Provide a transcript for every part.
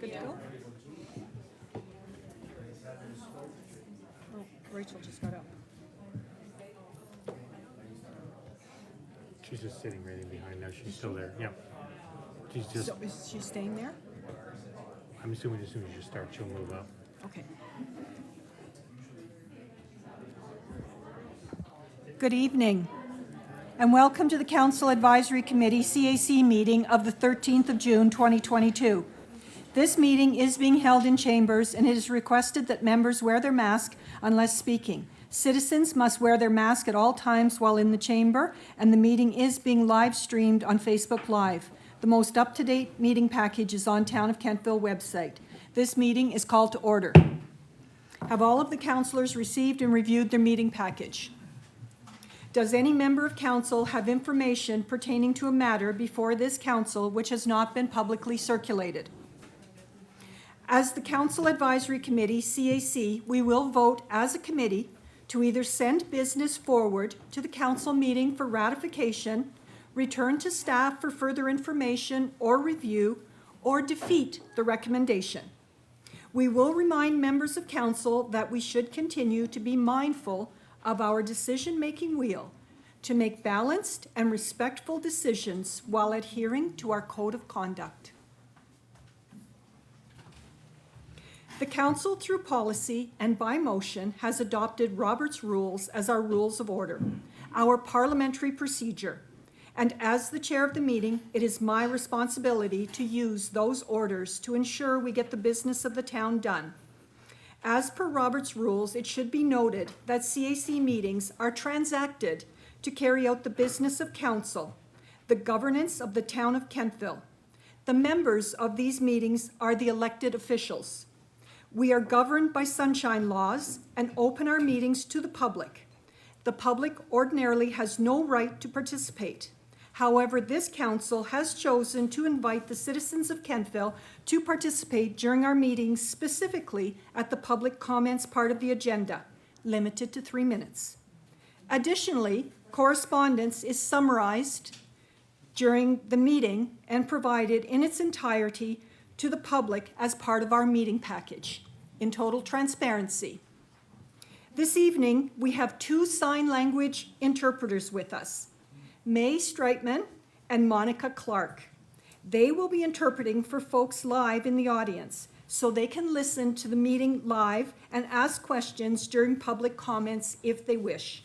Good to go? Oh, Rachel just got up. She's just sitting right in behind now. She's still there. Yeah. She's just, So is she staying there? I'm assuming as soon as you start, she'll move up. Okay. Good evening, and welcome to the Council Advisory Committee CAC meeting of the 13th of June 2022. This meeting is being held in chambers, and it is requested that members wear their mask unless speaking. Citizens must wear their mask at all times while in the chamber, and the meeting is being live streamed on Facebook Live. The most up-to-date meeting package is on Town of Kentville website. This meeting is called to order. Have all of the councillors received and reviewed their meeting package? Does any member of council have information pertaining to a matter before this council which has not been publicly circulated? As the Council Advisory Committee, CAC, we will vote as a committee to either send business forward to the council meeting for ratification, return to staff for further information or review, or defeat the recommendation. We will remind members of council that we should continue to be mindful of our decision-making wheel to make balanced and respectful decisions while adhering to our code of conduct. The council, through policy and by motion, has adopted Robert's Rules as our rules of order, our parliamentary procedure. And as the chair of the meeting, it is my responsibility to use those orders to ensure we get the business of the town done. As per Robert's Rules, it should be noted that CAC meetings are transacted to carry out the business of council, the governance of the town of Kentville. The members of these meetings are the elected officials. We are governed by sunshine laws and open our meetings to the public. The public ordinarily has no right to participate. However, this council has chosen to invite the citizens of Kentville to participate during our meetings, specifically at the public comments part of the agenda, limited to 3 minutes. Additionally, correspondence is summarized during the meeting and provided in its entirety to the public as part of our meeting package, in total transparency. This evening, we have 2 sign language interpreters with us, May Streitman and Monica Clark. They will be interpreting for folks live in the audience, so they can listen to the meeting live and ask questions during public comments if they wish.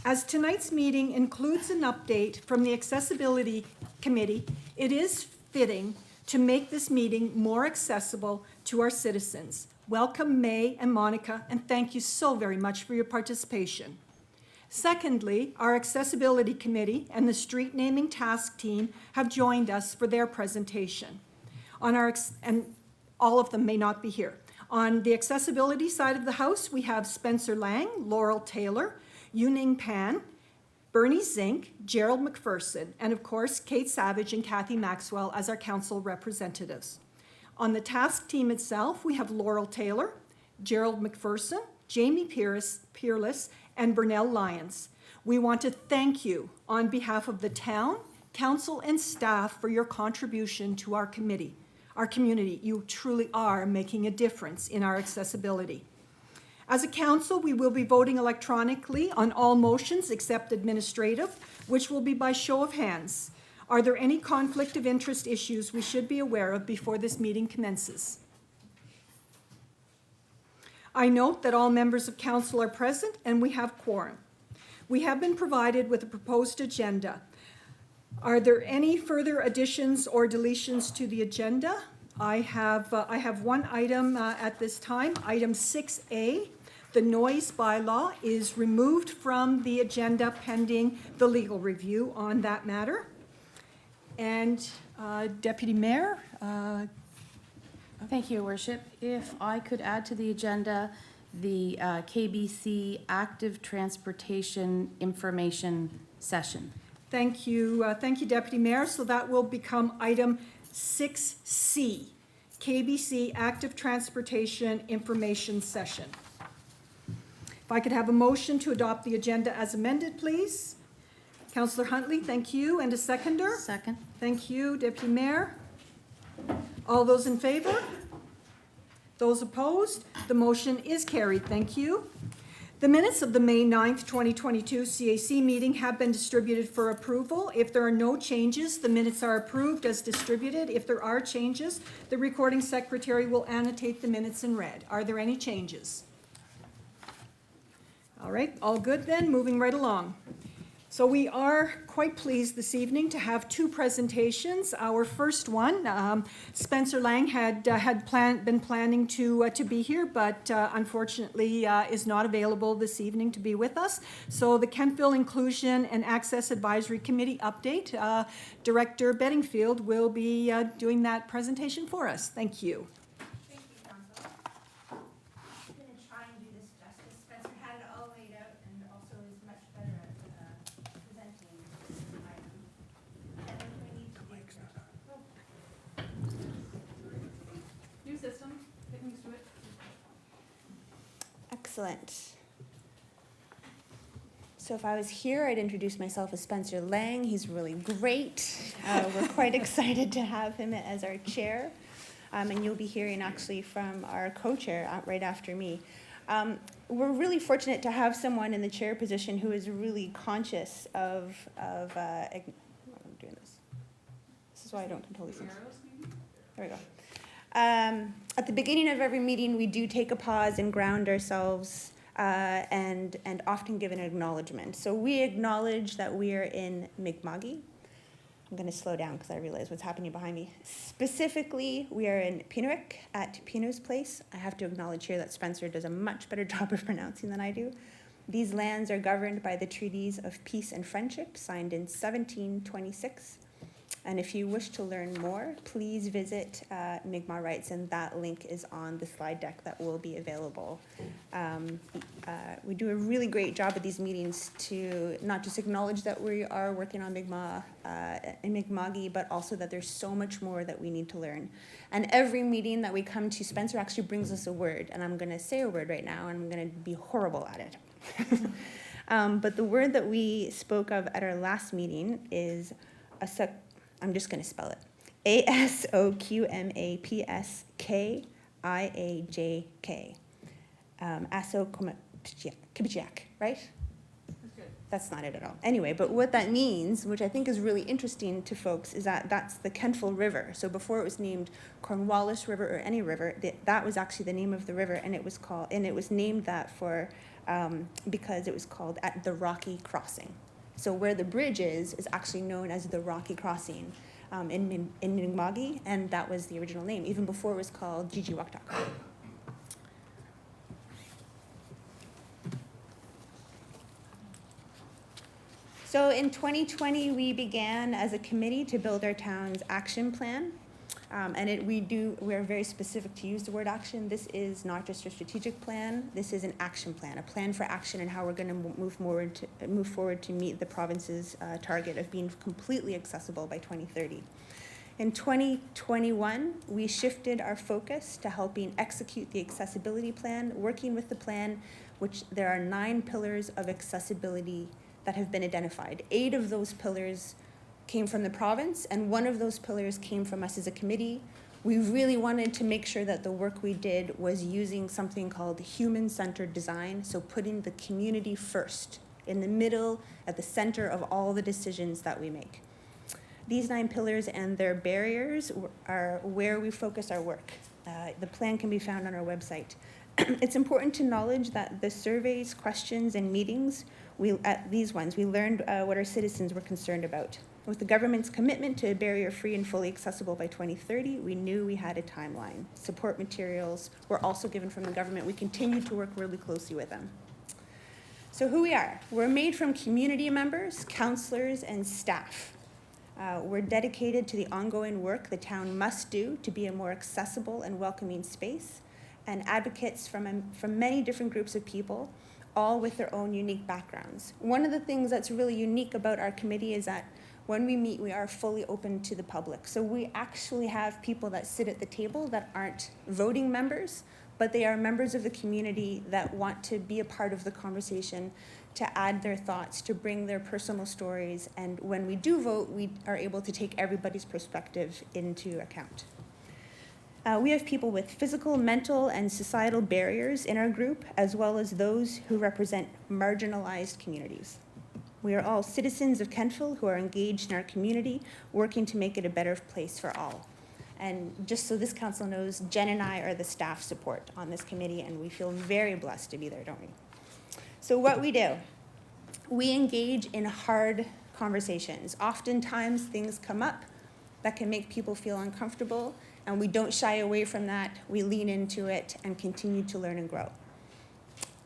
As tonight's meeting includes an update from the Accessibility Committee, it is fitting to make this meeting more accessible to our citizens. Welcome, May and Monica, and thank you so very much for your participation. Secondly, our Accessibility Committee and the Street Naming Task Team have joined us for their presentation. And all of them may not be here. On the accessibility side of the house, we have Spencer Lang, Laurel Taylor, Yuning Pan, Bernie Zink, Gerald McPherson, and of course, Kate Savage and Kathy Maxwell as our council representatives. On the task team itself, we have Laurel Taylor, Gerald McPherson, Jamie Peerless, and Burnell Lyons. We want to thank you on behalf of the town, council, and staff for your contribution to our community. You truly are making a difference in our accessibility. As a council, we will be voting electronically on all motions except administrative, which will be by show of hands. Are there any conflict of interest issues we should be aware of before this meeting commences? I note that all members of council are present and we have quorum. We have been provided with a proposed agenda. Are there any further additions or deletions to the agenda? I have one item at this time, item 6A. The noise bylaw is removed from the agenda pending the legal review on that matter. And Deputy Mayor. Thank you, Your Worship. If I could add to the agenda the KBC Active Transportation Information Session. Thank you, Deputy Mayor. So that will become item 6C, KBC Active Transportation Information Session. If I could have a motion to adopt the agenda as amended, please. Councillor Huntley, thank you. And a seconder? Second. Thank you, Deputy Mayor. All those in favor? Those opposed? The motion is carried. Thank you. The minutes of the May 9th, 2022 CAC meeting have been distributed for approval. If there are no changes, the minutes are approved as distributed. If there are changes, the recording secretary will annotate the minutes in red. Are there any changes? All right, all good then, moving right along. So we are quite pleased this evening to have two presentations. Our first one, Spencer Lang had been planning to be here, but unfortunately is not available this evening to be with us. So the Kentville Inclusion and Access Advisory Committee update, Director Bedingfield will be doing that presentation for us. Thank you. Thank you, Council. I'm going to try and do this justice. Spencer had it all laid out and also is much better at presenting this item. And then we need to do. New system, get used to it. Excellent. So if I was here, I'd introduce myself as Spencer Lang. He's really great. We're quite excited to have him as our chair. And you'll be hearing actually from our co-chair right after me. We're really fortunate to have someone in the chair position who is really conscious of I'm doing this. This is why I don't control these things. There we go. At the beginning of every meeting, we do take a pause and ground ourselves and often give an acknowledgement. So we acknowledge that we are in Mi'kma'ki. I'm going to slow down because I realize what's happening behind me. Specifically, we are in Penerick at Pino's Place. I have to acknowledge here that Spencer does a much better job of pronouncing than I do. These lands are governed by the Treaties of Peace and Friendship signed in 1726. And if you wish to learn more, please visit Mi'kmaq Rights, and that link is on the slide deck that will be available. We do a really great job at these meetings to not just acknowledge that we are working on Mi'kmaq and Mi'kma'ki, but also that there's so much more that we need to learn. And every meeting that we come to, Spencer actually brings us a word, and I'm going to say a word right now, and I'm going to be horrible at it. But the word that we spoke of at our last meeting is I'm just going to spell it. ASOQMAPSKIAJK. Asokomapichak, right? That's good. That's not it at all. Anyway, but what that means, which I think is really interesting to folks, is that that's the Kentville River. So before it was named Cornwallis River or any river, that was actually the name of the river, and it was named that for because it was called at the Rocky Crossing. So where the bridge is actually known as the Rocky Crossing in Mi'kma'ki, and that was the original name, even before it was called Jijiwaktak. So in 2020, we began as a committee to build our town's action plan. We're very specific to use the word action. This is not just a strategic plan, this is an action plan, a plan for action and how we're going to move forward to meet the province's target of being completely accessible by 2030. In 2021, we shifted our focus to helping execute the accessibility plan, working with the plan, which there are 9 pillars of accessibility that have been identified. 8 of those pillars came from the province, and 1 of those pillars came from us as a committee. We really wanted to make sure that the work we did was using something called human-centered design, so putting the community first, in the middle, at the center of all the decisions that we make. These 9 pillars and their barriers are where we focus our work. The plan can be found on our website. It's important to acknowledge that the surveys, questions, and meetings, at these ones, we learned what our citizens were concerned about. With the government's commitment to a barrier-free and fully accessible by 2030, we knew we had a timeline. Support materials were also given from the government. We continued to work really closely with them. So who we are. We're made from community members, councillors, and staff. We're dedicated to the ongoing work the town must do to be a more accessible and welcoming space, and advocates from many different groups of people, all with their own unique backgrounds. One of the things that's really unique about our committee is that when we meet, we are fully open to the public. So we actually have people that sit at the table that aren't voting members, but they are members of the community that want to be a part of the conversation, to add their thoughts, to bring their personal stories. And when we do vote, we are able to take everybody's perspective into account. We have people with physical, mental, and societal barriers in our group, as well as those who represent marginalized communities. We are all citizens of Kentville who are engaged in our community, working to make it a better place for all. And just so this council knows, Jen and I are the staff support on this committee, and we feel very blessed to be there, don't we? So what we do, we engage in hard conversations. Oftentimes things come up that can make people feel uncomfortable, and we don't shy away from that. We lean into it and continue to learn and grow.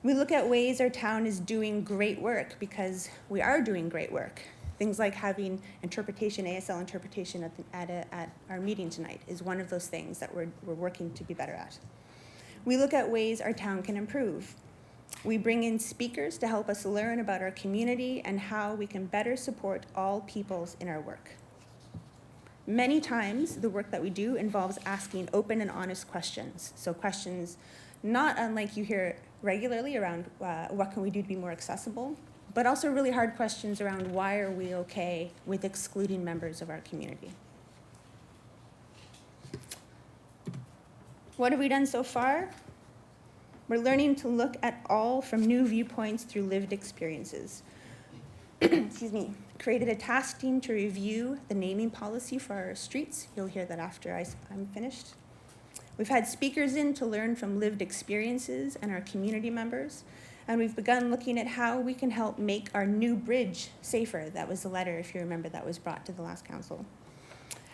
We look at ways our town is doing great work, because we are doing great work. Things like having interpretation, ASL interpretation at our meeting tonight is one of those things that we're working to be better at. We look at ways our town can improve. We bring in speakers to help us learn about our community and how we can better support all peoples in our work. Many times, the work that we do involves asking open and honest questions. So questions not unlike you hear regularly around what can we do to be more accessible, but also really hard questions around why are we okay with excluding members of our community. What have we done so far? We're learning to look at all from new viewpoints through lived experiences. Excuse me. Created a task team to review the naming policy for our streets. You'll hear that after I'm finished. We've had speakers in to learn from lived experiences and our community members. And we've begun looking at how we can help make our new bridge safer. That was the letter, if you remember, that was brought to the last council.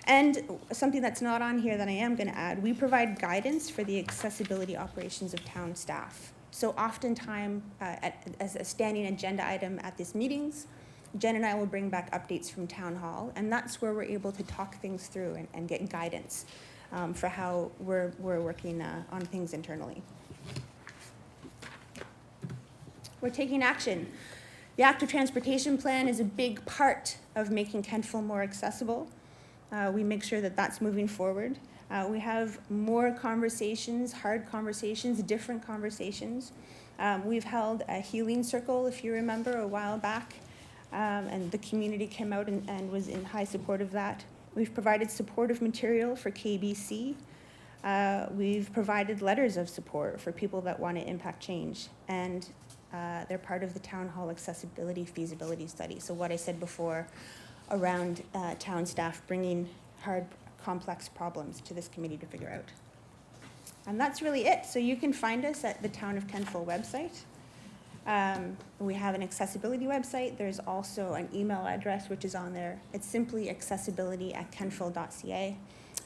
And something that's not on here that I am going to add, we provide guidance for the accessibility operations of town staff. So oftentimes, as a standing agenda item at these meetings, Jen and I will bring back updates from town hall, and that's where we're able to talk things through and get guidance for how we're working on things internally. We're taking action. The active transportation plan is a big part of making Kentville more accessible. We make sure that that's moving forward. We have more conversations, hard conversations, different conversations. We've held a healing circle, if you remember, a while back, and the community came out and was in high support of that. We've provided supportive material for KBC. We've provided letters of support for people that want to impact change, and they're part of the town hall accessibility feasibility study. So what I said before around town staff bringing hard, complex problems to this committee to figure out. And that's really it. So you can find us at the Town of Kentville website. We have an accessibility website. There's also an email address which is on there. It's simply accessibility@kentville.ca.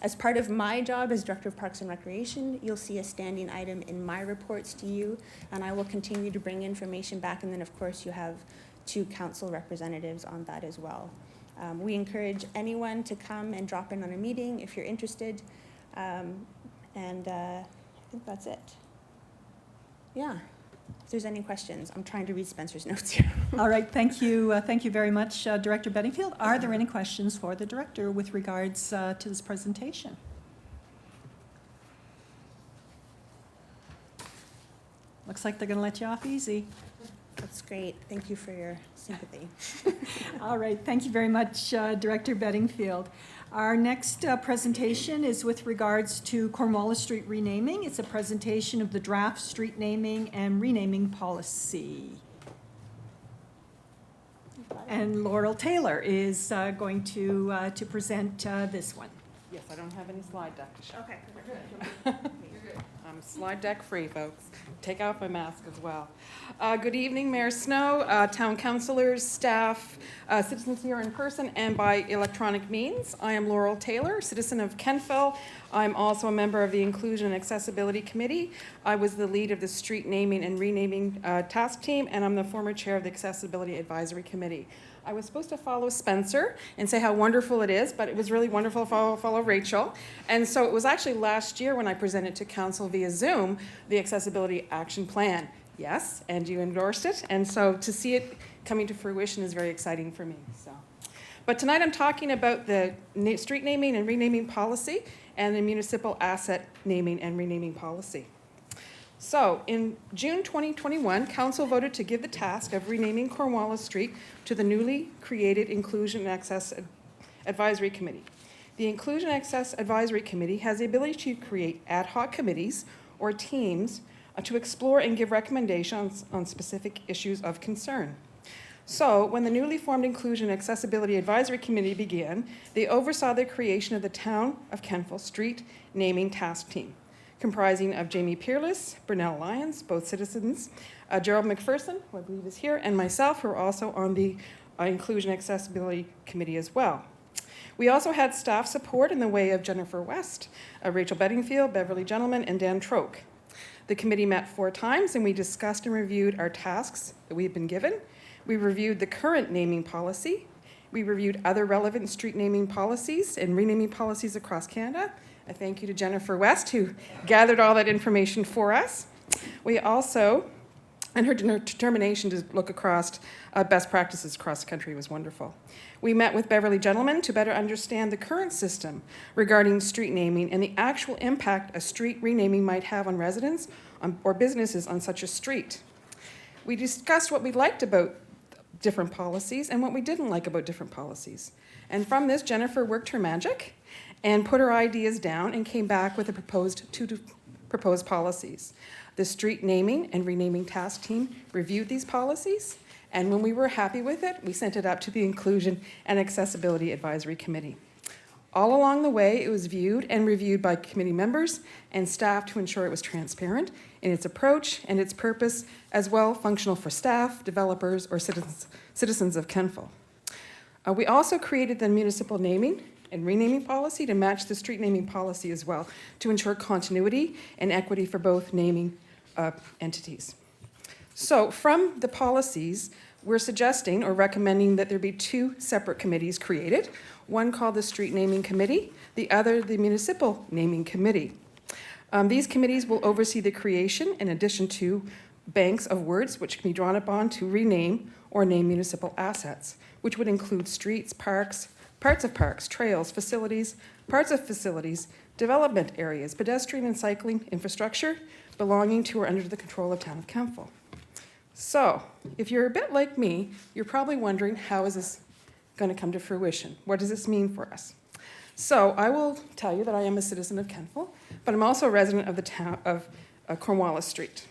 As part of my job as Director of Parks and Recreation, you'll see a standing item in my reports to you, and I will continue to bring information back. And then, of course, you have 2 council representatives on that as well. We encourage anyone to come and drop in on a meeting if you're interested. I think that's it. Yeah. If there's any questions, I'm trying to read Spencer's notes here. All right, thank you very much, Director Bedingfield. Are there any questions for the Director with regards to this presentation? Looks like they're going to let you off easy. That's great. Thank you for your sympathy. All right, thank you very much, Director Bedingfield. Our next presentation is with regards to Cornwallis Street renaming. It's a presentation of the draft street naming and renaming policy. And Laurel Taylor is going to present this one. Yes, I don't have any slide deck to show. Okay. I'm slide deck free, folks. Take off my mask as well. Good evening, Mayor Snow, town councilors, staff, citizens here in person and by electronic means. I am Laurel Taylor, citizen of Kentville. I'm also a member of the Inclusion and Accessibility Committee. I was the lead of the street naming and renaming task team, and I'm the former chair of the Accessibility Advisory Committee. I was supposed to follow Spencer and say how wonderful it is, but it was really wonderful to follow Rachel. And so it was actually last year when I presented to council via Zoom the Accessibility Action Plan. Yes, and you endorsed it. And so to see it coming to fruition is very exciting for me. But tonight I'm talking about the street naming and renaming policy and the municipal asset naming and renaming policy. So, in June 2021, Council voted to give the task of renaming Cornwallis Street to the newly created Inclusion and Access Advisory Committee. The Inclusion Access Advisory Committee has the ability to create ad hoc committees or teams to explore and give recommendations on specific issues of concern. So, when the newly formed Inclusion Accessibility Advisory Committee began, they oversaw the creation of the Town of Kentville Street Naming Task Team, comprising of Jamie Peerless, Brunel Lyons, both citizens, Gerald McPherson, who I believe is here, and myself, who are also on the Inclusion Accessibility Committee as well. We also had staff support in the way of Jennifer West, Rachel Bedingfield, Beverly Gentleman, and Dan Troke. The committee met 4 times, and we discussed and reviewed our tasks that we've been given. We reviewed the current naming policy. We reviewed other relevant street naming policies and renaming policies across Canada. I thank you to Jennifer West, who gathered all that information for us. We also, and her determination to look across best practices across the country was wonderful. We met with Beverly Gentleman to better understand the current system regarding street naming and the actual impact a street renaming might have on residents or businesses on such a street. We discussed what we liked about different policies and what we didn't like about different policies. And from this, Jennifer worked her magic and put her ideas down and came back with two proposed policies. The Street Naming and Renaming Task Team reviewed these policies, and when we were happy with it, we sent it up to the Inclusion and Accessibility Advisory Committee. All along the way, it was viewed and reviewed by committee members and staff to ensure it was transparent in its approach and its purpose, as well functional for staff, developers, or citizens of Kentville. We also created the municipal naming and renaming policy to match the street naming policy as well, to ensure continuity and equity for both naming entities. So from the policies, we're suggesting or recommending that there be 2 separate committees created, one called the Street Naming Committee, the other the Municipal Naming Committee. These committees will oversee the creation, in addition to banks of words which can be drawn upon to rename or name municipal assets, which would include streets, parks, parts of parks, trails, facilities, parts of facilities, development areas, pedestrian and cycling infrastructure belonging to or under the control of Town of Kentville. So, if you're a bit like me, you're probably wondering, how is this going to come to fruition? What does this mean for us? So, I will tell you that I am a citizen of Kentville, but I'm also a resident of the town of Cornwallis Street.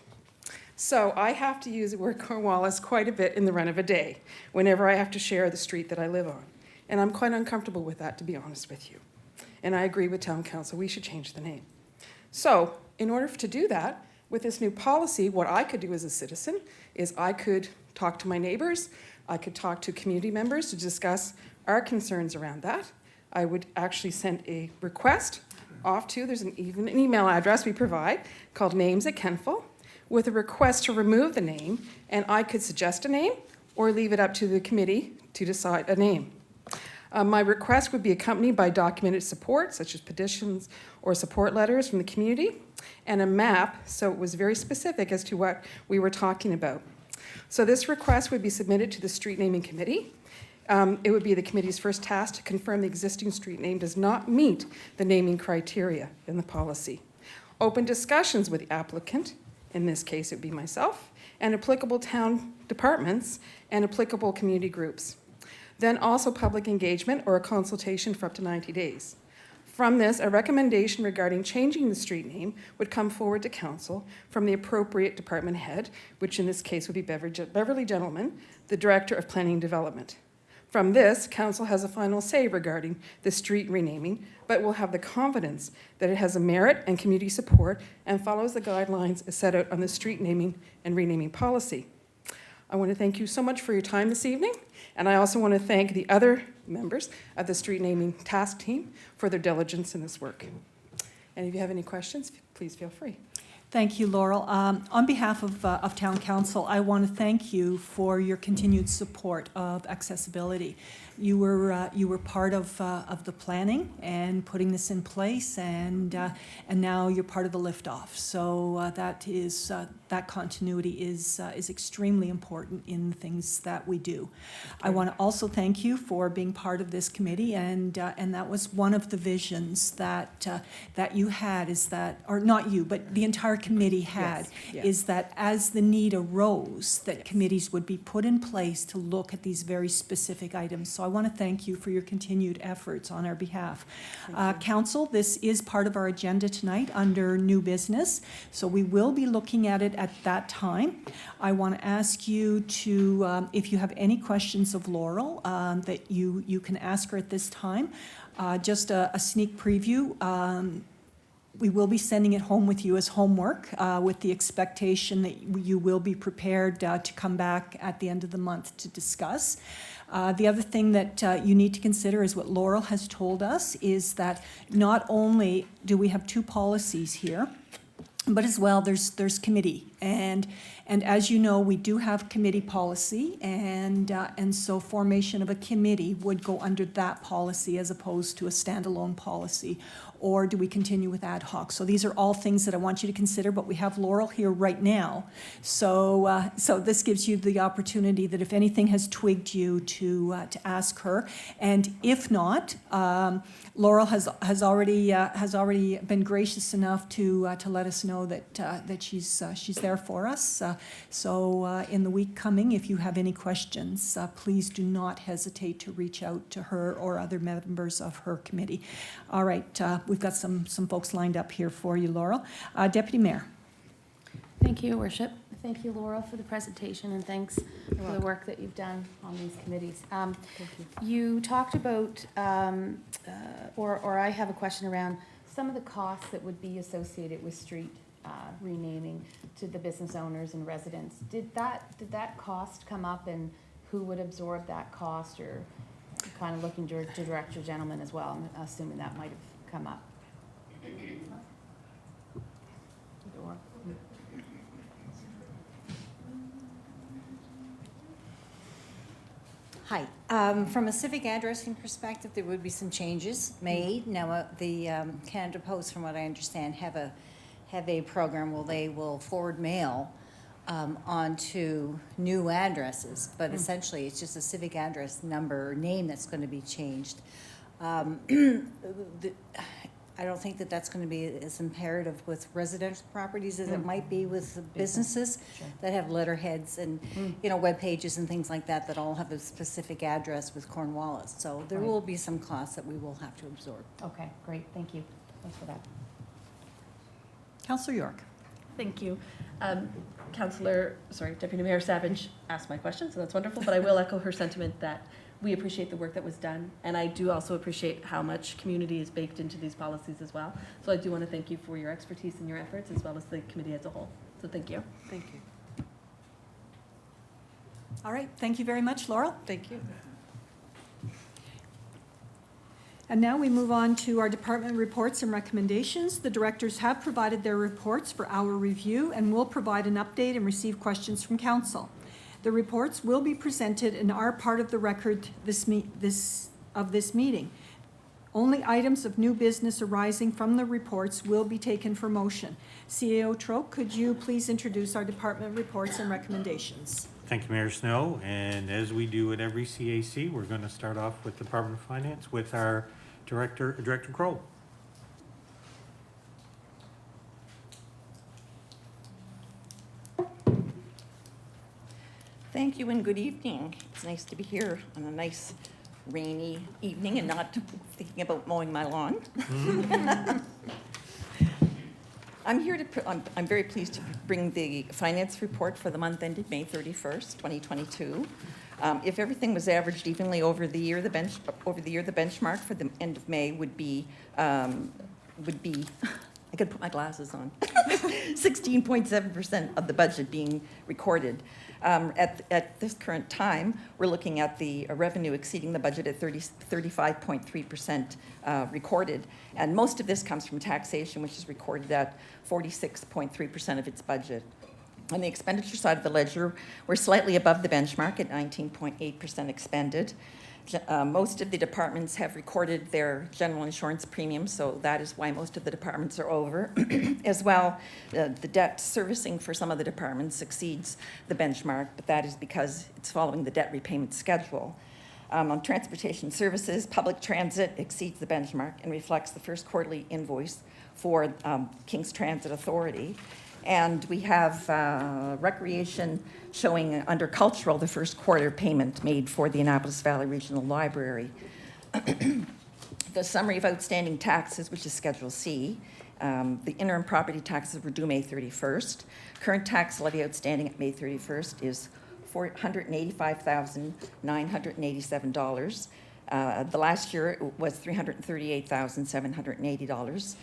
So, I have to use the word Cornwallis quite a bit in the run of a day, whenever I have to share the street that I live on. And I'm quite uncomfortable with that, to be honest with you. And I agree with Town Council, we should change the name. So, in order to do that, with this new policy, what I could do as a citizen is I could talk to my neighbors, I could talk to community members to discuss our concerns around that. I would actually send a request off to, there's an email address we provide called names@Kentville, with a request to remove the name, and I could suggest a name or leave it up to the committee to decide a name. My request would be accompanied by documented support, such as petitions or support letters from the community, and a map, so it was very specific as to what we were talking about. So this request would be submitted to the Street Naming Committee. It would be the committee's first task to confirm the existing street name does not meet the naming criteria in the policy. Open discussions with the applicant, in this case it would be myself, and applicable town departments and applicable community groups. Then also public engagement or a consultation for up to 90 days. From this, a recommendation regarding changing the street name would come forward to council from the appropriate department head, which in this case would be Beverly Gentleman, the Director of Planning and Development. From this, council has a final say regarding the street renaming, but will have the confidence that it has a merit and community support and follows the guidelines as set out on the street naming and renaming policy. I want to thank you so much for your time this evening, and I also want to thank the other members of the Street Naming Task Team for their diligence in this work. And if you have any questions, please feel free. Thank you, Laurel. On behalf of Town Council, I want to thank you for your continued support of accessibility. You were part of the planning and putting this in place, and now you're part of the liftoff. So that continuity is extremely important in the things that we do. I want to also thank you for being part of this committee, and that was one of the visions that you had, is that, or not you, but the entire committee had, Yes. is that as the need arose, that committees would be put in place to look at these very specific items. So I So I want to thank you for your continued efforts on our behalf. Council, this is part of our agenda tonight under new business, so we will be looking at it at that time. I want to ask you to, if you have any questions of Laurel, that you can ask her at this time. Just a sneak preview. We will be sending it home with you as homework, with the expectation that you will be prepared to come back at the end of the month to discuss. The other thing that you need to consider is what Laurel has told us, is that not only do we have two policies here, but as well, there's committee. And as you know, we do have committee policy, and so formation of a committee would go under that policy as opposed to a standalone policy. Or do we continue with ad hoc? So these are all things that I want you to consider, but we have Laurel here right now. So this gives you the opportunity that if anything has twigged you to ask her. And if not, Laurel has already been gracious enough to let us know that she's there for us. So in the week coming, if you have any questions, please do not hesitate to reach out to her or other members of her committee. All right, we've got some folks lined up here for you, Laurel. Deputy Mayor. Thank you, Your Worship. Thank you, Laurel, for the presentation, and thanks for the work that you've done on these committees. You talked about, or I have a question around some of the costs that would be associated with street renaming to the business owners and residents. Did that cost come up, and who would absorb that cost, or kind of looking to direct your gentleman as well? I'm assuming that might have come up. Hi. From a civic addressing perspective, there would be some changes made. Now, the Canada Post, from what I understand, have a program where they will forward mail onto new addresses, but essentially it's just a civic address number or name that's going to be changed. I don't think that that's going to be as imperative with residential properties as it might be with businesses that have letterheads and web pages and things like that all have a specific address with Cornwallis. So there will be some costs that we will have to absorb. Okay, great. Thank you. Thanks for that. Councillor York. Thank you. Deputy Mayor Savage asked my question, so that's wonderful, but I will echo her sentiment that we appreciate the work that was done, and I do also appreciate how much community is baked into these policies as well. So I do want to thank you for your expertise and your efforts, as well as the committee as a whole. So thank you. Thank you. All right, thank you very much, Laurel. Thank you. And now we move on to our department reports and recommendations. The directors have provided their reports for our review and will provide an update and receive questions from council. The reports will be presented and are part of the record of this meeting. Only items of new business arising from the reports will be taken for motion. CAO Troke, could you please introduce our department reports and recommendations? Thank you, Mayor Snow. And as we do at every CAC, we're going to start off with Department of Finance with our Director Kroll. Thank you and good evening. It's nice to be here on a nice rainy evening and not thinking about mowing my lawn. I'm very pleased to bring the finance report for the month ended May 31st, 2022. If everything was averaged evenly over the year, the benchmark for the end of May would be I could put my glasses on. 16.7% of the budget being recorded. At this current time, we're looking at the revenue exceeding the budget at 35.3% recorded. And most of this comes from taxation, which is recorded at 46.3% of its budget. On the expenditure side of the ledger, we're slightly above the benchmark at 19.8% expended. Most of the departments have recorded their general insurance premiums, so that is why most of the departments are over. As well, the debt servicing for some of the departments exceeds the benchmark, but that is because it's following the debt repayment schedule. On transportation services, public transit exceeds the benchmark and reflects the first quarterly invoice for King's Transit Authority. And we have recreation showing under cultural the first quarter payment made for the Annapolis Valley Regional Library. The summary of outstanding taxes, which is Schedule C. The interim property taxes were due May 31st. Current tax levy outstanding at May 31st is $485,987. The last year it was $338,780.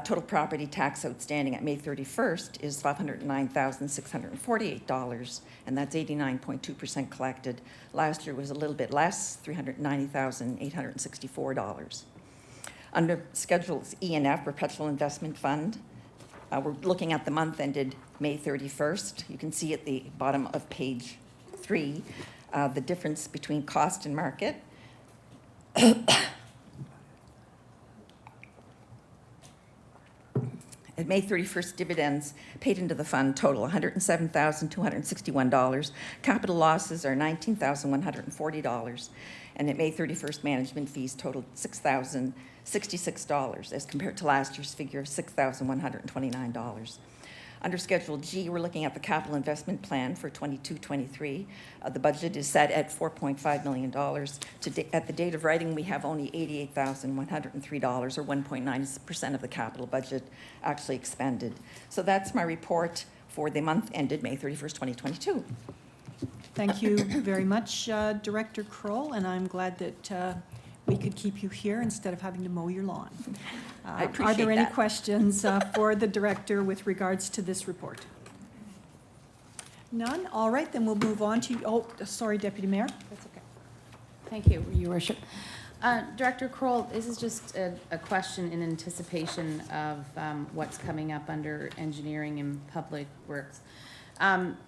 Total property tax outstanding at May 31st is $509,648, and that's 89.2% collected. Last year was a little bit less, $390,864. Under Schedules E and F, Perpetual Investment Fund, we're looking at the month ended May 31st. You can see at the bottom of page 3 the difference between cost and market. At May 31st, dividends paid into the fund total $107,261. Capital losses are $19,140. And at May 31st, management fees totaled $6,066 as compared to last year's figure of $6,129. Under Schedule G, we're looking at the capital investment plan for 22-23. The budget is set at $4.5 million. At the date of writing, we have only $88,103, or 1.9% of the capital budget actually expended. So that's my report for the month ended May 31st, 2022. Thank you very much, Director Kroll, and I'm glad that we could keep you here instead of having to mow your lawn. I Are appreciate there any that. questions for the director with regards to this report? None? All right, then we'll move on to, oh, sorry, Deputy Mayor. That's okay. Thank you, Your Worship. Director Kroll, this is just a question in anticipation of what's coming up under engineering and public works.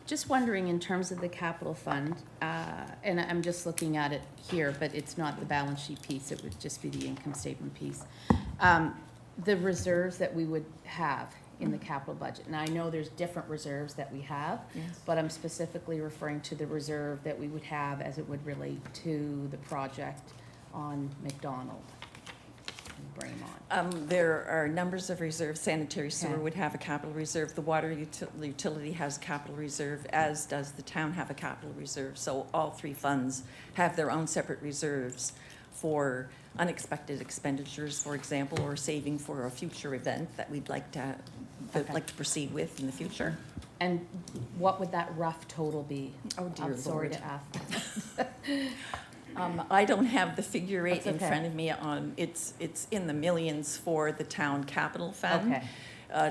Just wondering, in terms of the capital fund, and I'm just looking at it here, but it's not the balance sheet piece, it would just be the income statement piece. The reserves that we would have in the capital budget. Now, I know there's different reserves that we have, Yes. but I'm specifically referring to the reserve that we would have as it would relate to the project on Mcdonald and Braemont. There are numbers of reserves. Sanitary sewer Okay. would have a capital reserve. The water utility has capital reserve, as does the town have a capital reserve. So all three funds have their own separate reserves for unexpected expenditures, for example, or saving for a future event that we'd like to Okay. proceed with in the future. And what would that rough total be? Oh, dear I'm sorry Lord. to ask. I don't have the figure eight That's in okay. front of me. It's in the millions for the town capital fund. Okay,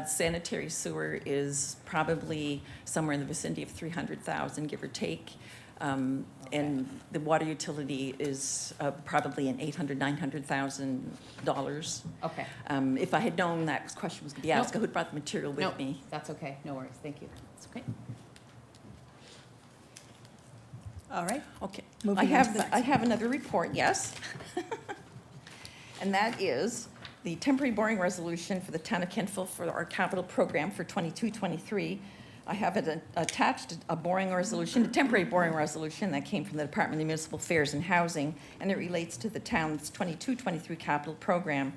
Sanitary sewer is probably somewhere in the vicinity of 300,000, give or take. And the water utility is probably an $800,000-900,000. okay. If I had known that question was going to be asked, Nope. I would have brought the material with Nope. me. That's okay, no worries, thank you. It's okay. All right. Okay. Moving on to the next I have another report, yes. And that is the temporary borrowing resolution for the town of Kentville for our capital program for 22-23. I have attached a borrowing resolution, a temporary borrowing resolution that came from the Department of Municipal Affairs and Housing, and it relates to the town's 22-23 capital program.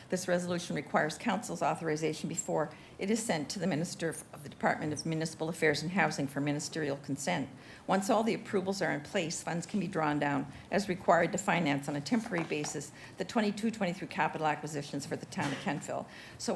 This resolution requires council's authorization before it is sent to the Minister of the Department of Municipal Affairs and Housing for ministerial consent. Once all the approvals are in place, funds can be drawn down as required to finance on a temporary basis the 22-23 capital acquisitions for the town of Kentville. So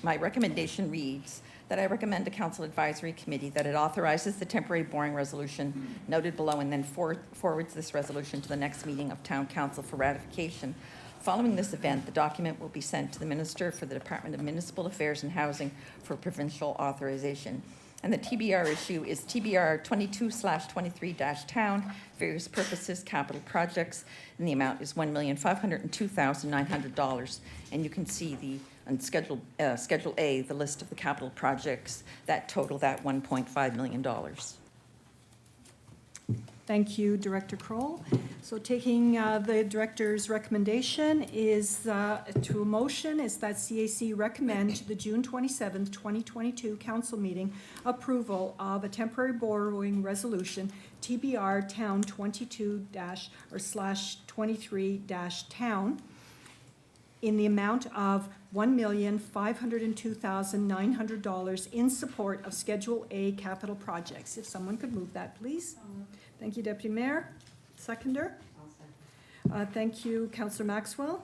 my recommendation reads that I recommend to Council Advisory Committee that it authorizes the temporary borrowing resolution noted below and then forwards this resolution to the next meeting of Town Council for ratification. Following this event, the document will be sent to the Minister for the Department of Municipal Affairs and Housing for provincial authorization. And the TBR issue is TBR 22/23-Town, various purposes, capital projects, and the amount is $1,502,900. And you can see on Schedule A, the list of the capital projects that total that $1.5 million. Thank you, Director Kroll. So taking the director's recommendation is to a motion is that CAC recommend to the June 27th, 2022 council meeting approval of a temporary borrowing resolution, TBR Town 22/23-Town, in the amount of $1,502,900 in support of Schedule A capital projects. If someone could move that, please. Thank you, Deputy Mayor. Seconder? Thank you, Councillor Maxwell.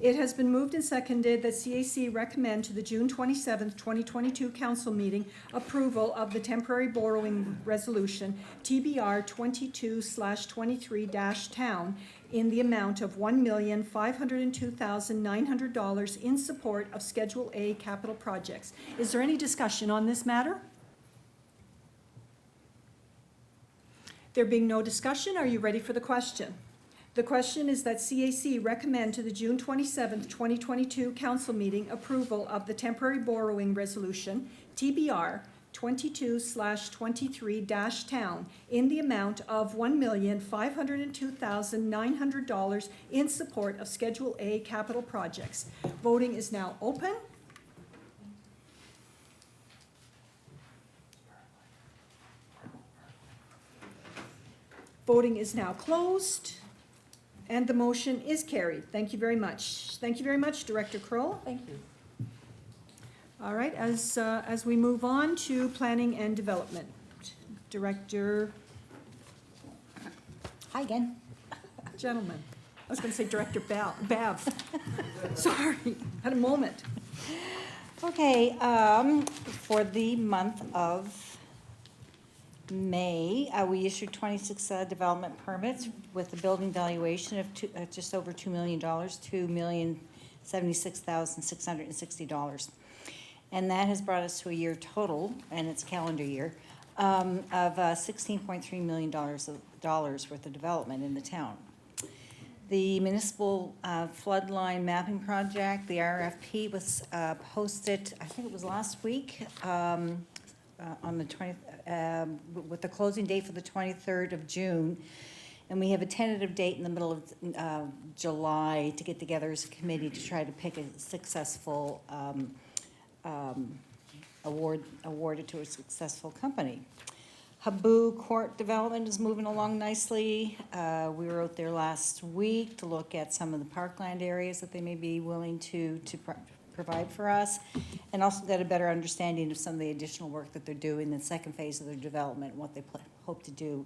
It has been moved and seconded that CAC recommend to the June 27th, 2022 council meeting approval of the temporary borrowing resolution TBR 22/23-town in the amount of $1,502,900 in support of Schedule A capital projects. Is there any discussion on this matter? There being no discussion, are you ready for the question? The question is that CAC recommend to the June 27th, 2022 council meeting approval of the temporary borrowing resolution, TBR 22/23-town, in the amount of $1,502,900 in support of Schedule A capital projects. Voting is now open. Voting is now closed. And the motion is carried. Thank you very much. Thank you very much, Director Kroll. Thank you. All right, as we move on to Planning and Development, Director, Hi again. gentlemen. I was going to say Director Bav. Sorry, had a moment. Okay, for the month of May, we issued 26 development permits with a building valuation of just over $2 million, $2,076,660. And that has brought us to a year total, and it's calendar year, of $16.3 million worth of development in the town. The Municipal Floodline Mapping Project, the RFP was posted, I think it was last week, on the 20th, with the closing date for the 23rd of June. And we have a tentative date in the middle of July to get together as a committee to try to pick a successful awarded to a successful company. Habu Court development is moving along nicely. We were out there last week to look at some of the parkland areas that they may be willing to provide for us, and also get a better understanding of some of the additional work that they're doing in the second phase of their development and what they hope to do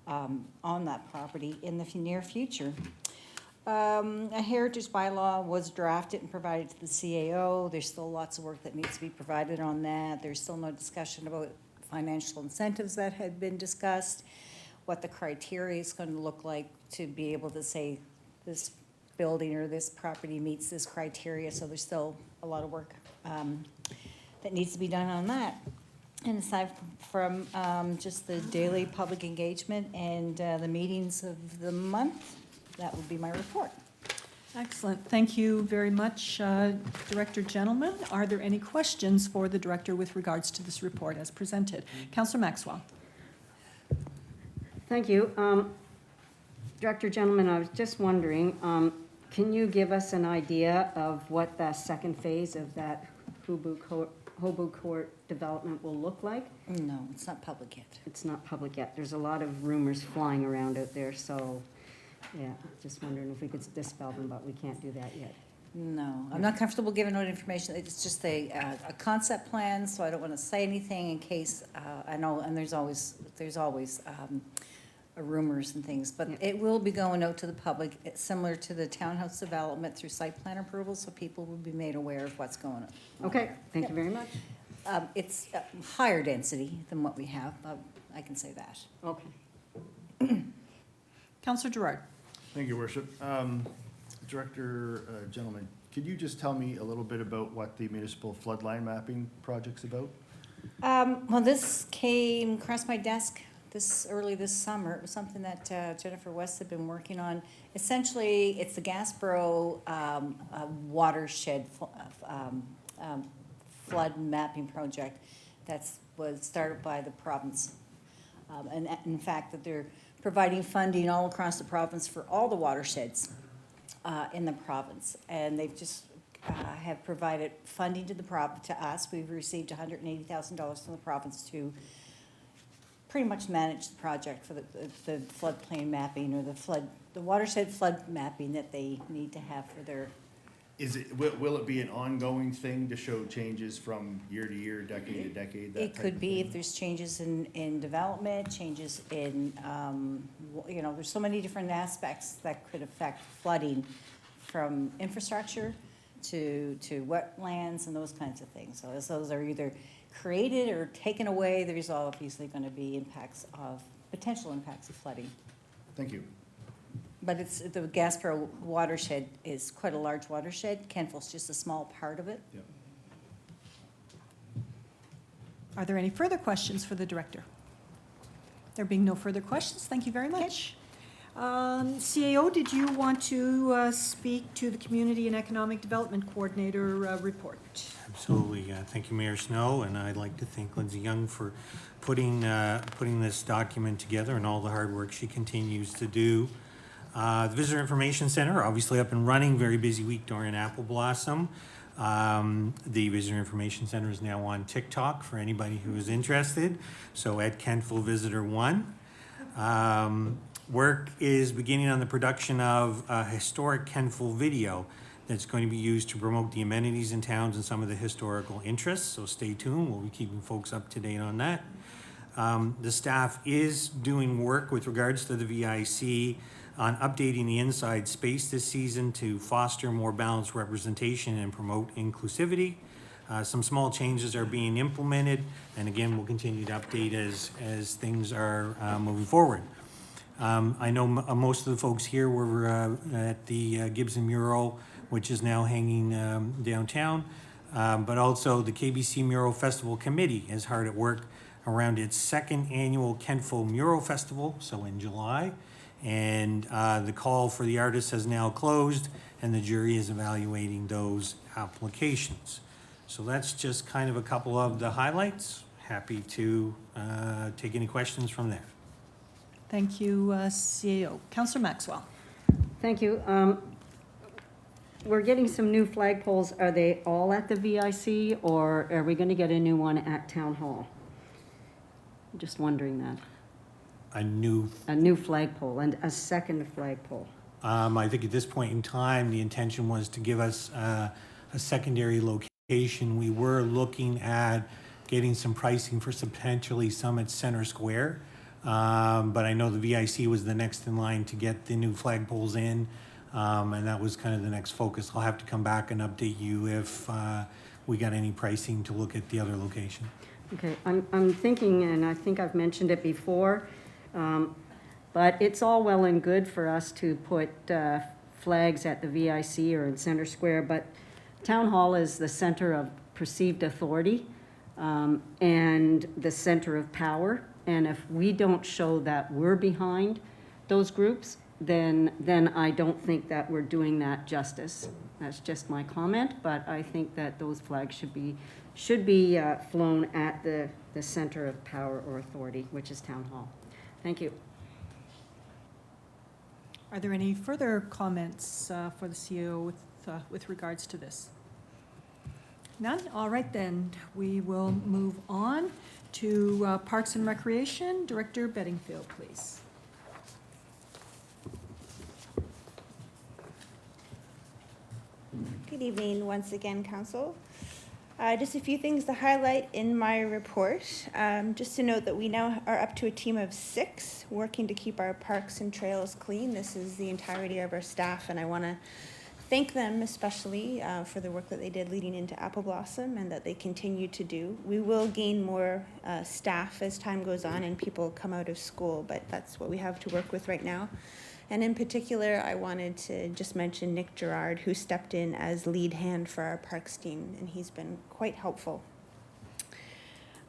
on that property in the near future. A heritage bylaw was drafted and provided to the CAO. There's still lots of work that needs to be provided on that. There's still no discussion about financial incentives that had been discussed, what the criteria is going to look like to be able to say this building or this property meets this criteria. So there's still a lot of work that needs to be done on that. And aside from just the daily public engagement and the meetings of the month, that would be my report. Excellent. Thank you very much, Director Gentleman. Are there any questions for the Director with regards to this report as presented? Councillor Maxwell. Thank you. Director Gentleman, I was just wondering, can you give us an idea of what the second phase of that Hobu Court development will look like? No, it's not public yet. It's not public yet. There's a lot of rumors flying around out there, so, yeah, just wondering if we could dispel them, but we can't do that yet. No, I'm not comfortable giving out information. It's just a concept plan, so I don't want to say anything in case, I know, and there's always rumors and things, but it will be going out to the public. It's similar to the townhouse development through site plan approval, so people will be made aware of what's going on. Okay, thank you very much. It's higher density than what we have, I can say that. Okay. Councillor Gerard. Thank you, Worship. Director, gentlemen, could you just tell me a little bit about what the municipal floodline mapping project's about? Well, this came across my desk early this summer. It was something that Jennifer West had been working on. Essentially, it's the Gasborough watershed flood mapping project that was started by the province. And in fact, that they're providing funding all across the province for all the watersheds in the province. And they've just have provided funding to us. We've received $180,000 from the province to pretty much manage the project for the floodplain mapping or the the watershed flood mapping that they need to have for their, Will it be an ongoing thing to show changes from year to year, decade to decade? that it type could of be if thing? there's changes in development, changes in, you know, there's so many different aspects that could affect flooding, from infrastructure to wetlands and those kinds of things. So as those are either created or taken away, there's obviously going to be potential impacts of flooding. Thank you. But the Gasper watershed is quite a large watershed. Kentville's just a small part of it. Yep. Are there any further questions for the director? There being no further questions, thank you very much. CAO, did you want to speak to the Community and Economic Development Coordinator report? Absolutely. Thank you, Mayor Snow, and I'd like to thank Lindsay Young for putting this document together and all the hard work she continues to do. The Visitor Information Center, obviously up and running, very busy week during Apple Blossom. The Visitor Information Center is now on TikTok for anybody who is interested, so at Kentville Visitor 1. Work is beginning on the production of a historic Kentville video that's going to be used to promote the amenities in towns and some of the historical interests, so stay tuned. We'll be keeping folks up to date on that. The staff is doing work with regards to the VIC on updating the inside space this season to foster more balanced representation and promote inclusivity. Some small changes are being implemented, and again, we'll continue to update as things are moving forward. I know most of the folks here were at the Gibson mural, which is now hanging downtown, but also the KBC Mural Festival Committee is hard at work around its second annual Kentville Mural Festival, so in July. And the call for the artists has now closed, and the jury is evaluating those applications. So that's just kind of a couple of the highlights. Happy to take any questions from there. Thank you, CAO. Councillor Maxwell. Thank you. We're getting some new flagpoles. Are they all at the VIC, or are we going to get a new one at Town Hall? I'm just wondering that. A new, A new flagpole and a second flagpole. I think at this point in time, the intention was to give us a secondary location. We were looking at getting some pricing for potentially some at Center Square. But I know the VIC was the next in line to get the new flagpoles in, and that was kind of the next focus. I'll have to come back and update you if we got any pricing to look at the other location. Okay, I'm thinking, and I think I've mentioned it before, but it's all well and good for us to put flags at the VIC or in Center Square, but Town Hall is the center of perceived authority and the center of power. And if we don't show that we're behind those groups, then I don't think that we're doing that justice. That's just my comment, but I think that those flags should be flown at the center of power or authority, which is Town Hall. Thank you. Are there any further comments for the CAO with regards to this? None? All right, then. We will move on to Parks and Recreation. Director Bedingfield, please. Good evening once again, Council. Just a few things to highlight in my report. Just to note that we now are up to a team of 6 working to keep our parks and trails clean. This is the entirety of our staff, and I want to thank them especially for the work that they did leading into Apple Blossom and that they continue to do. We will gain more staff as time goes on and people come out of school, but that's what we have to work with right now. And in particular, I wanted to just mention Nick Gerard, who stepped in as lead hand for our parks team, and he's been quite helpful.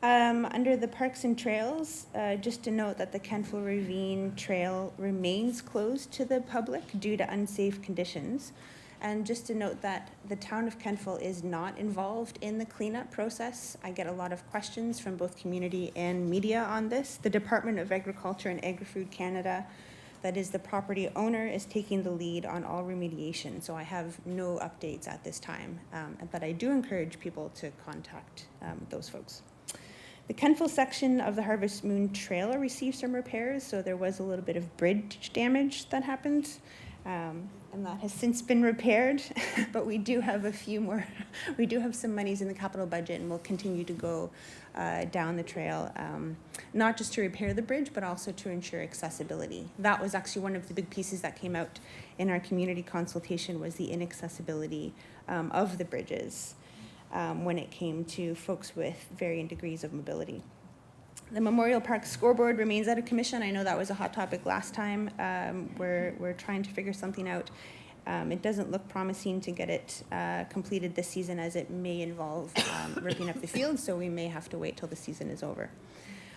Under the Parks and Trails, just to note that the Kentville Ravine Trail remains closed to the public due to unsafe conditions. And just to note that the town of Kentville is not involved in the cleanup process. I get a lot of questions from both community and media on this. The Department of Agriculture and Agri-Food Canada, that is the property owner, is taking the lead on all remediation. So I have no updates at this time, but I do encourage people to contact those folks. The Kentville section of the Harvest Moon Trail received some repairs, so there was a little bit of bridge damage that happened. And that has since been repaired, but we do have a few more, we do have some monies in the capital budget, and we'll continue to go down the trail, not just to repair the bridge, but also to ensure accessibility. That was actually one of the big pieces that came out in our community consultation, was the inaccessibility of the bridges when it came to folks with varying degrees of mobility. The Memorial Park scoreboard remains out of commission. I know that was a hot topic last time. We're trying to figure something out. It doesn't look promising to get it completed this season, as it may involve ripping up the field, so we may have to wait till the season is over.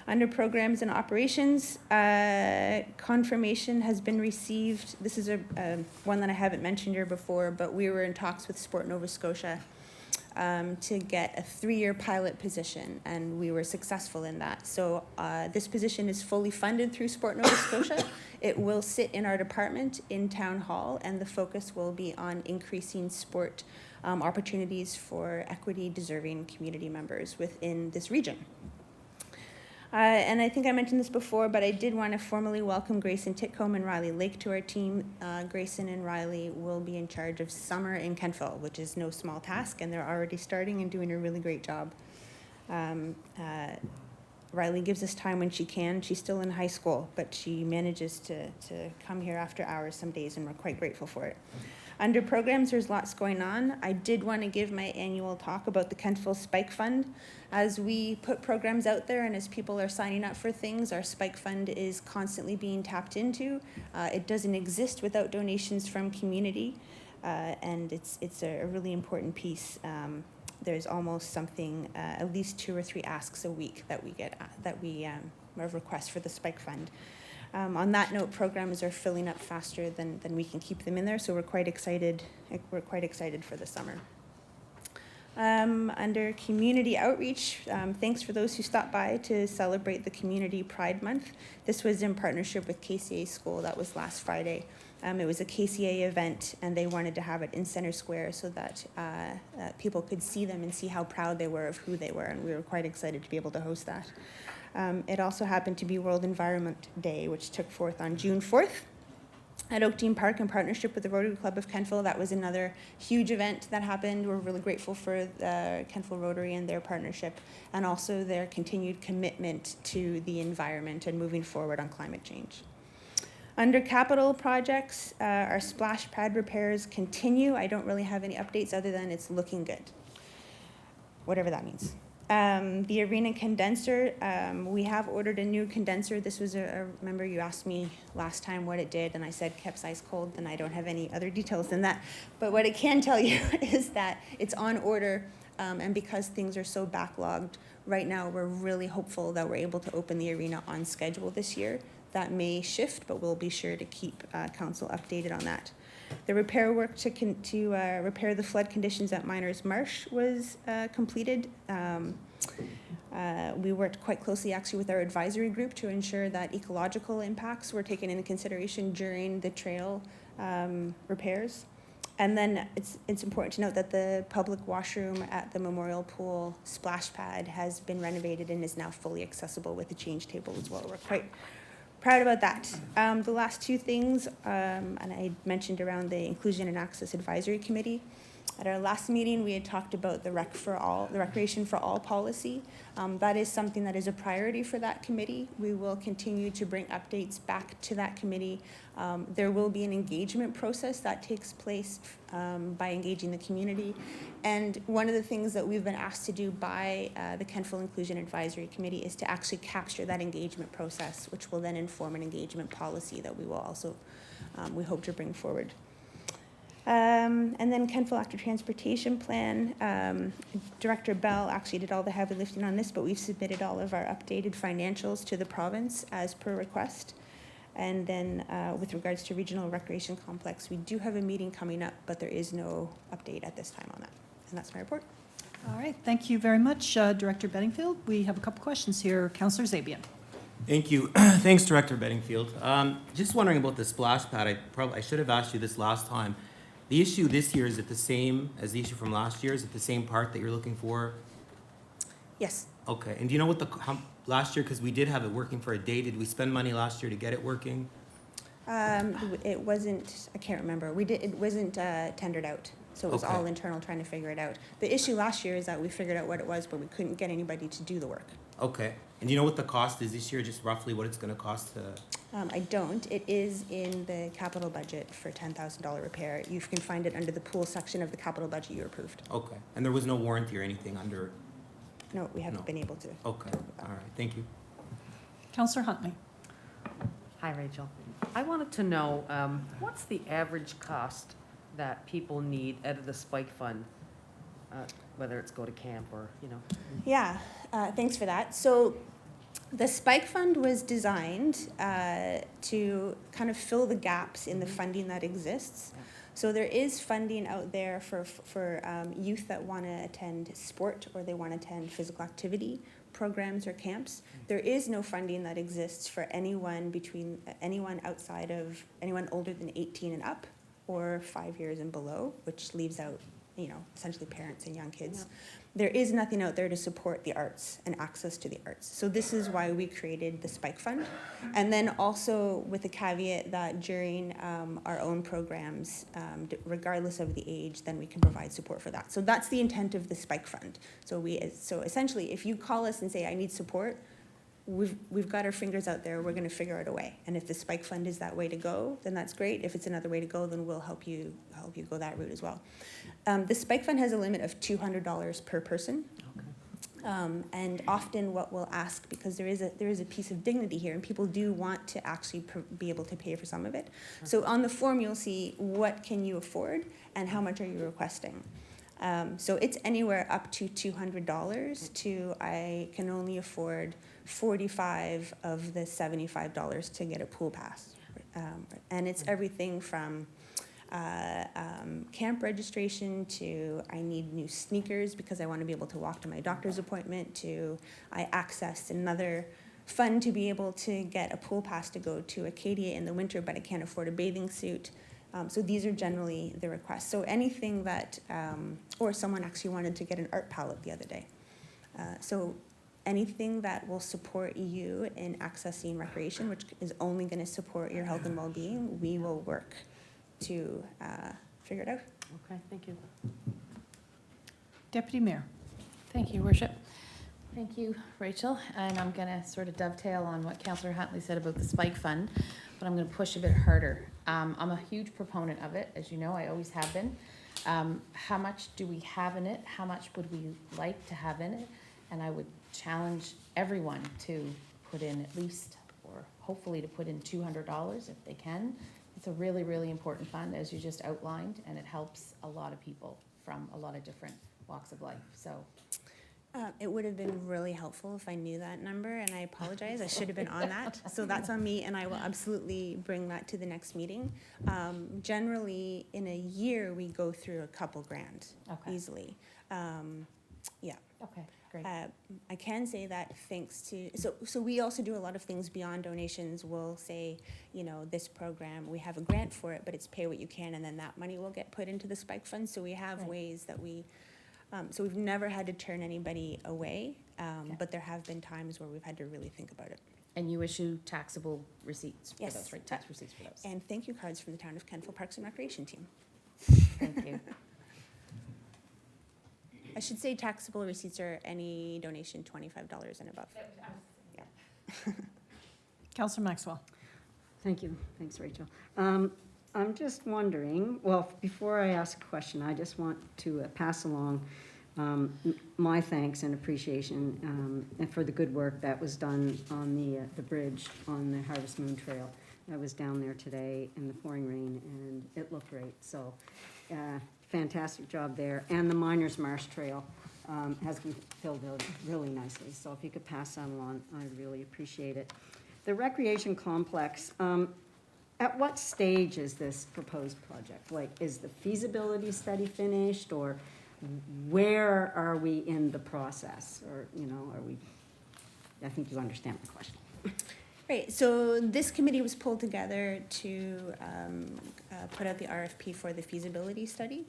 Under programs and operations, confirmation has been received. This is one that I haven't mentioned here before, but we were in talks with Sport Nova Scotia to get a 3-year pilot position, and we were successful in that. So this position is fully funded through Sport Nova Scotia. It will sit in our department in Town Hall, and the focus will be on increasing sport opportunities for equity-deserving community members within this region. And I think I mentioned this before, but I did want to formally welcome Grayson Titcombe and Riley Lake to our team. Grayson and Riley will be in charge of summer in Kentville, which is no small task, and they're already starting and doing a really great job. Riley gives us time when she can. She's still in high school, but she manages to come here after hours some days, and we're quite grateful for it. Under programs, there's lots going on. I did want to give my annual talk about the Kentville Spike Fund. As we put programs out there and as people are signing up for things, our Spike Fund is constantly being tapped into. It doesn't exist without donations from community, and it's a really important piece. There's almost something, at least 2 or 3 asks a week that we get, requests for the Spike Fund. On that note, programs are filling up faster than we can keep them in there, so we're quite excited. We're quite excited for the summer. Under community outreach, thanks for those who stopped by to celebrate the Community Pride Month. This was in partnership with KCA School. That was last Friday. It was a KCA event, and they wanted to have it in Center Square so that people could see them and see how proud they were of who they were, and we were quite excited to be able to host that. It also happened to be World Environment Day, which took forth on June 4th. At Oakdean Park, in partnership with the Rotary Club of Kentville, that was another huge event that happened. We're really grateful for the Kentville Rotary and their partnership, and also their continued commitment to the environment and moving forward on climate change. Under capital projects, our splash pad repairs continue. I don't really have any updates other than it's looking good, whatever that means. The arena condenser, we have ordered a new condenser. This was remember you asked me last time what it did, and I said kept ice cold, and I don't have any other details than that. But what I can tell you is that it's on order, and because things are so backlogged right now, we're really hopeful that we're able to open the arena on schedule this year. That may shift, but we'll be sure to keep council updated on that. The repair work to repair the flood conditions at Miners Marsh was completed. We worked quite closely actually with our advisory group to ensure that ecological impacts were taken into consideration during the trail repairs. And then it's important to note that the public washroom at the Memorial Pool splash pad has been renovated and is now fully accessible with a change table as well. We're quite proud about that. The last 2 things, and I mentioned around the Inclusion and Access Advisory Committee. At our last meeting, we had talked about the Recreation for All policy. That is something that is a priority for that committee. We will continue to bring updates back to that committee. There will be an engagement process that takes place by engaging the community. And one of the things that we've been asked to do by the Kentville Inclusion Advisory Committee is to actually capture that engagement process, which will then inform an engagement policy that we will also, we hope to bring forward. And then Kentville Active Transportation Plan. Director Bell actually did all the heavy lifting on this, but we've submitted all of our updated financials to the province as per request. And then with regards to Regional Recreation Complex, we do have a meeting coming up, but there is no update at this time on that. And that's my report. All right, thank you very much, Director Bedingfield. We have a couple questions here. Councillor Zabian. Thank you. Thanks, Director Bedingfield. Just wondering about the splash pad. I should have asked you this last time. The issue this year, is it the same as the issue from last year? Is it the same part that you're looking for? Yes. Okay, and do you know what last year, because we did have it working for a day, did we spend money last year to get it working? It wasn't, I can't remember. It wasn't tendered out. So it was all Okay. internal trying to figure it out. The issue last year is that we figured out what it was, but we couldn't get anybody to do the work. Okay, and do you know what the cost is this year, just roughly what it's gonna cost to? I don't. It is in the capital budget for $10,000 repair. You can find it under the pool section of the capital budget you approved. Okay, and there was no warranty or anything under, No, we haven't No. been able to. okay, all right, thank you. Councillor Huntley. Hi, Rachel. I wanted to know, what's the average cost that people need out of the spike fund, whether it's go to camp or, you know? Yeah, thanks for that. So the Spike Fund was designed to kind of fill the gaps in the funding that exists. Yeah. So there is funding out there for youth that want to attend sport or they want to attend physical activity programs or camps. There is no funding that exists for anyone outside of, anyone older than 18 and up or 5 years and below, which leaves out, essentially parents and young kids. There is nothing out there to support the arts and access to the arts. So this is why we created the Spike Fund. And then also with the caveat that during our own programs, regardless of the age, then we can provide support for that. So that's the intent of the Spike Fund. So essentially, if you call us and say, I need support, we've got our fingers out there, we're gonna figure out a way. And if the Spike Fund is that way to go, then that's great. If it's another way to go, then we'll help you go that route as well. The Spike Fund has a limit of $200 per person. And often what we'll ask, because there is a piece of dignity here, and people do want to actually be able to pay for some of it. So on the form, you'll see what can you afford and how much are you requesting. So it's anywhere up to $200 to I can only afford 45 of the $75 to get a pool pass. And it's everything from camp registration to I need new sneakers because I want to be able to walk to my doctor's appointment to I accessed another fund to be able to get a pool pass to go to Acadia in the winter, but I can't afford a bathing suit. So these are generally the requests. So anything that, or someone actually wanted to get an art palette the other day. So anything that will support you in accessing recreation, which is only going to support your health and well-being, we will work to figure it out. Okay, thank you. Deputy Mayor. Thank you, Worship. Thank you, Rachel. And I'm going to sort of dovetail on what Councillor Huntley said about the Spike Fund, but I'm going to push a bit harder. I'm a huge proponent of it, as you know, I always have been. How much do we have in it? How much would we like to have in it? And I would challenge everyone to put in at least, or hopefully to put in $200 if they can. It's a really, really important fund, as you just outlined, and it helps a lot of people from a lot of different walks of life, so. It would have been really helpful if I knew that number, and I apologize. I should have been on that. So that's on me, and I will absolutely bring that to the next meeting. Generally, in a year, we go through a couple grand easily. Yeah. Okay, great. I can say that thanks to, so we also do a lot of things beyond donations. We'll say, this program, we have a grant for it, but it's pay what you can, and then that money will get put into the Spike Fund. So we have ways that so we've never had to turn anybody away, but there have been times where we've had to really think about it. And you issue taxable receipts for Yes. those, right? Tax receipts for those. And thank you cards from the town of Kentville Parks and Recreation Team. Thank you. I should say taxable receipts are any donation $25 and above. Yeah. Councillor Maxwell. Thank you. Thanks, Rachel. I'm just wondering, well, before I ask a question, I just want to pass along my thanks and appreciation and for the good work that was done on the bridge on the Harvest Moon Trail. I was down there today in the pouring rain, and it looked great. So fantastic job there. And the Miners Marsh Trail has been filled out really nicely. So if you could pass that along, I'd really appreciate it. The recreation complex, at what stage is this proposed project? Like, is the feasibility study finished, or where are we in the process? Or, are we, I think you understand my question. Right, so this committee was pulled together to put out the RFP for the feasibility study.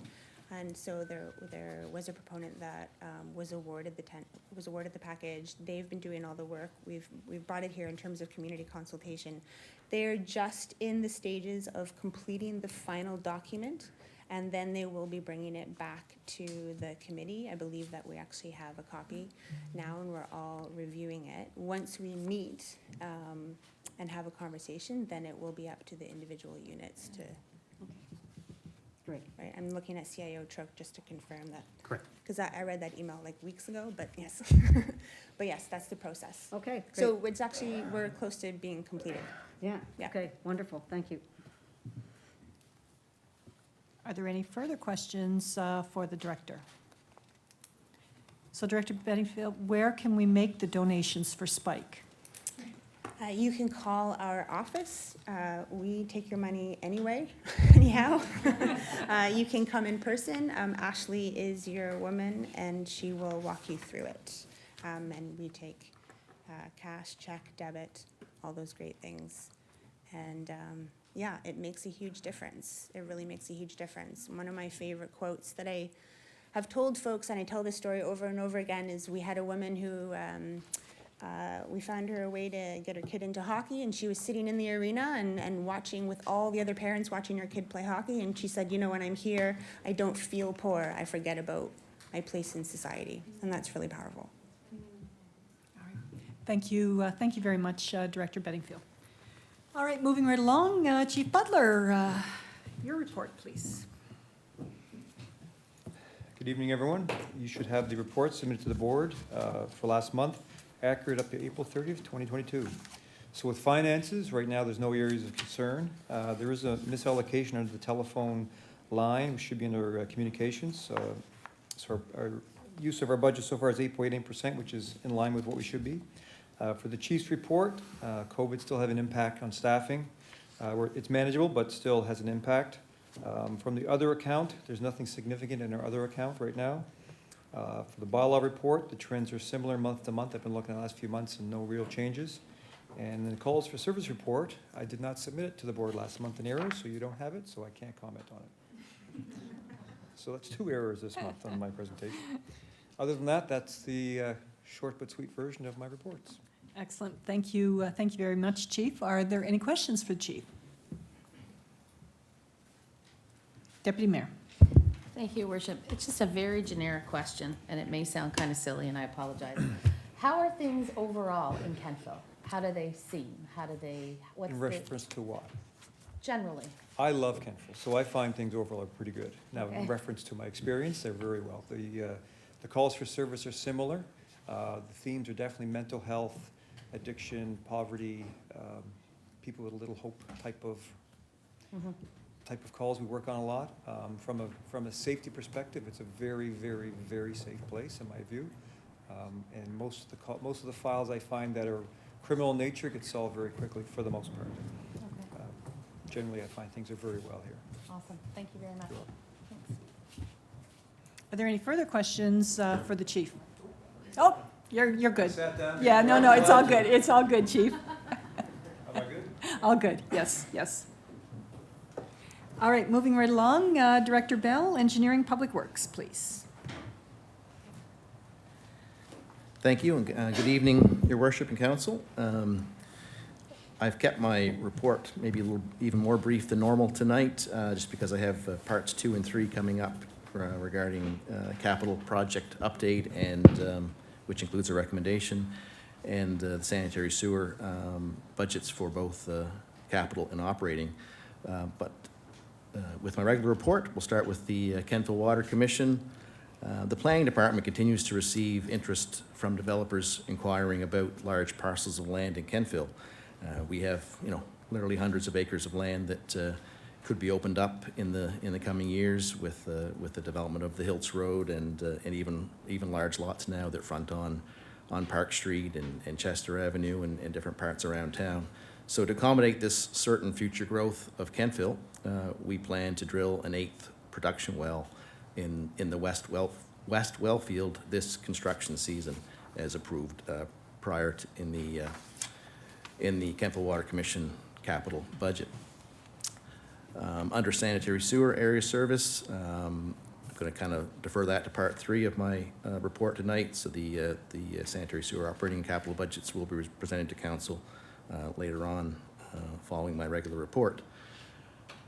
And so there was a proponent that was awarded the package. They've been doing all the work. We've brought it here in terms of community consultation. They're just in the stages of completing the final document, and then they will be bringing it back to the committee. I believe that we actually have a copy now, and we're all reviewing it. Once we meet and have a conversation, then it will be up to the individual units to. Great. Right, I'm looking at CIO Truck just to confirm that. Correct. Because I read that email like weeks ago, but yes. But yes, that's the process. Okay, great. So it's actually, we're close to being completed. Yeah, Yeah. okay, wonderful, thank you. Are there any further questions for the director? So Director Bedingfield, where can we make the donations for Spike? You can call our office. We take your money anyway, anyhow. You can come in person. Ashley is your woman, and she will walk you through it. And we take cash, check, debit, all those great things. And yeah, it makes a huge difference. It really makes a huge difference. One of my favorite quotes that I have told folks, and I tell this story over and over again, is we had a woman who we found her a way to get her kid into hockey, and she was sitting in the arena and watching with all the other parents watching her kid play hockey, and she said, you know, when I'm here, I don't feel poor. I forget about my place in society, and that's really powerful. All right. Thank you very much, Director Bedingfield. All right, moving right along, Chief Butler, your report, please. Good evening, everyone. You should have the report submitted to the board for last month, accurate up to April 30th, 2022. So with finances, right now, there's no areas of concern. There is a misallocation under the telephone line, which should be under communications. So our use of our budget so far is 8.8%, which is in line with what we should be. For the chief's report, COVID still have an impact on staffing. It's manageable, but still has an impact. From the other account, there's nothing significant in our other account right now. For the bylaw report, the trends are similar month to month. I've been looking at the last few months and no real changes. And the calls for service report, I did not submit it to the board last month in error, so you don't have it, so I can't comment on it. So that's 2 errors this month on my presentation. Other than that, that's the short but sweet version of my reports. Excellent. Thank you very much, Chief. Are there any questions for the Chief? Deputy Mayor. Thank you, Your Worship. It's just a very generic question, and it may sound kind of silly, and I apologize. How are things overall in Kentville? How do they seem? How do they, what's In the, reference to what? generally? I love Kentville, so I find things overall are pretty good. Now, Okay. in reference to my experience, they're very well. The calls for service are similar. The themes are definitely mental health, addiction, poverty, people with a little hope type of calls we work on a lot. From a safety perspective, it's a very, very, very safe place in my view. And most of the files I find that are criminal in nature get solved very quickly for the most part. Okay, Generally, I find things are very well here. awesome. Thank you very much. Thanks. Are there any further questions for the Chief? Oh, you're good. Sat down. Yeah, no, it's all good. It's all good, Chief. Am I good? All good, yes, yes. All right, moving right along, Director Bell, Engineering Public Works, please. Thank you, and good evening, Your Worship and Council. I've kept my report maybe a little even more brief than normal tonight, just because I have parts 2 and 3 coming up regarding capital project update, and which includes a recommendation, and the sanitary sewer budgets for both capital and operating. But with my regular report, we'll start with the Kentville Water Commission. The planning department continues to receive interest from developers inquiring about large parcels of land in Kentville. We have, literally hundreds of acres of land that could be opened up in the coming years with the development of the Hilts Road and even large lots now that front on Park Street and Chester Avenue and different parts around town. So to accommodate this certain future growth of Kentville, we plan to drill an 8th production well in the West well field this construction season, as approved prior to in the Kentville Water Commission capital budget. Under sanitary sewer area service, I'm going going to kind of defer that to part 3 of my report tonight. So the sanitary sewer operating and capital budgets will be presented to council later on following my regular report.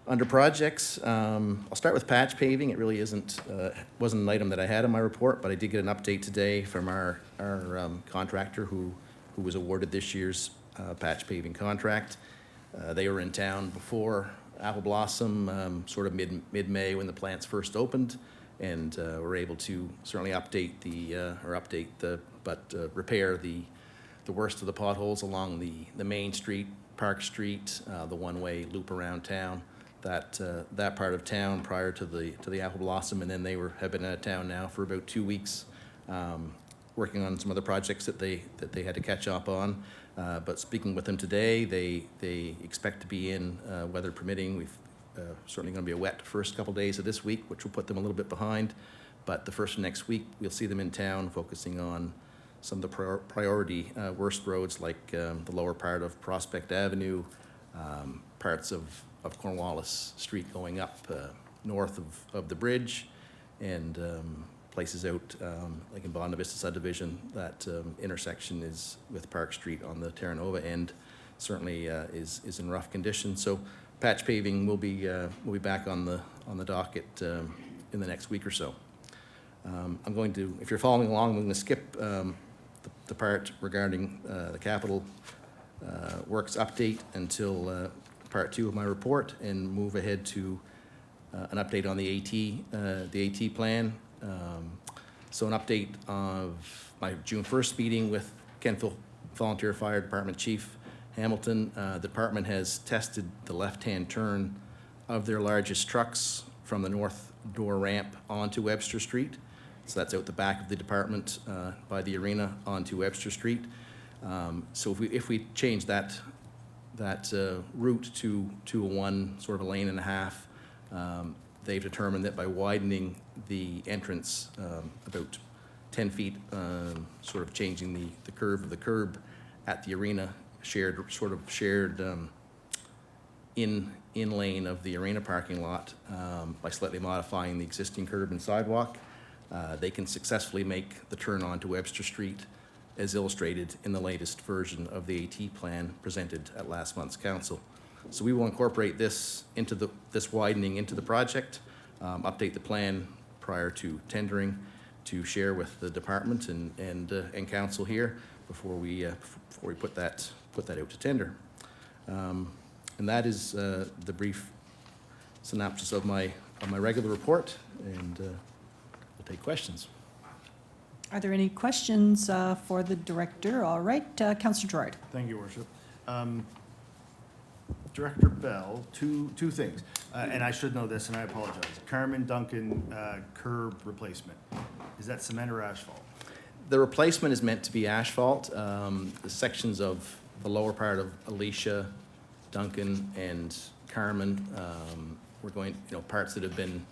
Under projects, I'll start with patch paving. It really wasn't an item that I had in my report, but I did get an update today from our contractor who was awarded this year's patch paving contract. They were in town before Apple Blossom, sort of mid-May when the plants first opened, and were able to certainly repair the worst of the potholes along the main street, Park Street, the one-way loop around town. That part of town prior to the Apple Blossom, and then have been out of town now for about 2 weeks, working on some other projects that they had to catch up on. But speaking with them today, they expect to be in, weather permitting. We've certainly going to be a wet first couple days of this week, which will put them a little bit behind. But the first of next week, we'll see them in town, focusing on some of the priority worst roads, like the lower part of Prospect Avenue, parts of Cornwallis Street going up north of the bridge, and places out like in Bonda Vista subdivision. That intersection is with Park Street on the Terra Nova end, certainly is in rough condition. So patch paving will be back on the docket in the next week or so. I'm going to, if you're following along, I'm going to skip the part regarding the capital works update until part 2 of my report, and move ahead to an update on the AT plan. So an update of my June 1st meeting with Kentville Volunteer Fire Department Chief Hamilton. The department has tested the left-hand turn of their largest trucks from the north door ramp onto Webster Street. So that's out the back of the department by the arena onto Webster Street. So if we change that route to a one, sort of a lane and a half, they've determined that by widening the entrance about 10 feet, sort of changing the curve of the curb at the arena, shared in lane of the arena parking lot, by slightly modifying the existing curb and sidewalk, they can successfully make the turn onto Webster Street as illustrated in the latest version of the AT plan presented at last month's council. So we will incorporate this widening into the project, update the plan prior to tendering, to share with the department and council here before we put that out to tender. And that is the brief synopsis of my regular report, and we'll take questions. Are there any questions for the director? All right, Councillor Gerard. Thank you, Worship. Director Bell, two things, and I should know this, and I apologize. Carmen Duncan curb replacement, is that cement or asphalt? The replacement is meant to be asphalt. The sections of the lower part of Alicia, Duncan, and Carmen, we're going, parts that have been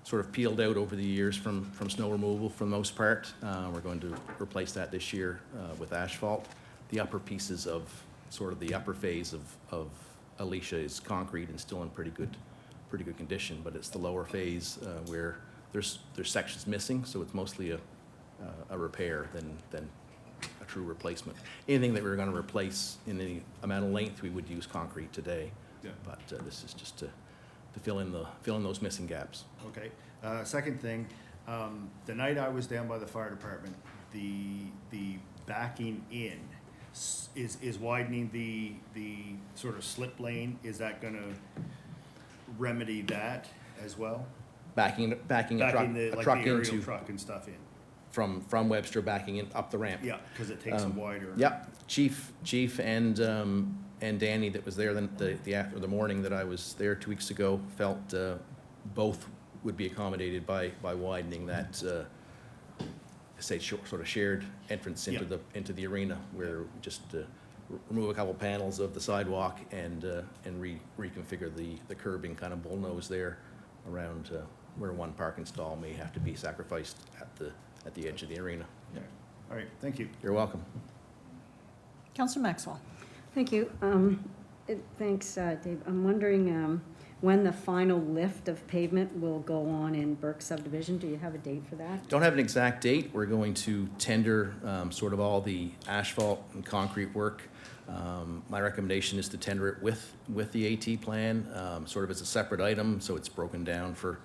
sort of peeled out over the years from snow removal for the most part. We're going to replace that this year with asphalt. The upper pieces of sort of the upper phase of Alicia is concrete and still in pretty good condition, but it's the lower phase where there's sections missing, so it's mostly a repair than a true replacement. Anything that we're going to replace in any amount of length, we would use concrete today. Yeah. But this is just to fill in those missing gaps. Okay. Second thing, the night I was down by the fire department, the backing in is widening the sort of slip lane. Is that going to remedy that as well? Backing a truck the aerial into truck and stuff in. from Webster backing in up the ramp. Yeah, because it takes them wider. Yep. Chief and Danny that was there the morning that I was there 2 weeks ago felt both would be accommodated by widening that sort of shared entrance into the arena, where just remove a couple panels of the sidewalk and reconfigure the curbing kind of bullnose there around where one parking stall may have to be sacrificed at the edge of the arena. Yeah. All right, thank you. You're welcome. Councillor Maxwell. Thank you. Thanks, Dave. I'm wondering, when the final lift of pavement will go on in Burke subdivision? Do you have a date for that? Don't have an exact date. We're going to tender sort of all the asphalt and concrete work. My recommendation is to tender it with the AT plan, sort of as a separate item, so it's broken down for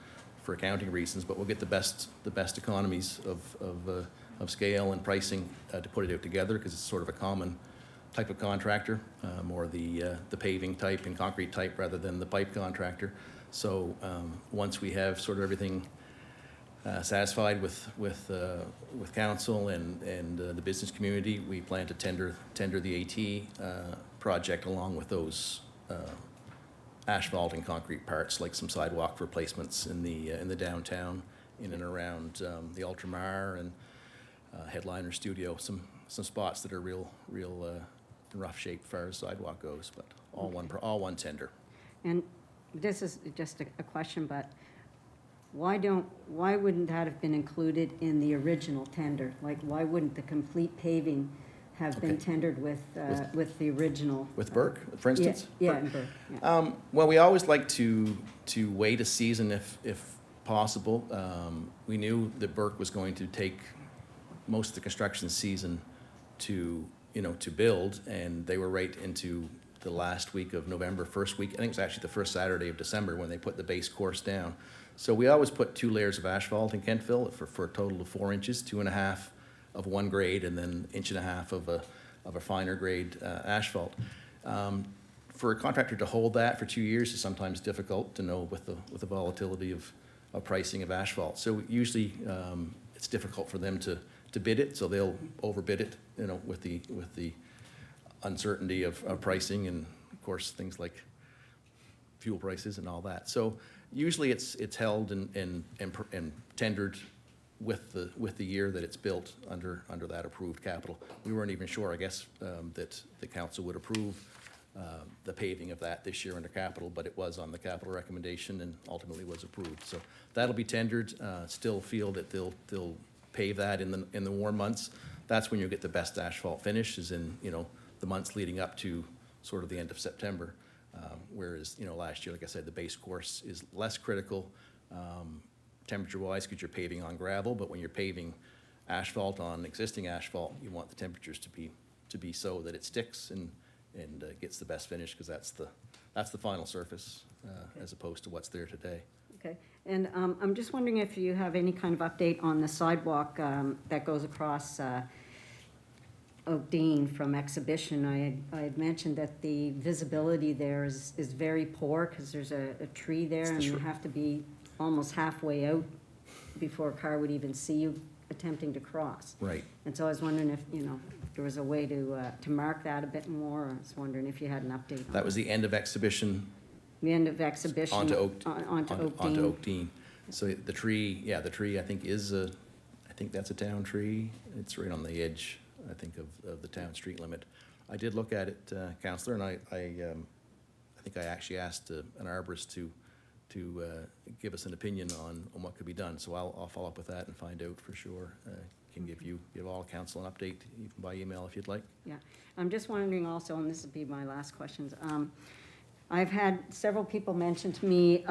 accounting reasons, but we'll get the best economies of scale and pricing to put it out together, because it's sort of a common type of contractor, more the paving type and concrete type rather than the pipe contractor. So once we have sort of everything satisfied with council and the business community, we plan to tender the AT project along with those asphalt and concrete parts, like some sidewalk replacements in the downtown, in and around the Ultramar and Headliner Studio, some spots that are real in rough shape as far as sidewalk goes, but all one tender. And this is just a question, but why wouldn't that have been included in the original tender? Like, why wouldn't the complete paving have been Okay. tendered with the original? With Burke, for instance? Yeah, in Burke, yeah. Well, we always like to wait a season if possible. We knew that Burke was going to take most of the construction season to build, and they were right into the last week of November, first week, I think it's actually the first Saturday of December when they put the base course down. So we always put 2 layers of asphalt in Kentville for a total of 4 inches, 2.5 of one grade, and then 1.5 inches of a finer grade asphalt. For a contractor to hold that for 2 years is sometimes difficult to know with the volatility of pricing of asphalt. So usually it's difficult for them to bid it, so they'll overbid it, with the uncertainty of pricing and, of course, things like fuel prices and all that. So usually it's held and tendered with the year that it's built under that approved capital. We weren't even sure, I guess, that the council would approve the paving of that this year under capital, but it was on the capital recommendation and ultimately was approved. So that'll be tendered. Still feel that they'll pave that in the warm months. That's when you'll get the best asphalt finish, is in the months leading up to sort of the end of September. Whereas last year, like I said, the base course is less critical temperature-wise because you're paving on gravel, but when you're paving asphalt on existing asphalt, you want the temperatures to be so that it sticks and gets the best finish, because that's the final surface as opposed to what's there today. Okay, and I'm just wondering if you have any kind of update on the sidewalk that goes across Oak Dean from Exhibition. I had mentioned that the visibility there is very poor because there's a tree there, and you have to be almost halfway out before a car would even see you attempting to cross. Right. And so I was wondering if there was a way to mark that a bit more. I was wondering if you had an update on That was the end of Exhibition the end of Exhibition onto onto Oak Dean. So the tree, I think I think that's a town tree. It's right on the edge, I think, of the town street limit. I did look at it, Councillor, and I think I actually asked an arborist to give us an opinion on what could be done. So I'll follow up with that and find out for sure. Can give all council an update, even by email if you'd like. Yeah, I'm just wondering also, and this will be my last questions. I've had several people mention to me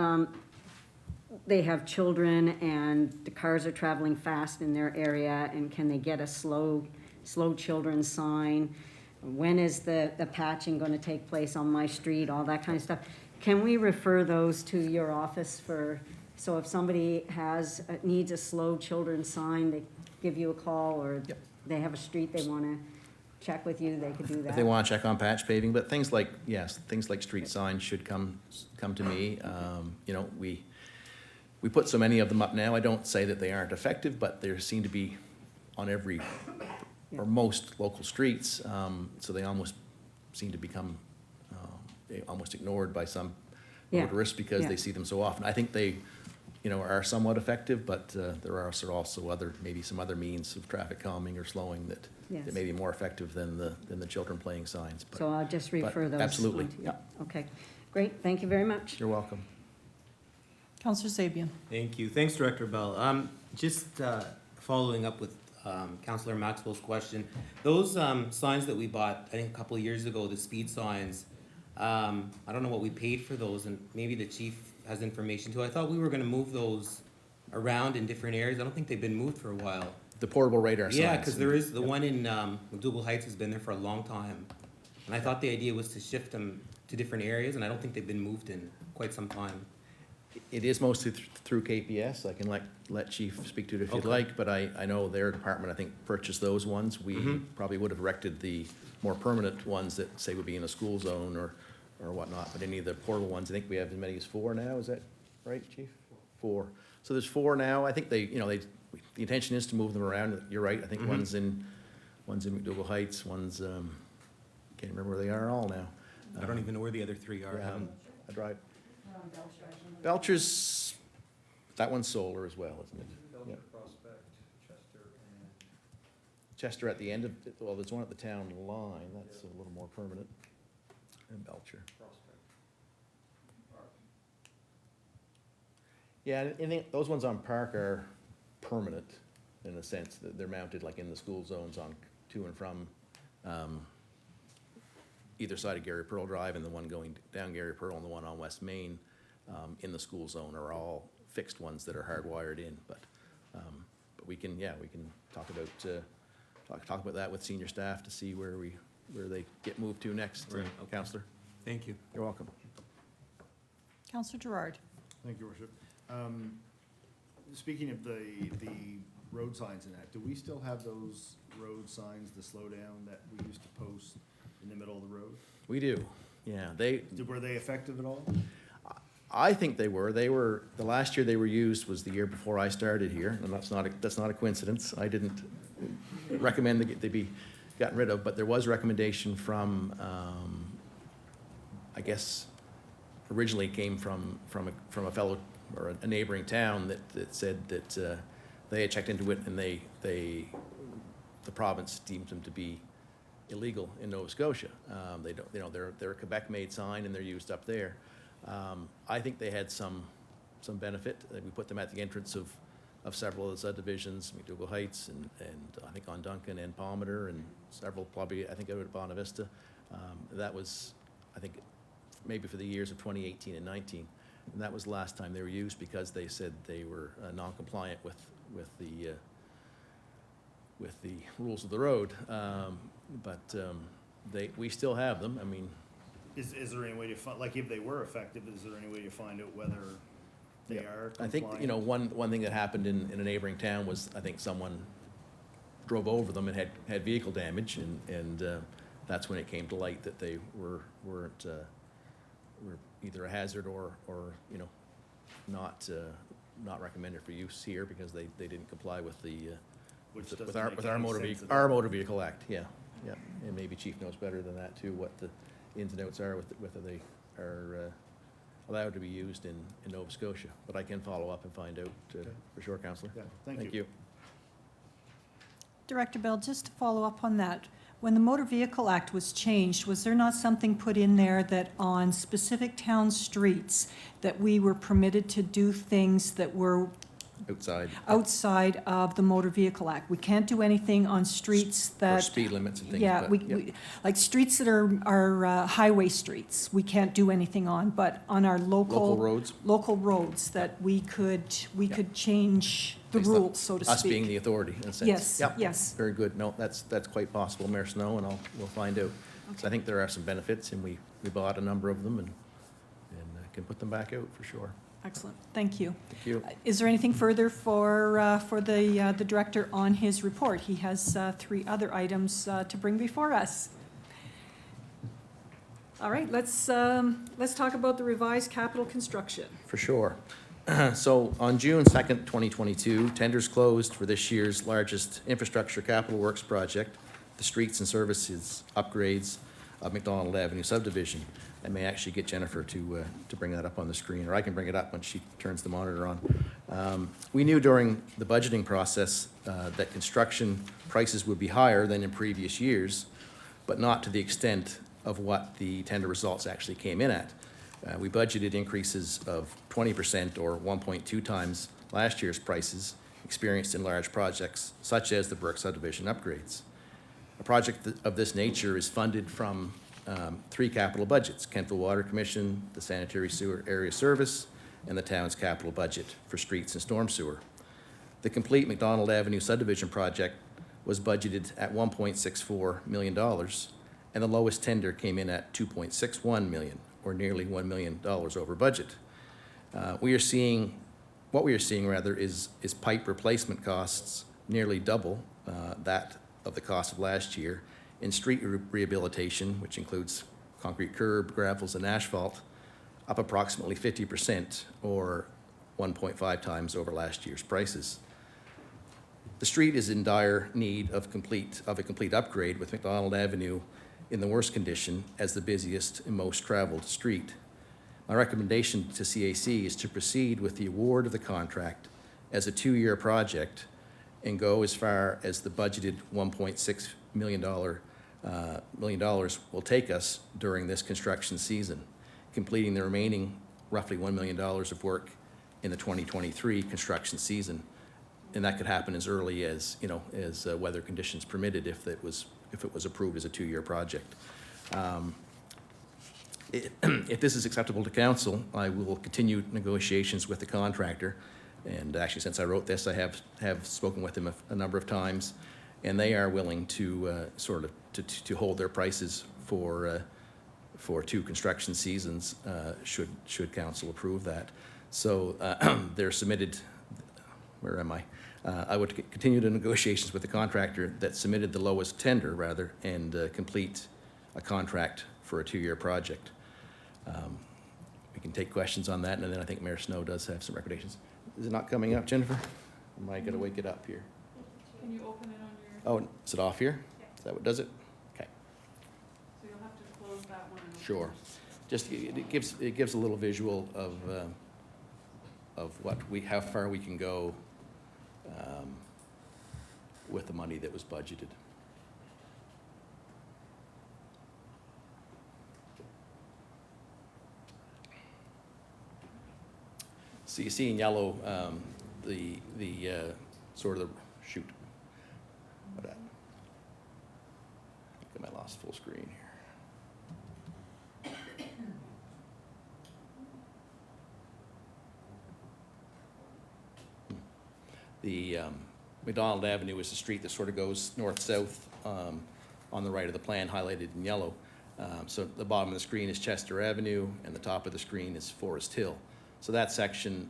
they have children and the cars are traveling fast in their area, and can they get a slow children sign? When is the patching going to take place on my street? All that kind of stuff. Can we refer those to your office so if somebody needs a slow children sign, they give you a call, or Yep. they have a street they want to check with you, they could do that? If they want to check on patch paving, but things like street signs should come to me. We put so many of them up now. I don't say that they aren't effective, but there seem to be on every or most local streets, so they almost seem to become almost ignored by some motorists because they see them so often. I think they are somewhat effective, but there are also maybe some other means of traffic calming or slowing that may be more effective than the children playing signs. But, So I'll just refer those. absolutely, on to you. yeah. Okay, great, thank you very much. You're welcome. Councillor Sabian. Thank you. Thanks, Director Bell. Just following up with Councillor Maxwell's question, those signs that we bought, I think a couple of years ago, the speed signs, I don't know what we paid for those, and maybe the chief has information too. I thought we were gonna move those around in different areas. I don't think they've been moved for a while. The portable radar signs. Yeah, because there is, the one in McDougal Heights has been there for a long time. And I thought the idea was to shift them to different areas, and I don't think they've been moved in quite some time. It is mostly through KPS. I can let Chief speak to it if you'd Okay. like, but I know their department, I think, purchased those ones. We probably would have erected the more permanent ones that, say, would be in a school zone or whatnot, but any of the portable ones, I think we have as many as 4 now. Is that right, Chief? 4. So there's 4 now. I think the intention is to move them around. You're right. I think one's in McDougal Heights, one's, can't remember where they are all now. I don't even know where the other 3 are. I drive. Belcher's, that one's solar as well, isn't it? Yep. Prospect, Chester, and Chester at the end of, well, there's one at the town line, that's a little more permanent, and Belcher. Yeah, and those ones on Park are permanent, in a sense, that they're mounted like in the school zones on to and from, either side of Gary Pearl Drive, and the one going down Gary Pearl and the one on West Main, in the school zone are all fixed ones that are hardwired in, but we can talk about that with senior staff to see where they get moved to next, Right, okay. Counselor. Thank you. You're welcome. Councillor Gerard. Thank you, Worship. Speaking of the road signs and that, do we still have those road signs, the slow down that we used to post in the middle of the road? We do, yeah. Were they effective at all? I think they were. The last year they were used was the year before I started here, and that's not a coincidence. I didn't recommend they be gotten rid of, but there was a recommendation from, I guess, originally came from a fellow or a neighboring town that said that they had checked into it and the province deemed them to be illegal in Nova Scotia. They don't, they're a Quebec-made sign and they're used up there. I think they had some benefit. We put them at the entrance of several of the subdivisions, McDougal Heights and I think on Duncan and Palmer and several probably, I think out at Bonavista. That was, I think, maybe for the years of 2018 and 19. And that was the last time they were used because they said they were non-compliant with the rules of the road. We still have them. I mean, Is there any way to find, like, if they were effective, is there any way to find out whether they are I compliant? think, one thing that happened in a neighboring town was, I think someone drove over them and had vehicle damage, and that's when it came to light that they were either a hazard or not recommended for use here because they didn't comply with Which with doesn't our make with our any motor sense vehicle at all. motor vehicle act. Yeah, and maybe Chief knows better than that too, what the ins and outs are with whether they are allowed to be used in Nova Scotia. But I can follow up and find out for sure, Councillor. Yeah, thank you. Director Bell, just to follow up on that, when the Motor Vehicle Act was changed, was there not something put in there that on specific town streets that we were permitted to do things that were outside of the Motor Vehicle Act? We can't do anything on streets that. Or speed limits and things. Yeah, but, we, like streets that are highway streets, we can't do anything on, but on our Local roads? local roads that we could change the Based on rules, so to speak. Us being the authority, in a sense. Yes, Yep. yes. Very good. No, that's quite possible, Mayor Snow, and we'll find out. So I think there are some benefits, and we bought a number of them and can put them back out for sure. Excellent, thank you. Thank you. Is there anything further for the director on his report? He has 3 other items to bring before us. All right, let's talk about the revised capital construction. For sure. So on June 2nd, 2022, tenders closed for this year's largest infrastructure capital works project, the Streets and Services Upgrades of Mcdonald Avenue subdivision. I may actually get Jennifer to bring that up on the screen, or I can bring it up when she turns the monitor on. We knew during the budgeting process that construction prices would be higher than in previous years, but not to the extent of what the tender results actually came in at. We budgeted increases of 20% or 1.2 times last year's prices experienced in large projects such as the Burke subdivision upgrades. A project of this nature is funded from three capital budgets: Kentville Water Commission, the Sanitary Sewer Area Service, and the town's capital budget for streets and storm sewer. The complete Mcdonald Avenue subdivision project was budgeted at $1.64 million, and the lowest tender came in at $2.61 million, or nearly $1 million over budget. What we are seeing is pipe replacement costs nearly double that of the cost of last year, in street rehabilitation, which includes concrete curb, gravels, and asphalt, up approximately 50%, or 1.5 times over last year's prices. The street is in dire need of a complete upgrade, with Mcdonald Avenue in the worst condition as the busiest and most traveled street. My recommendation to CAC is to proceed with the award of the contract as a 2-year project and go as far as the budgeted $1.6 million will take us during this construction season, completing the remaining roughly $1 million of work in the 2023 construction season. And that could happen as early as, as weather conditions permitted, if it was approved as a 2-year project. If this is acceptable to council, I will continue negotiations with the contractor. And actually, since I wrote this, I have spoken with them a number of times, and they are willing to to hold their prices for 2 construction seasons, should council approve that. So they're submitted. Where am I? I would continue the negotiations with the contractor that submitted the lowest tender, rather, and complete a contract for a 2-year project. We can take questions on that, and then I think Mayor Snow does have some recommendations. Is it not coming up, Jennifer? Am I gonna wake it up here? Can you open it on your? Oh, is it off here? Is that what does it? Okay. So you'll have to close that one. And Sure. Just, it gives a little visual of how far we can go with the money that was budgeted. So you see in yellow, the sort of the, shoot. What at? I lost full screen here. The Mcdonald Avenue is the street that sort of goes north-south on the right of the plan, highlighted in yellow. So the bottom of the screen is Chester Avenue, and the top of the screen is Forest Hill. So that section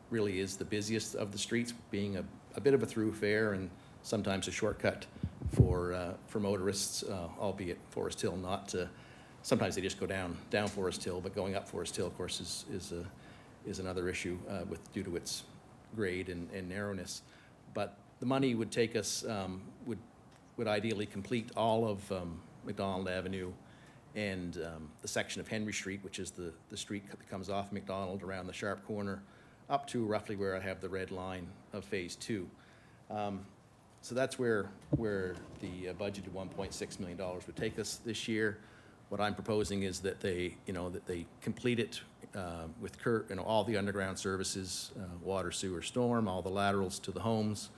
really is the busiest of the streets, being a bit of a thoroughfare and sometimes a shortcut for motorists, albeit Forest Hill not. Sometimes they just go down Forest Hill, but going up Forest Hill, of course, is another issue due to its grade and narrowness. But the money would take us, would ideally complete all of Mcdonald Avenue and the section of Henry Street, which is the street that comes off Mcdonald around the sharp corner, up to roughly where I have the red line of Phase 2. So that's where the budgeted $1.6 million would take us this year. What I'm proposing is that they complete it with all the underground services, water, sewer, storm, all the laterals to the homes,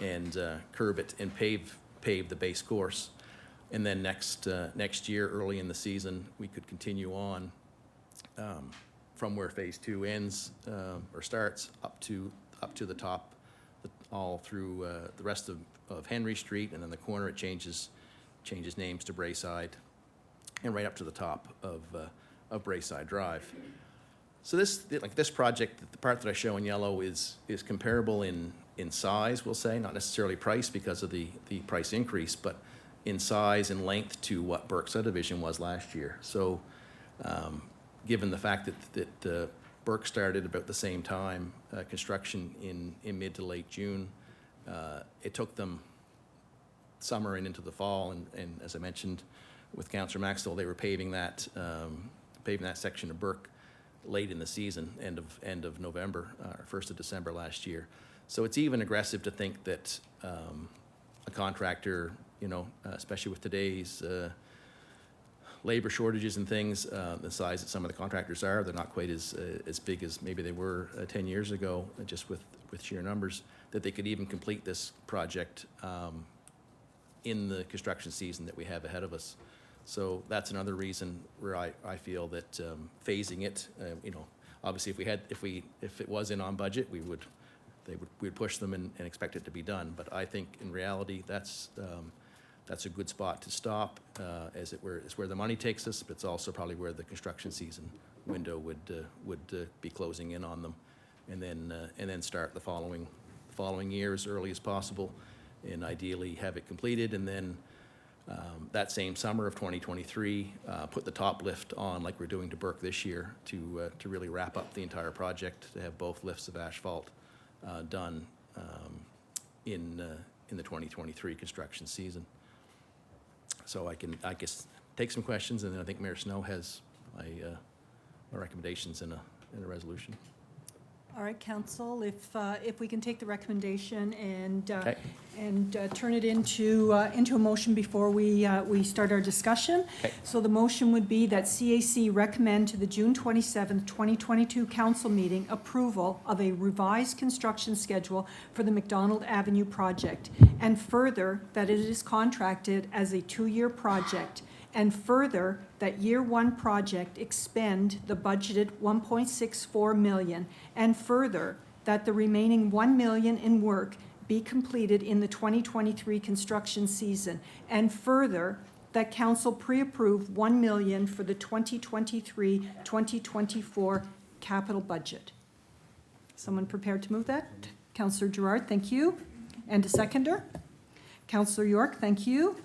and curb it and pave the base course. And then next year, early in the season, we could continue on from where Phase 2 ends or starts up to the top, all through the rest of Henry Street, and then the corner it changes names to Brayside, and right up to the top of Brayside Drive. So this project, the part that I show in yellow, is comparable in size, we'll say, not necessarily price because of the price increase, but in size and length to what Burke subdivision was last year. So given the fact that Burke started about the same time, construction in mid to late June, it took them summer and into the fall, and as I mentioned with Councillor Maxwell, they were paving that section of Burke late in the season, end of November, or 1st of December last year. So it's even aggressive to think that a contractor, especially with today's labor shortages and things, the size that some of the contractors are, they're not quite as big as maybe they were 10 years ago, just with sheer numbers, that they could even complete this project in the construction season that we have ahead of us. So that's another reason where I feel that phasing it, obviously if it was in on budget, we'd push them and expect it to be done. But I think in reality, that's a good spot to stop, as it's where the money takes us, but it's also probably where the construction season window would be closing in on them, and then start the following year as early as possible, and ideally have it completed, and then that same summer of 2023, put the top lift on like we're doing to Burke this year to really wrap up the entire project, to have both lifts of asphalt done in the 2023 construction season. So I guess take some questions, and then I think Mayor Snow has my recommendations in a resolution. All right, council, if we can take the recommendation and, Okay. turn it into a motion before we start our discussion. Okay. So the motion would be that CAC recommend to the June 27th, 2022 council meeting approval of a revised construction schedule for the Mcdonald Avenue project, and further, that it is contracted as a 2-year project, and further, that year 1 project expend the budgeted 1.64 million, and further, that the remaining 1 million in work be completed in the 2023 construction season, and further, that council pre-approve 1 million for the 2023-2024 capital budget. Someone prepared to move that? Councillor Gerard, thank you. And a seconder? Councillor York, thank you.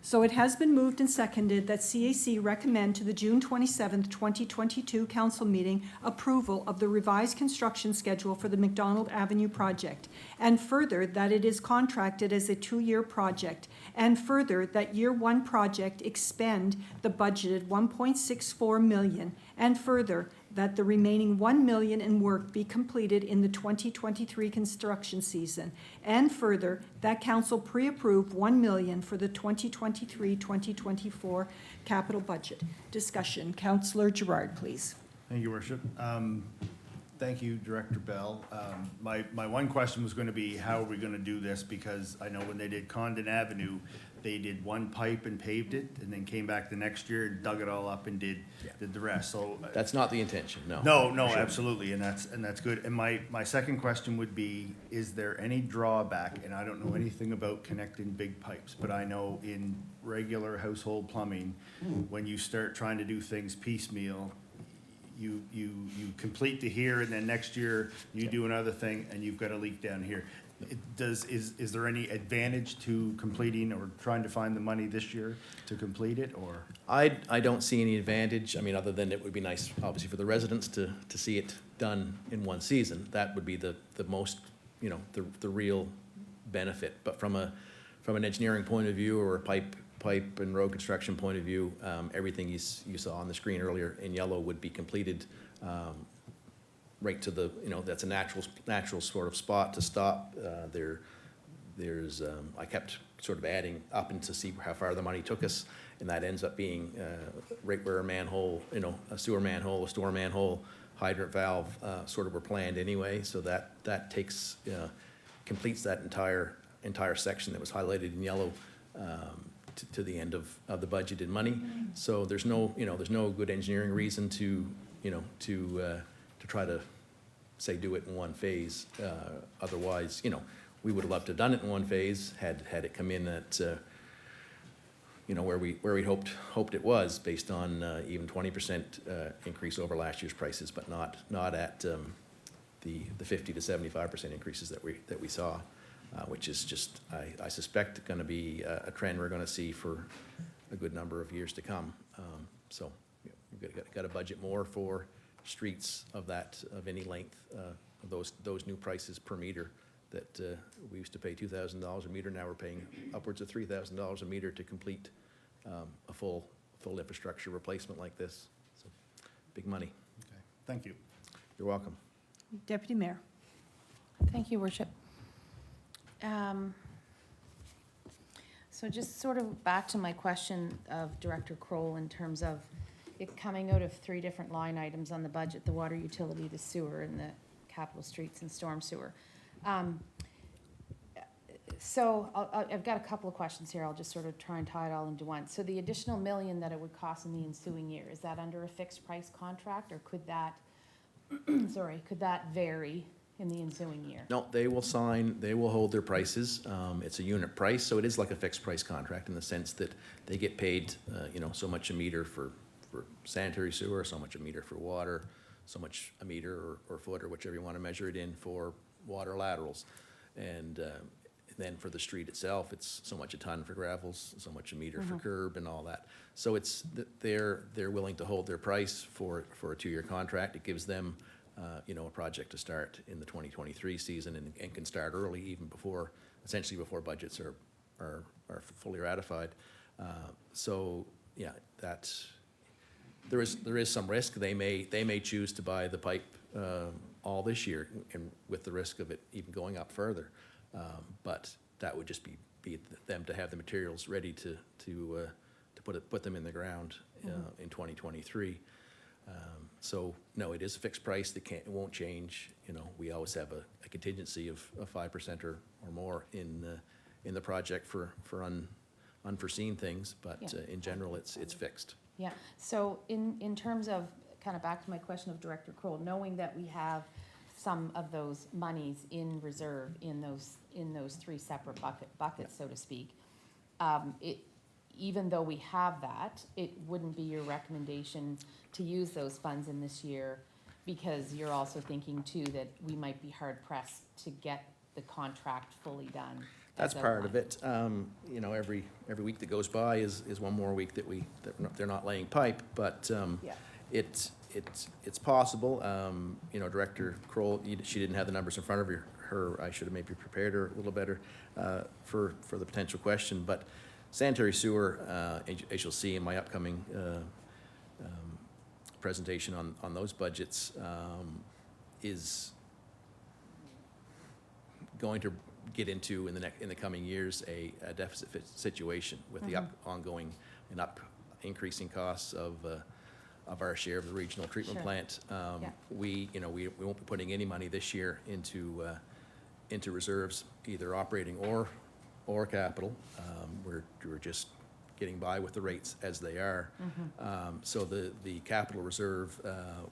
So it has been moved and seconded that CAC recommend to the June 27th, 2022 council meeting approval of the revised construction schedule for the Mcdonald Avenue project, and further, that it is contracted as a 2-year project, and further, that year 1 project expend the budgeted 1.64 million, and further, that the remaining 1 million in work be completed in the 2023 construction season, and further, that council pre-approve 1 million for the 2023-2024 capital budget. Discussion. Councillor Gerard, please. Thank you, Worship. Thank you, Director Bell. My one question was going to be, how are we going to do this? Because I know when they did Condon Avenue, they did one pipe and paved it, and then came back the next year, dug it all up, and did the rest. So That's not the intention, no. no, For sure. absolutely, and that's good. And my second question would be, is there any drawback? And I don't know anything about connecting big pipes, but I know in regular household plumbing, when you start trying to do things piecemeal, you complete to here, and then next year you do another thing, and you've got a leak down here. Is there any advantage to completing or trying to find the money this year to complete it, or? I don't see any advantage. I mean, other than it would be nice, obviously, for the residents to see it done in one season. That would be the most, the real benefit. But from an engineering point of view, or a pipe and road construction point of view, everything you saw on the screen earlier in yellow would be completed right to the, that's a natural sort of spot to stop. There's I kept sort of adding up and to see how far the money took us, and that ends up being right where a manhole, a sewer manhole, a storm manhole, hydrant valve sort of were planned anyway. So that takes completes that entire section that was highlighted in yellow to the end of the budgeted money. So there's no good engineering reason to try to say do it in one phase. Otherwise, we would have loved to have done it in one phase had it come in at where we hoped it was, based on even 20% increase over last year's prices, but not at the 50 to 75% increases that we saw, which is just, I suspect, going to be a trend we're going to see for a good number of years to come. So we've got to budget more for streets of any length, those new prices per meter that we used to pay $2,000 a meter. Now we're paying upwards of $3,000 a meter to complete a full infrastructure replacement like this. So big money. Okay. Thank you. You're welcome. Deputy Mayor. Thank you, Worship. So just sort of back to my question of Director Kroll in terms of it coming out of 3 different line items on the budget: the water utility, the sewer, and the capital streets and storm sewer. So I've got a couple of questions here. I'll just sort of try and tie it all into one. So the additional $1 million that it would cost in the ensuing year, is that under a fixed price contract, or could that, could that vary in the ensuing year? No, they will sign, they will hold their prices. It's a unit price, so it is like a fixed price contract in the sense that they get paid, so much a meter for sanitary sewer, so much a meter for water, so much a meter or foot or whichever you want to measure it in for water laterals. And then for the street itself, it's so much a ton for gravels, so much a meter for curb and all that. So it's, they're willing to hold their price for a 2-year contract. It gives them, a project to start in the 2023 season and can start early, even before, essentially before budgets are fully ratified. So, yeah, there is some risk. They may choose to buy the pipe all this year, and with the risk of it even going up further. But that would just be them to have the materials ready to put them in the ground in 2023. So no, it is a fixed price. It won't change. We always have a contingency of 5% or more in the project for unforeseen things, but Yeah. in general, it's fixed. Yeah, so in terms of, kind of back to my question of Director Kroll, knowing that we have some of those monies in reserve in those 3 separate buckets, so to speak, even though we have that, it wouldn't be your recommendation to use those funds in this year, because you're also thinking too that we might be hard pressed to get the contract fully done. That's part of it. Every week that goes by is one more week that they're not laying pipe, but Yeah. it's possible. Director Kroll, she didn't have the numbers in front of her. I should have maybe prepared her a little better for the potential question. But sanitary sewer, as you'll see in my upcoming presentation on those budgets, is going to get into in the coming years a deficit situation with the ongoing and increasing costs of our share of the regional treatment Sure. plant. Yeah. We won't be putting any money this year into reserves, either operating or capital. We're just getting by with the rates as they are. So the capital reserve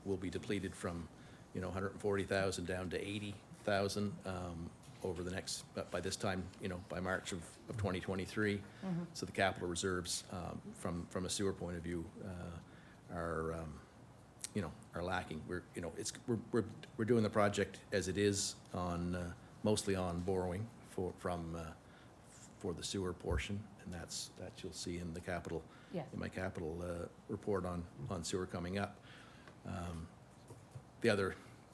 will be depleted from 140,000 down to 80,000 over the next, by this time, by March of 2023. So the capital reserves from a sewer point of view are lacking. We're doing the project as it is mostly on borrowing for the sewer portion, and that you'll see in the capital, Yeah. in my capital report on sewer coming up.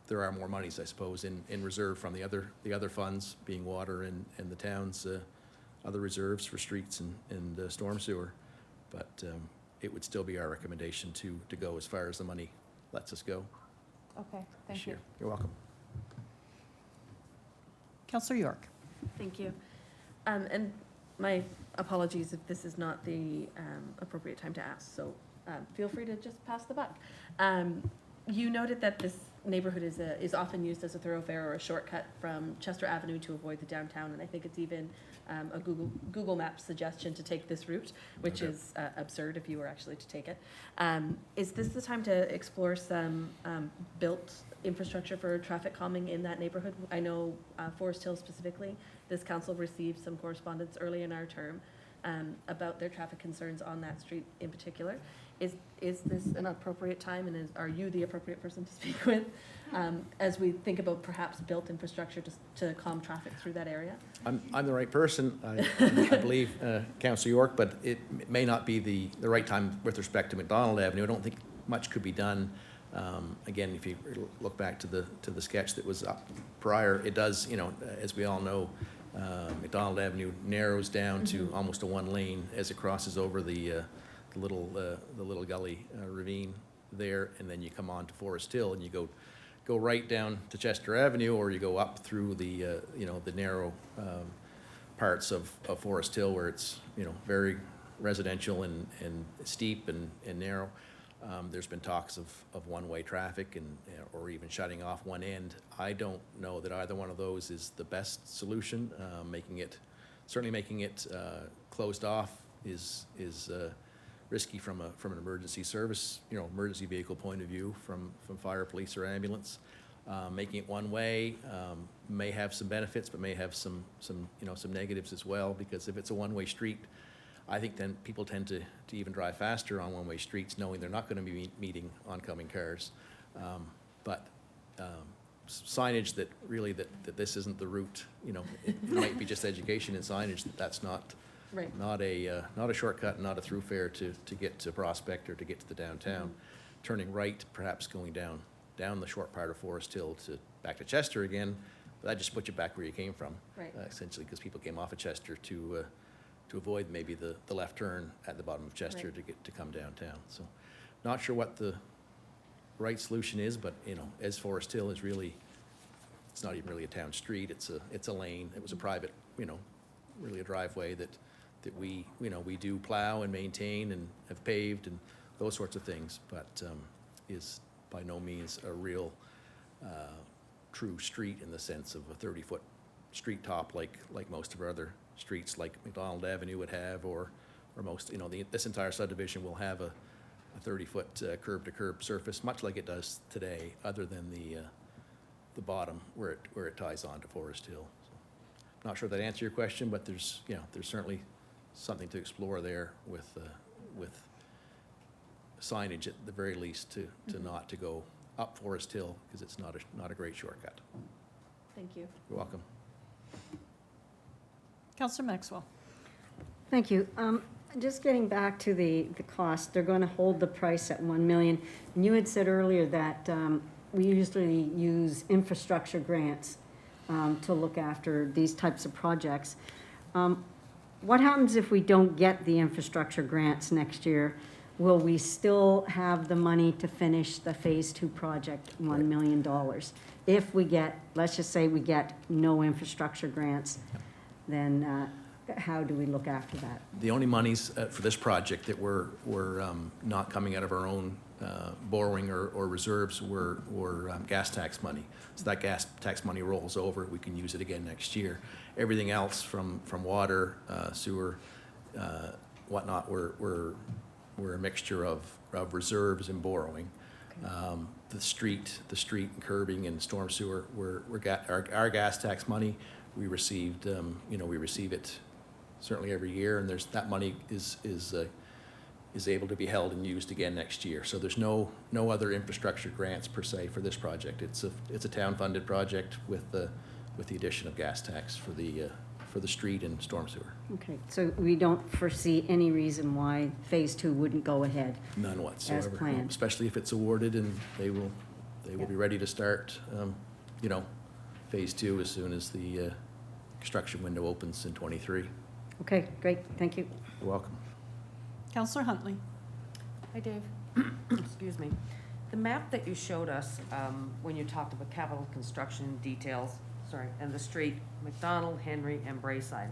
There are more monies, I suppose, in reserve from the other funds, being water and the town's other reserves for streets and storm sewer. But it would still be our recommendation to go as far as the money lets us go Okay, this thank you. year. You're welcome. Councillor York. Thank you. And my apologies if this is not the appropriate time to ask, so feel free to just pass the buck. You noted that this neighborhood is often used as a thoroughfare or a shortcut from Chester Avenue to avoid the downtown, and I think it's even a Google Maps suggestion to take this route, which is absurd if you were actually to take it. Is this the time to explore some built infrastructure for traffic calming in that neighborhood? I know Forest Hill specifically, this council received some correspondence early in our term about their traffic concerns on that street in particular. Is this an appropriate time, and are you the appropriate person to speak with as we think about perhaps built infrastructure to calm traffic through that area? I'm the right person, I believe, Councillor York, but it may not be the right time with respect to Mcdonald Avenue. I don't think much could be done. Again, if you look back to the sketch that was up prior, it does, as we all know, Mcdonald Avenue narrows down to almost a one lane as it crosses over the little gully ravine there, and then you come on to Forest Hill and you go right down to Chester Avenue, or you go up through the narrow parts of Forest Hill where it's very residential and steep and narrow. There's been talks of one-way traffic or even shutting off one end. I don't know that either one of those is the best solution, making it certainly making it closed off is risky from an emergency service, emergency vehicle point of view, from fire, police, or ambulance. Making it one way may have some benefits, but may have some negatives as well, because if it's a one-way street, I think then people tend to even drive faster on one-way streets, knowing they're not going to be meeting oncoming cars. But signage that really that this isn't the route, it might be just education and signage that's not Right. not a shortcut, not a thoroughfare to get to Prospect or to get to the downtown. Turning right, perhaps going down the short part of Forest Hill back to Chester again, but that just puts you back where you came from. Right. Essentially, because people came off of Chester to avoid maybe the left turn at the bottom of Chester Right. to come downtown. So, not sure what the right solution is, but as Forest Hill is really, it's not even really a town street. It's a lane. It was a private, really a driveway that we do plow and maintain and have paved and those sorts of things, but is by no means a real true street in the sense of a 30-foot street top like most of our other streets, like Mcdonald Avenue would have, or most, this entire subdivision will have a 30-foot curb-to-curb surface, much like it does today, other than the bottom where it ties on to Forest Hill. So, not sure if that answers your question, but there's certainly something to explore there with signage at the very least to not to go up Forest Hill, because it's not a great shortcut. Thank you. You're welcome. Councillor Maxwell. Thank you. Just getting back to the cost, they're going to hold the price at 1 million. And you had said earlier that we usually use infrastructure grants to look after these types of projects. What happens if we don't get the infrastructure grants next year? Will we still have the money to finish the Phase 2 project, $1 million? If we get, let's just say we get no infrastructure grants, then how do we look after that? The only monies for this project that were not coming out of our own borrowing or reserves were gas tax money. So that gas tax money rolls over. We can use it again next year. Everything else from water, sewer, whatnot, were a mixture of reserves and borrowing. The street and curbing and storm sewer our gas tax money. We received, we receive it certainly every year, and that money is able to be held and used again next year. So there's no other infrastructure grants per se for this project. It's a town-funded project with the addition of gas tax for the street and storm sewer. Okay, so we don't foresee any reason why Phase 2 wouldn't go ahead? None whatsoever. As planned. Especially if it's awarded, and they will be ready to start, Phase 2 as soon as the construction window opens in '23. Okay, great, thank you. You're welcome. Councillor Huntley. Hi, Dave. Excuse me. The map that you showed us when you talked about capital construction details, and the street, Mcdonald, Henry, and Brayside.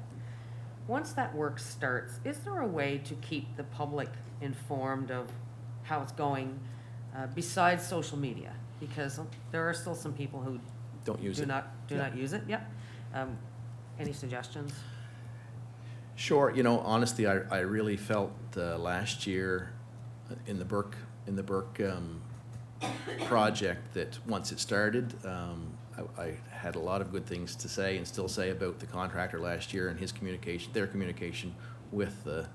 Once that work starts, is there a way to keep the public informed of how it's going besides social media? Because there are still some people who Don't use do it. not use it. Yep. Any suggestions? Sure. Honestly, I really felt last year in the Burke project that once it started, I had a lot of good things to say and still say about the contractor last year and their communication with the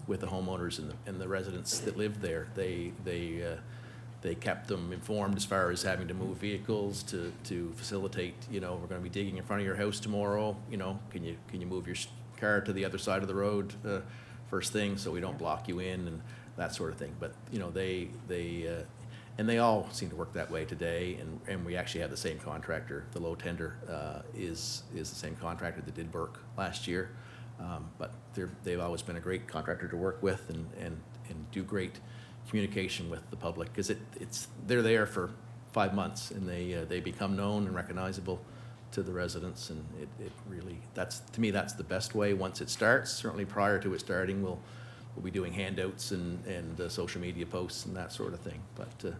homeowners and the residents that lived there. They kept them informed as far as having to move vehicles to facilitate. We're going to be digging in front of your house tomorrow. Can you move your car to the other side of the road first thing so we don't block you in, and that sort of thing. But they all seem to work that way today, and we actually have the same contractor. The low tender is the same contractor that did Burke last year, but they've always been a great contractor to work with and do great communication with the public, because they're there for 5 months, and they become known and recognizable to the residents, and it really, to me that's the best way once it starts. Certainly prior to it starting, we'll be doing handouts and social media posts and that sort of thing. But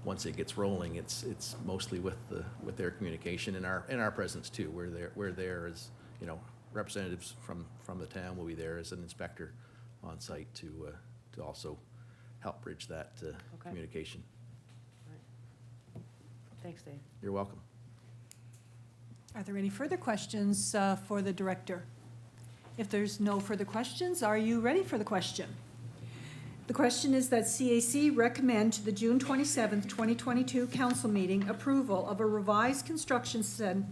once it gets rolling, it's mostly with their communication and our presence too. We're there as representatives from the town will be there as an inspector on site to also help bridge that communication. Thanks, Dave. You're welcome. Are there any further questions for the director? If there's no further questions, are you ready for the question? The question is that CAC recommend to the June 27th, 2022 council meeting approval of a revised construction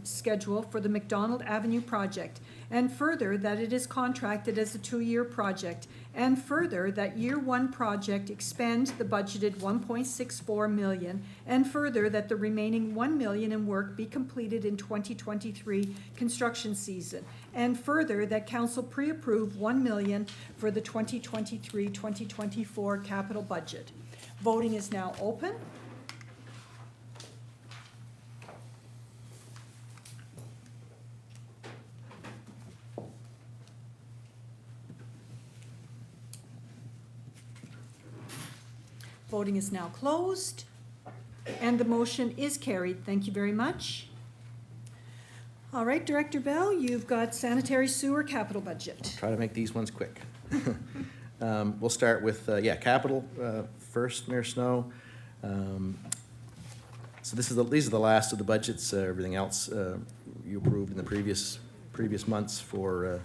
schedule for the Mcdonald Avenue project, and further that it is contracted as a 2-year project, and further that year 1 project expend the budgeted 1.64 million, and further that the remaining 1 million in work be completed in 2023 construction season, and further that council pre-approve 1 million for the 2023-2024 capital budget. Voting is now open. Voting is now closed, and the motion is carried. Thank you very much. All right, Director Bell, you've got sanitary sewer capital budget. Try to make these ones quick. We'll start with, capital first, Mayor Snow. So these are the last of the budgets. Everything else you approved in the previous months for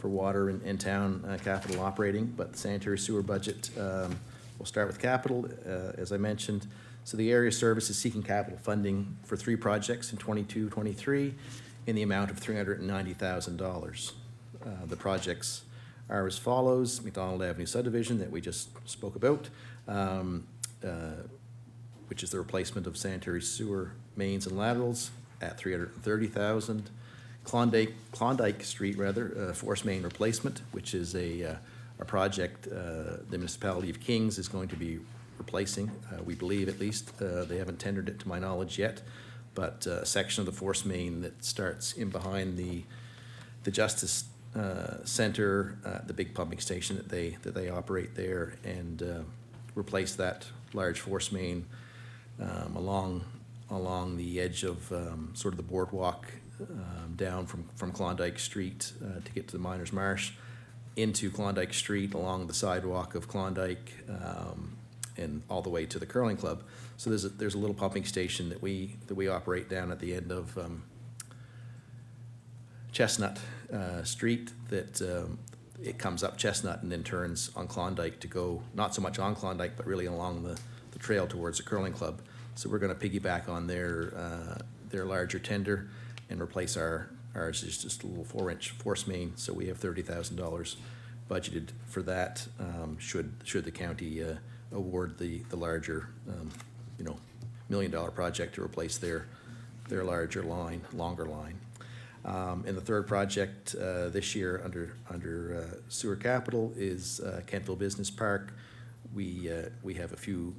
water and town capital operating, but the sanitary sewer budget, we'll start with capital, as I mentioned. So the area service is seeking capital funding for 3 projects in 22-23 in the amount of $390,000. The projects are as follows: Mcdonald Avenue subdivision that we just spoke about, which is the replacement of sanitary sewer mains and laterals at $330,000. Klondike Street, force main replacement, which is a project the municipality of Kings is going to be replacing. We believe, at least, they haven't tendered it to my knowledge yet, but a section of the force main that starts in behind the Justice Center, the big pumping station that they operate there, and replace that large force main along the edge of sort of the boardwalk down from Klondike Street to get to the Miners Marsh, into Klondike Street along the sidewalk of Klondike and all the way to the curling club. So there's a little pumping station that we operate down at the end of Chestnut Street that it comes up Chestnut and then turns on Klondike to go, not so much on Klondike, but really along the trail towards the curling club. So we're going to piggyback on their larger tender and replace ours is just a little 4-inch force main. So we have $30,000 budgeted for that. Should the county award the larger, $1 million project to replace their longer line. And the third project this year under sewer capital is Kentville Business Park. We have a few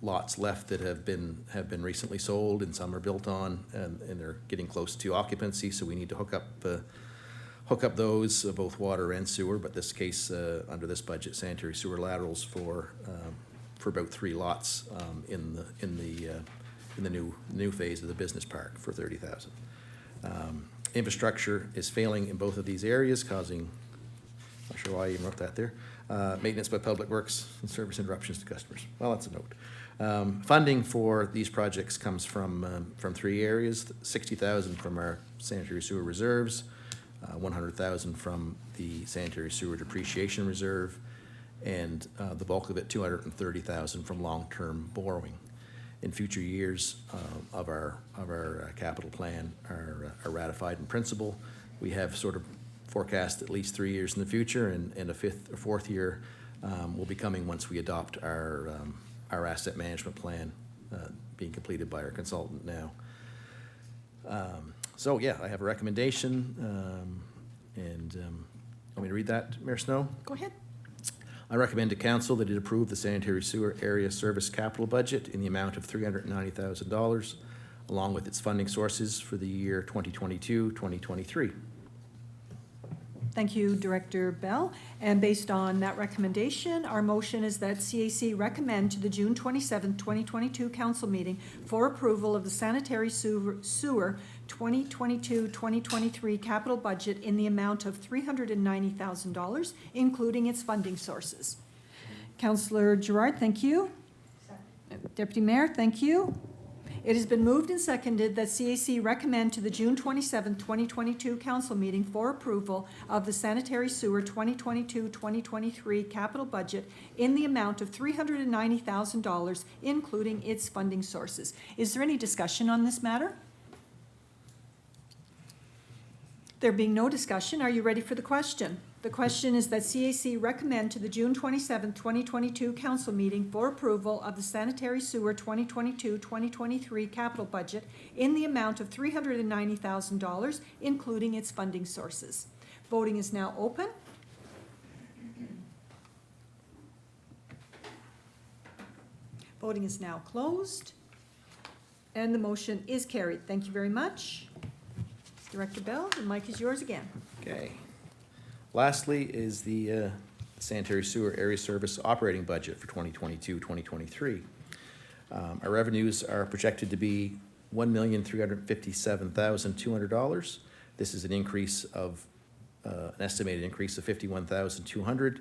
lots left that have been recently sold, and some are built on, and they're getting close to occupancy. So we need to hook up those, both water and sewer. But this case, under this budget, sanitary sewer laterals for about 3 lots in the new phase of the business park for $30,000. Infrastructure is failing in both of these areas, causing, not sure why I even wrote that there, maintenance by Public Works and service interruptions to customers. Well, that's a note. Funding for these projects comes from 3 areas: $60,000 from our sanitary sewer reserves, $100,000 from the sanitary sewer depreciation reserve, and the bulk of it, $230,000 from long-term borrowing. In future years of our capital plan are ratified in principle. We have sort of forecast at least 3 years in the future, and a 5th or 4th year will be coming once we adopt our asset management plan being completed by our consultant now. So yeah, I have a recommendation, and want me to read that, Mayor Snow? Go ahead. I recommend to council that it approve the sanitary sewer area service capital budget in the amount of $390,000, along with its funding sources for the year 2022-2023. Thank you, Director Bell. And based on that recommendation, our motion is that CAC recommend to the June 27th, 2022 council meeting for approval of the sanitary sewer 2022-2023 capital budget in the amount of $390,000, including its funding sources. Councillor Gerard, thank you. Deputy Mayor, thank you. It has been moved and seconded that CAC recommend to the June 27th, 2022 council meeting for approval of the sanitary sewer 2022-2023 capital budget in the amount of $390,000, including its funding sources. Is there any discussion on this matter? There being no discussion, are you ready for the question? The question is that CAC recommend to the June 27th, 2022 council meeting for approval of the sanitary sewer 2022-2023 capital budget in the amount of $390,000, including its funding sources. Voting is now open. Voting is now closed. And the motion is carried. Thank you very much. Director Bell, the mic is yours again. Okay. Lastly is the sanitary sewer area service operating budget for 2022-2023. Our revenues are projected to be $1,357,200. This is an increase of an estimated increase of $51,200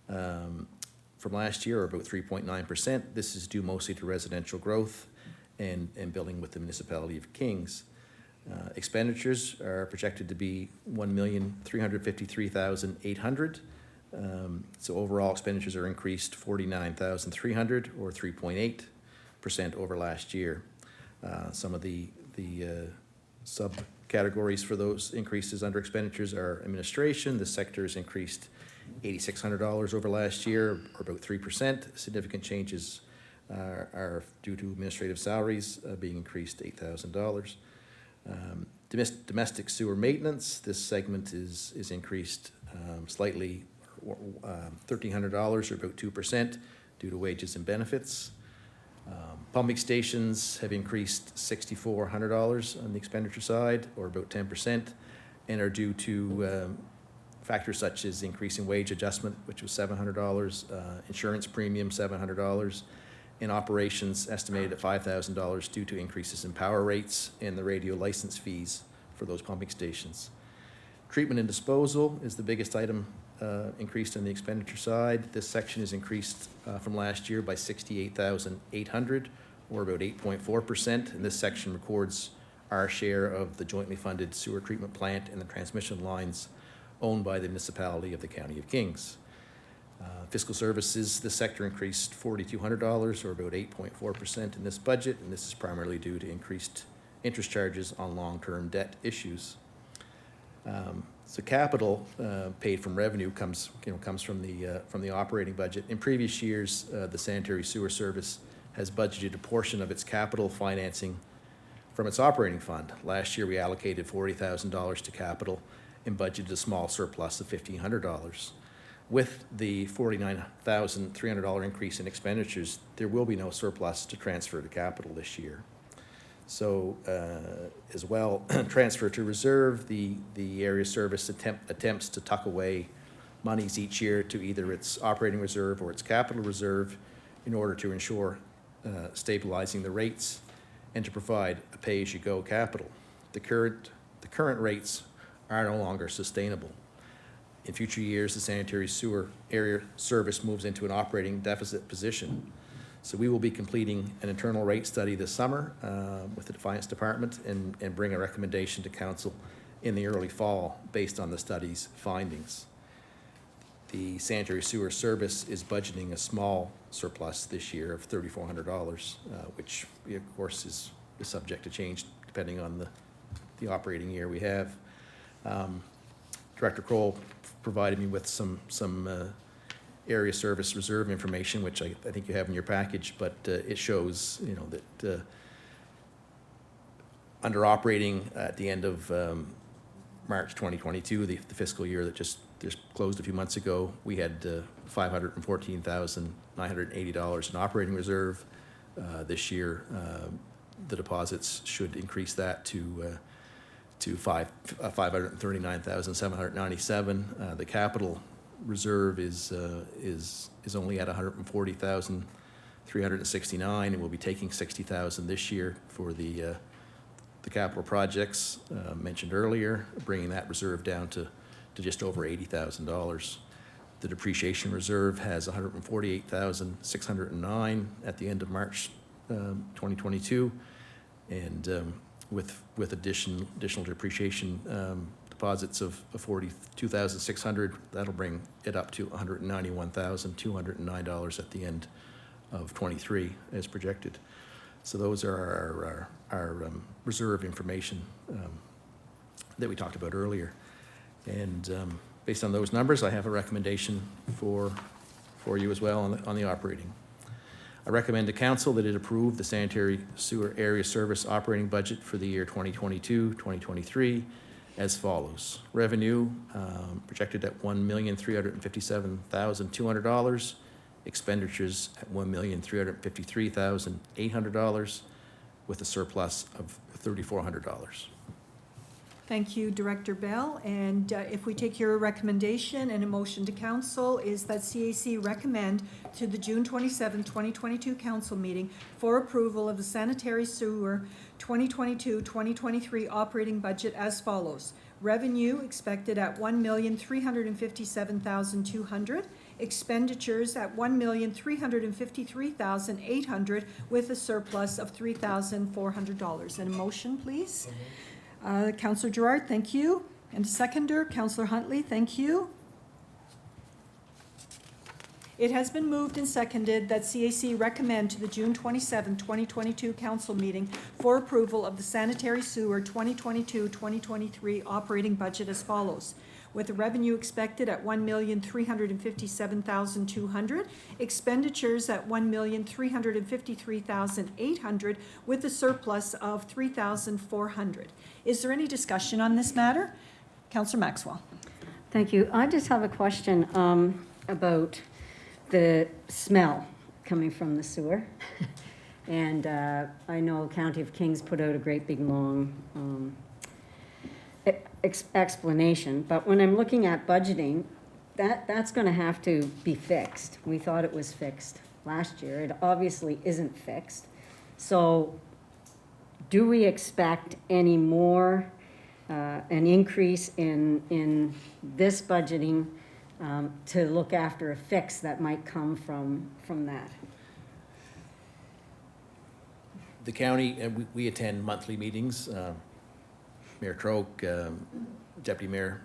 from last year, or about 3.9%. This is due mostly to residential growth and building with the municipality of Kings. Expenditures are projected to be $1,353,800. So overall expenditures are increased $49,300, or 3.8% over last year. Some of the subcategories for those increases under expenditures are administration. This sector has increased $8,600 over last year, or about 3%. Significant changes are due to administrative salaries being increased $8,000. Domestic sewer maintenance, this segment is increased slightly, $1,300, or about 2%, due to wages and benefits. Pumping stations have increased $6,400 on the expenditure side, or about 10%, and are due to factors such as increasing wage adjustment, which was $700, insurance premium $700, in operations estimated at $5,000 due to increases in power rates and the radio license fees for those pumping stations. Treatment and disposal is the biggest item increased on the expenditure side. This section is increased from last year by $68,800, or about 8.4%, and this section records our share of the jointly funded sewer treatment plant and the transmission lines owned by the municipality of the County of Kings. Fiscal Services, this sector increased $4,200, or about 8.4% in this budget, and this is primarily due to increased interest charges on long-term debt issues. So capital paid from revenue comes from the operating budget. In previous years, the Sanitary Sewer Service has budgeted a portion of its capital financing from its operating fund. Last year, we allocated $40,000 to capital and budgeted a small surplus of $1,500. With the $49,300 increase in expenditures, there will be no surplus to transfer to capital this year. So as well, transfer to reserve, the area service attempts to tuck away monies each year to either its operating reserve or its capital reserve in order to ensure stabilizing the rates and to provide a pay-as-you-go capital. The current rates are no longer sustainable. In future years, the sanitary sewer area service moves into an operating deficit position. So we will be completing an internal rate study this summer with the Finance Department and bring a recommendation to Council in the early fall based on the study's findings. The sanitary sewer service is budgeting a small surplus this year of $3,400, which of course is subject to change depending on the operating year we have. Director Kroll provided me with some area service reserve information, which I think you have in your package, but it shows that under operating at the end of March 2022, the fiscal year that just closed a few months ago, we had $514,980 in operating reserve. This year, the deposits should increase that to to 539,797. The capital reserve is only at 140,369, and we'll be taking 60,000 this year for the capital projects mentioned earlier, bringing that reserve down to just over $80,000. The depreciation reserve has 148,609 at the end of March 2022, and with additional depreciation deposits of 42,600, that'll bring it up to $191,209 at the end of 23 as projected. So those are our reserve information that we talked about earlier. And based on those numbers, I have a recommendation for you as well on the operating. I recommend to council that it approve the sanitary sewer area service operating budget for the year 2022-2023 as follows. Revenue projected at $1,357,200. Expenditures at $1,353,800 with a surplus of $3,400. Thank you, Director Bell. And if we take your recommendation and a motion to council is that CAC recommend to the June 27, 2022 council meeting for approval of the sanitary sewer 2022-2023 operating budget as follows. Revenue expected at $1,357,200. Expenditures at $1,353,800 with a surplus of $3,400. And a motion, please. Councillor Gerard, thank you. And seconder, Councillor Huntley, thank you. It has been moved and seconded that CAC recommend to the June 27, 2022 council meeting for approval of the sanitary sewer 2022-2023 operating budget as follows. With a revenue expected at $1,357,200, expenditures at $1,353,800 with a surplus of $3,400. Is there any discussion on this matter? Councillor Maxwell. Thank you. I just have a question about the smell coming from the sewer. And I know County of Kings put out a great big long explanation, but when I'm looking at budgeting, that's going to have to be fixed. We thought it was fixed last year. It obviously isn't fixed. So do we expect any more, an increase in this budgeting to look after a fix that might come from that? The county, we attend monthly meetings. Mayor Troke, Deputy Mayor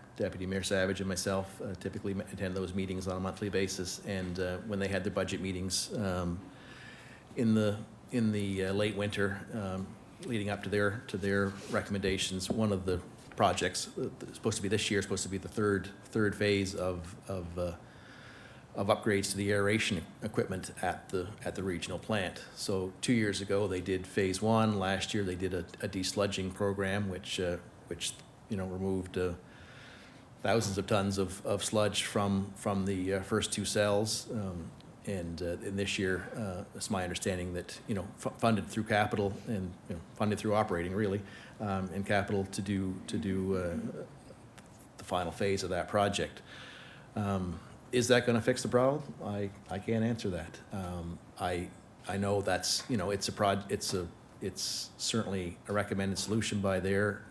Savage, and myself typically attend those meetings on a monthly basis. And when they had their budget meetings in the late winter, leading up to their recommendations, one of the projects supposed to be this year, supposed to be the third phase of upgrades to the aeration equipment at the regional plant. So 2 years ago they did phase one. Last year they did a desludging program, which removed thousands of tons of sludge from the first two cells. And this year, it's my understanding that funded through capital and funded through operating really, and capital to do the final phase of that project. Is that going to fix the problem? I can't answer that. I know that's it's certainly a recommended solution by their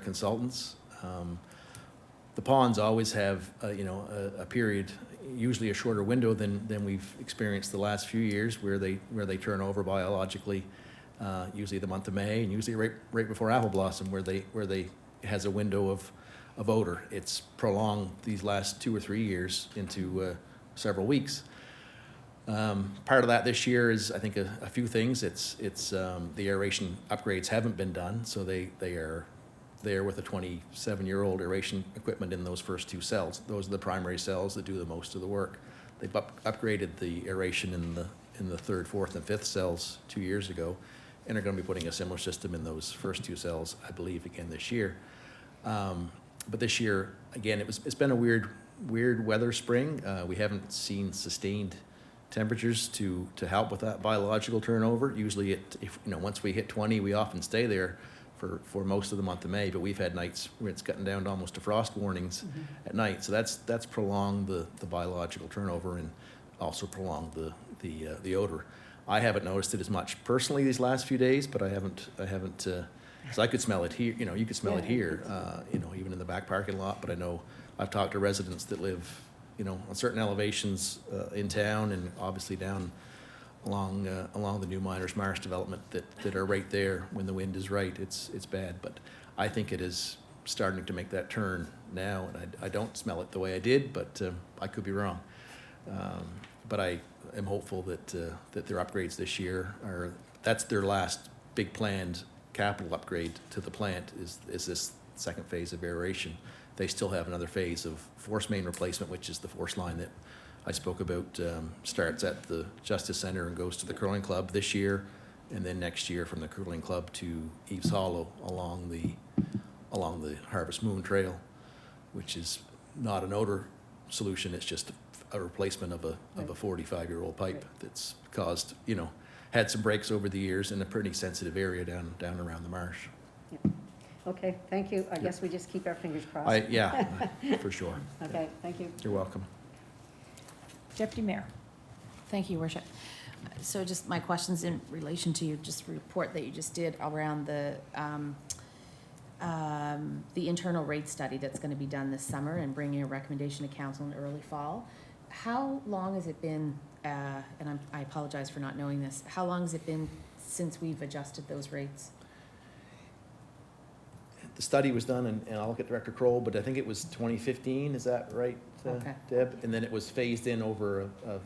consultants. The ponds always have a period, usually a shorter window than we've experienced the last few years, where they turn over biologically, usually the month of May, and usually right before apple blossom, where they has a window of odor. It's prolonged these last 2 or 3 years into several weeks. Part of that this year is, I think, a few things. It's the aeration upgrades haven't been done, so they are there with a 27-year-old aeration equipment in those first two cells. Those are the primary cells that do the most of the work. They've upgraded the aeration in the third, fourth, and fifth cells 2 years ago, and are going to be putting a similar system in those first two cells, I believe, again this year. But this year, again, it's been a weird weather spring. We haven't seen sustained temperatures to help with that biological turnover. Usually, once we hit 20, we often stay there for most of the month of May, but we've had nights where it's gotten down to almost to frost warnings at night. So that's prolonged the biological turnover and also prolonged the odor. I haven't noticed it as much personally these last few days, but I haven't, because I could smell it here, you could smell it here, even in the back parking lot, but I know I've talked to residents that live, on certain elevations in town and obviously down along the new Miners Marsh development that are right there when the wind is right. It's bad, but I think it is starting to make that turn now, and I don't smell it the way I did, but I could be wrong. But I am hopeful that their upgrades this year that's their last big planned capital upgrade to the plant is this second phase of aeration. They still have another phase of force main replacement, which is the force line that I spoke about, starts at the Justice Center and goes to the curling club this year, and then next year from the curling club to Eves Hollow along the Harvest Moon Trail, which is not an odor solution. It's just a replacement of a 45-year-old pipe that's caused, had some breaks over the years in a pretty sensitive area down around the marsh. Okay, thank you. I guess we just keep our fingers crossed. Yeah, for sure. Okay, thank you. You're welcome. Deputy Mayor. Thank you, Worship. So just my questions in relation to just report that you just did around the internal rate study that's going to be done this summer and bringing a recommendation to council in early fall. How long has it been, and I apologize for not knowing this, how long has it been since we've adjusted those rates? The study was done, and I'll look at Director Kroll, but I think it was 2015, is that right, Okay. Deb? And then it was phased in over a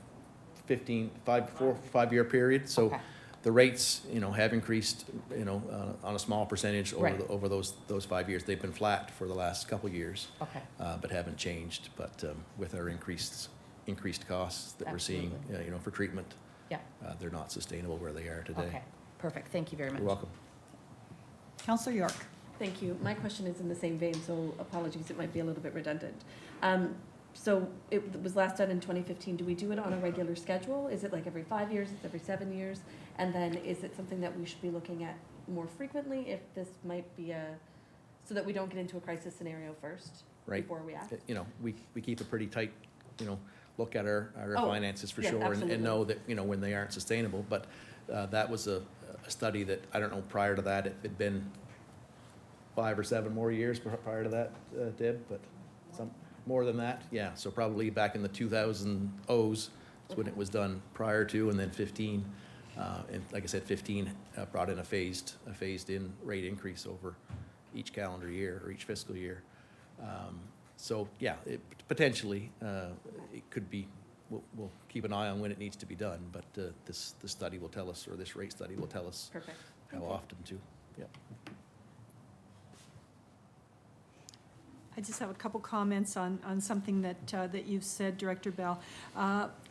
5-year period. So Okay. the rates, have increased, on a small percentage Right. over those 5 years. They've been flat for the last couple of years, Okay. but haven't changed. But with our increased costs that we're seeing, for treatment, Yeah. they're not sustainable where they are today. Okay, perfect. Thank you very much. You're welcome. Councillor York. Thank you. My question is in the same vein, so apologies, it might be a little bit redundant. So it was last done in 2015. Do we do it on a regular schedule? Is it like every 5 years, it's every 7 years? And then is it something that we should be looking at more frequently if this might be so that we don't get into a crisis scenario first Right. before we act? We keep a pretty tight, look at our Oh, finances for yeah, sure, absolutely. and know that, when they aren't sustainable. But that was a study that, I don't know, prior to that, it had been 5 or 7 more years prior to that, Deb, but some more than that, yeah. So probably back in the 2000s is when it was done prior to, and then 15, and like I said, 15 brought in a phased-in rate increase over each calendar year or each fiscal year. So yeah, potentially it could be. We'll keep an eye on when it needs to be done, but this study will tell us, or this rate study will tell us Perfect. how often to. Yep. I just have a couple comments on something that you've said, Director Bell.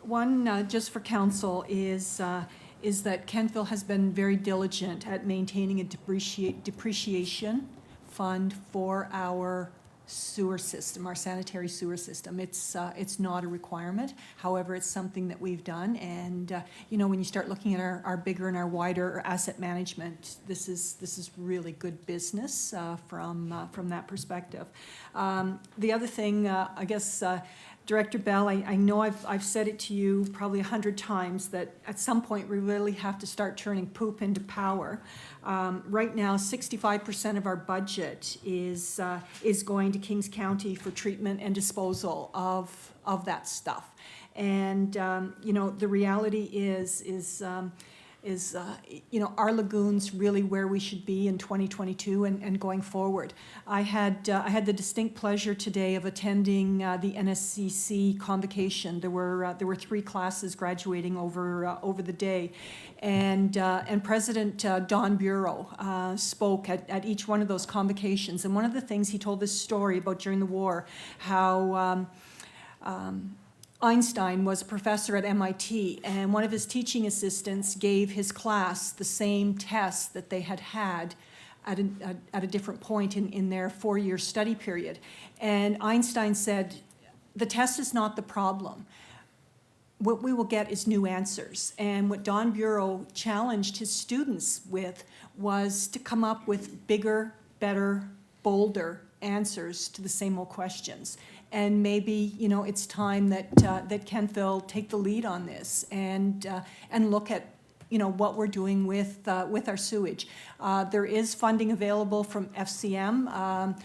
One, just for council, is that Kentville has been very diligent at maintaining a depreciation fund for our sewer system, our sanitary sewer system. It's not a requirement. However, it's something that we've done. And, when you start looking at our bigger and our wider asset management, this is really good business from that perspective. The other thing, I guess, Director Bell, I know I've said it to you probably 100 times that at some point we really have to start turning poop into power. Right now, 65% of our budget is going to Kings County for treatment and disposal of that stuff. And the reality is our lagoon's really where we should be in 2022 and going forward. I had the distinct pleasure today of attending the NSCC convocation. There were 3 classes graduating over the day, and President Don Bureau spoke at each one of those convocations. And one of the things he told this story about during the war, how Einstein was a professor at MIT, and one of his teaching assistants gave his class the same test that they had at a different point in their 4-year study period. And Einstein said, the test is not the problem. what we will get is new answers. And what Don Bureau challenged his students with was to come up with bigger, better, bolder answers to the same old questions. And maybe, you know, it's time that, that Kentville take the lead on this and look at, you know, what we're doing with our sewage. There is funding available from FCM.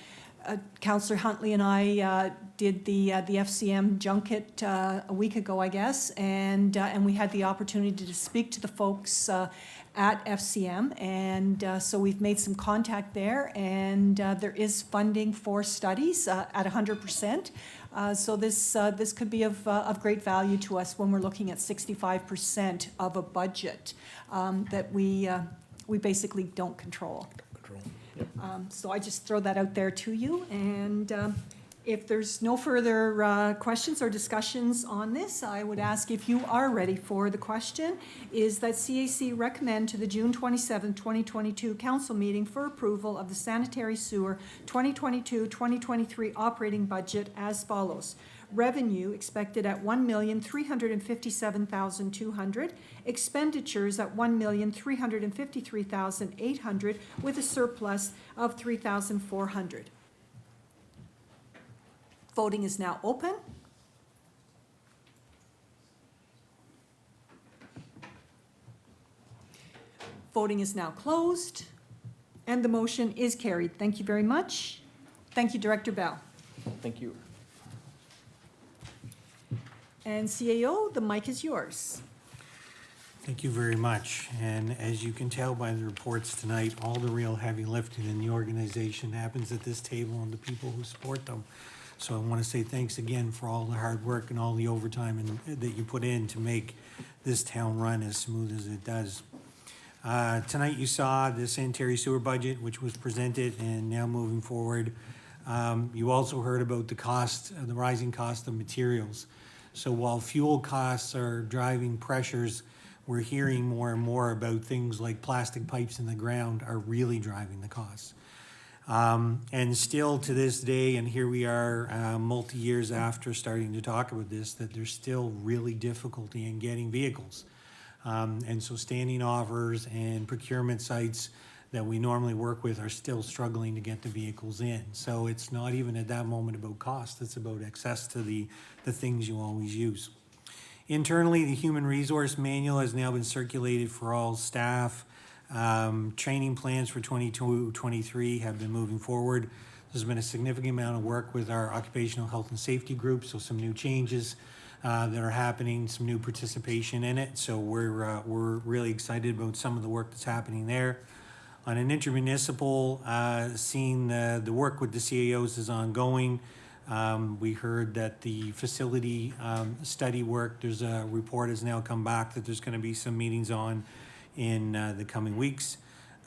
Councillor Huntley and I did the FCM junket a week ago, I guess, and we had the opportunity to speak to the folks at FCM, and so we've made some contact there, and there is funding for studies at 100%. So this could be of great value to us when we're looking at 65% of a budget that we basically don't control. So I just throw that out there to you, and if there's no further questions or discussions on this, I would ask if you are ready for the question, is that CAC recommend to the June 27, 2022 council meeting for approval of the sanitary sewer 2022-2023 operating budget as follows. Revenue expected at $1,357,200, expenditures at $1,353,800, with a surplus of $3,400. Voting is now open. Voting is now closed, and the motion is carried. Thank you very much. Thank you, Director Bell. Thank you. And CAO, the mic is yours. Thank you very much. And as you can tell by the reports tonight, all the real heavy lifting in the organization happens at this table and the people who support them. So I want to say thanks again for all the hard work and all the overtime that you put in to make this town run as smooth as it does. Tonight you saw the sanitary sewer budget, which was presented, and now moving forward. You also heard about the rising cost of materials. So while fuel costs are driving pressures, we're hearing more and more about things like plastic pipes in the ground are really driving the costs. And still to this day, and here we are multi-years after starting to talk about this, that there's still really difficulty in getting vehicles. And so standing offers and procurement sites that we normally work with are still struggling to get the vehicles in. So it's not even at that moment about cost, it's about access to the things you always use. Internally, the human resource manual has now been circulated for all staff. Training plans for 22-23 have been moving forward. There's been a significant amount of work with our occupational health and safety group, so some new changes that are happening, some new participation in it. So we're really excited about some of the work that's happening there. On an intermunicipal, seeing the work with the CAOs is ongoing. We heard that the facility study work, there's a report has now come back that there's going to be some meetings on in the coming weeks.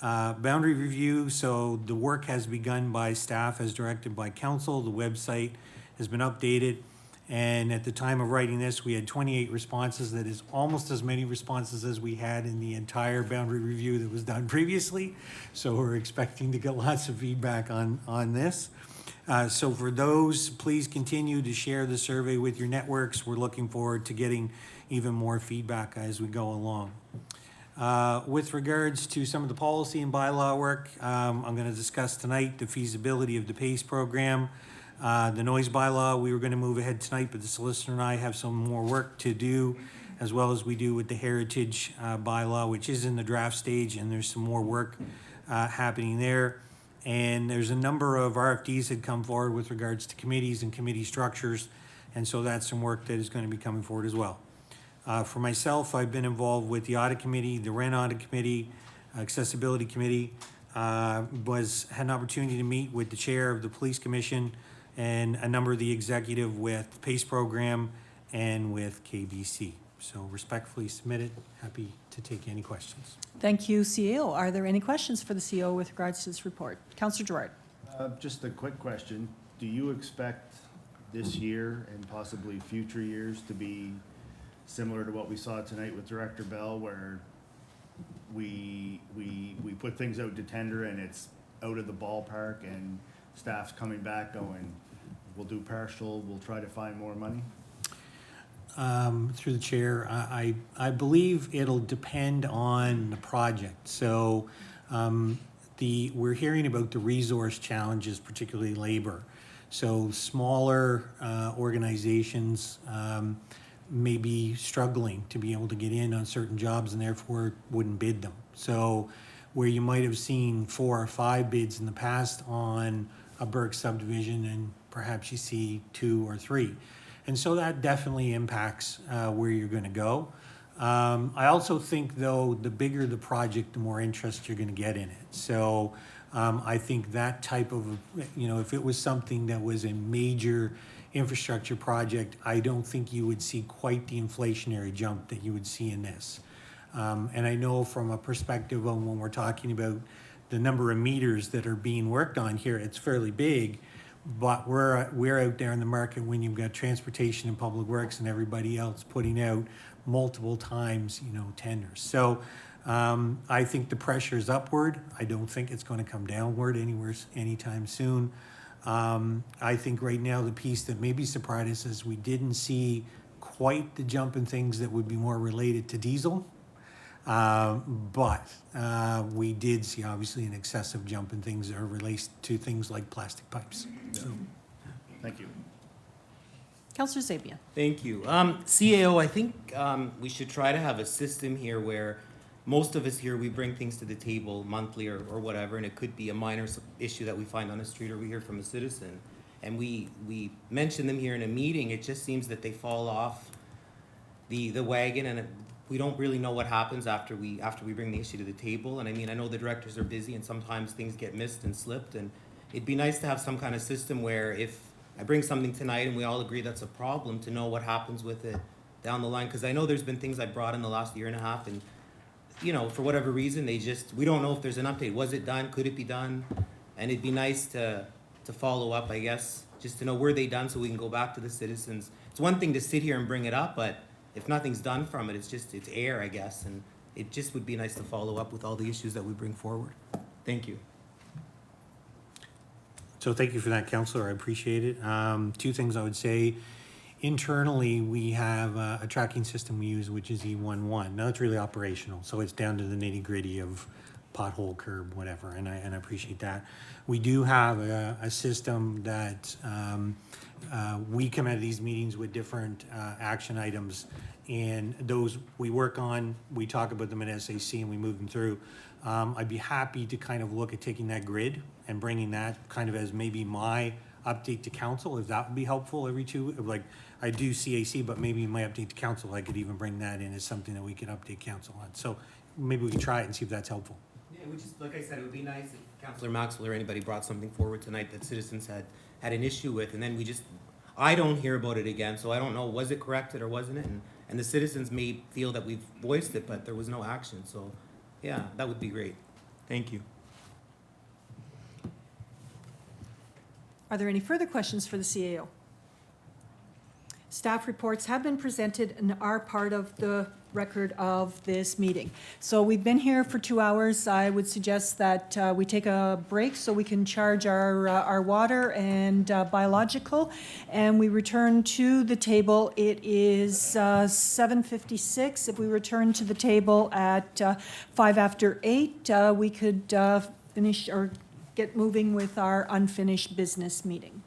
Boundary review, so the work has begun by staff as directed by council. The website has been updated, and at the time of writing this, we had 28 responses. That is almost as many responses as we had in the entire boundary review that was done previously. So we're expecting to get lots of feedback on this. So for those, please continue to share the survey with your networks. We're looking forward to getting even more feedback as we go along. With regards to some of the policy and bylaw work, I'm going to discuss tonight the feasibility of the PACE program. The noise bylaw, we were going to move ahead tonight, but the solicitor and I have some more work to do, as well as we do with the heritage bylaw, which is in the draft stage, and there's some more work happening there. And there's a number of RFDs that come forward with regards to committees and committee structures, and so that's some work that is going to be coming forward as well. For myself, I've been involved with the audit committee, the rent audit committee, accessibility committee, had an opportunity to meet with the chair of the police commission and a number of the executive with the PACE program and with KBC. So respectfully submitted, happy to take any questions. Thank you, CEO. Are there any questions for the CEO with regards to this report? Councillor Gerard. Just a quick question. Do you expect this year and possibly future years to be similar to what we saw tonight with Director Bell, where we put things out to tender and it's out of the ballpark and staff's coming back going, we'll do partial, we'll try to find more money? through the chair, I believe it'll depend on the project. So we're hearing about the resource challenges, particularly labor. So smaller organizations may be struggling to be able to get in on certain jobs and therefore wouldn't bid them. So where you might have seen 4 or 5 bids in the past on a Burke subdivision, and perhaps you see 2 or 3. And so that definitely impacts where you're going to go. I also think, though, the bigger the project, the more interest you're going to get in it. So I think that type of, if it was something that was a major infrastructure project, I don't think you would see quite the inflationary jump that you would see in this. And I know from a perspective of when we're talking about the number of meters that are being worked on here, it's fairly big. But we're out there in the market when you've got transportation and public works and everybody else putting out multiple times, tenders. So I think the pressure is upward. I don't think it's going to come downward anytime soon. I think right now the piece that maybe surprised us is we didn't see quite the jump in things that would be more related to diesel. But we did see obviously an excessive jump in things that are related to things like plastic pipes. So, Thank you. Councillor Zabia. Thank you. CAO, I think we should try to have a system here where most of us here, we bring things to the table monthly or whatever, and it could be a minor issue that we find on the street or we hear from a citizen. And we mention them here in a meeting. It just seems that they fall off the wagon, and we don't really know what happens after we bring the issue to the table. And I mean, I know the directors are busy and sometimes things get missed and slipped, and it'd be nice to have some kind of system where if I bring something tonight and we all agree that's a problem, to know what happens with it down the line. Because I know there's been things I brought in the last year and a half, and for whatever reason, we don't know if there's an update. Was it done? Could it be done? And it'd be nice to follow up, I guess, just to know were they done so we can go back to the citizens. It's one thing to sit here and bring it up, but if nothing's done from it, it's air, I guess. And it just would be nice to follow up with all the issues that we bring forward. Thank you. So thank you for that, Councillor. I appreciate it. 2 things I would say. Internally, we have a tracking system we use, which is E11. Now it's really operational, so it's down to the nitty-gritty of pothole, curb, whatever, and I appreciate that. We do have a system that we come out of these meetings with different action items, and those we work on, we talk about them at SAC, and we move them through. I'd be happy to kind of look at taking that grid and bringing that kind of as maybe my update to council, if that would be helpful every 2, like I do CAC, but maybe my update to council, I could even bring that in as something that we could update council on. So maybe we can try it and see if that's helpful. Yeah, like I said, it would be nice if Councillor Maxwell or anybody brought something forward tonight that citizens had an issue with, and then I don't hear about it again, so I don't know, was it corrected or wasn't it? And the citizens may feel that we've voiced it, but there was no action, so yeah, that would be great. Thank you. Are there any further questions for the CAO? Staff reports have been presented and are part of the record of this meeting. So we've been here for 2 hours. I would suggest that we take a break so we can charge our water and biological, and we return to the table. It is 7:56. If we return to the table at 8:05, we could finish or get moving with our unfinished business meeting.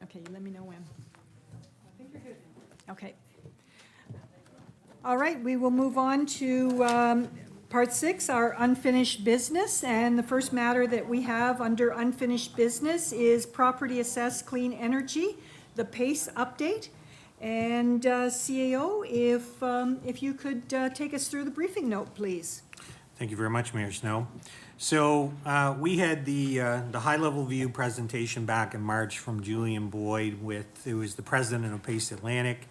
Okay, you let me know when. I think you're good. Okay. All right, we will move on to Part 6, our unfinished business. And the first matter that we have under unfinished business is property assessed clean energy, the PACE update. And CAO, if you could take us through the briefing note, please. Thank you very much, Mayor Snow. So we had the high-level view presentation back in March from Julian Boyd who was the president of PACE Atlantic.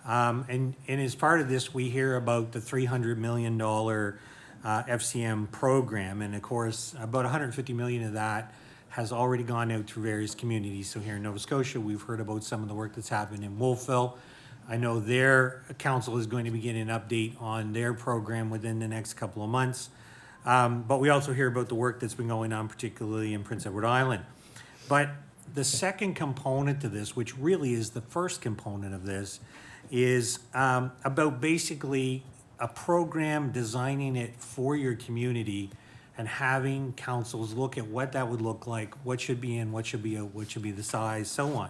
And as part of this, we hear about the $300 million FCM program. And of course, about $150 million of that has already gone out to various communities. So here in Nova Scotia, we've heard about some of the work that's happened in Wolfville. I know their council is going to begin an update on their program within the next couple of months. But we also hear about the work that's been going on, particularly in Prince Edward Island. But the second component to this, which really is the first component of this, is about basically a program, designing it for your community and having councils look at what that would look like, what should be in, what should be out, what should be the size, so on.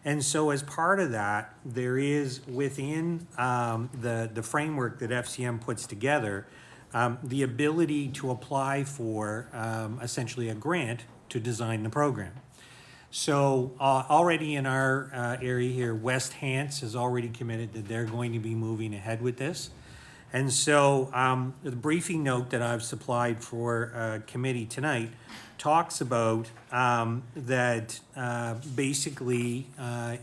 And so as part of that, there is within the framework that FCM puts together, the ability to apply for essentially a grant to design the program. So already in our area here, West Hants has already committed that they're going to be moving ahead with this. And so the briefing note that I've supplied for committee tonight talks about that basically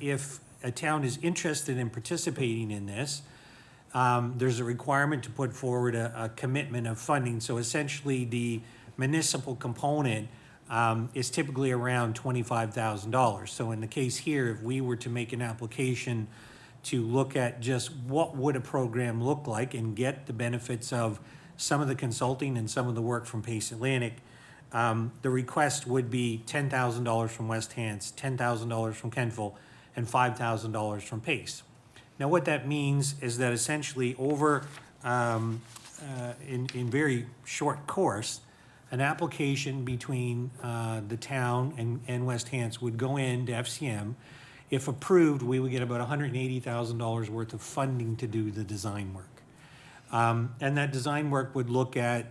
if a town is interested in participating in this, there's a requirement to put forward a commitment of funding. So essentially the municipal component is typically around $25,000. So in the case here, if we were to make an application to look at just what would a program look like and get the benefits of some of the consulting and some of the work from PACE Atlantic, the request would be $10,000 from West Hants, $10,000 from Kentville, and $5,000 from PACE. Now what that means is that essentially over, in very short course, an application between the town and West Hants would go into FCM. If approved, we would get about $180,000 worth of funding to do the design work. And that design work would look at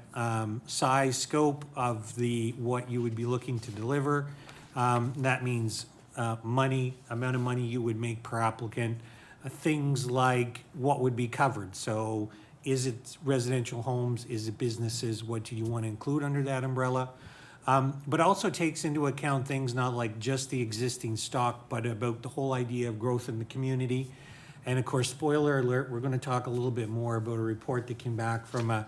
size, scope of what you would be looking to deliver. That means money, amount of money you would make per applicant, things like what would be covered. So is it residential homes? Is it businesses? What do you want to include under that umbrella? But also takes into account things not like just the existing stock, but about the whole idea of growth in the community. And of course, spoiler alert, we're going to talk a little bit more about a report that came back from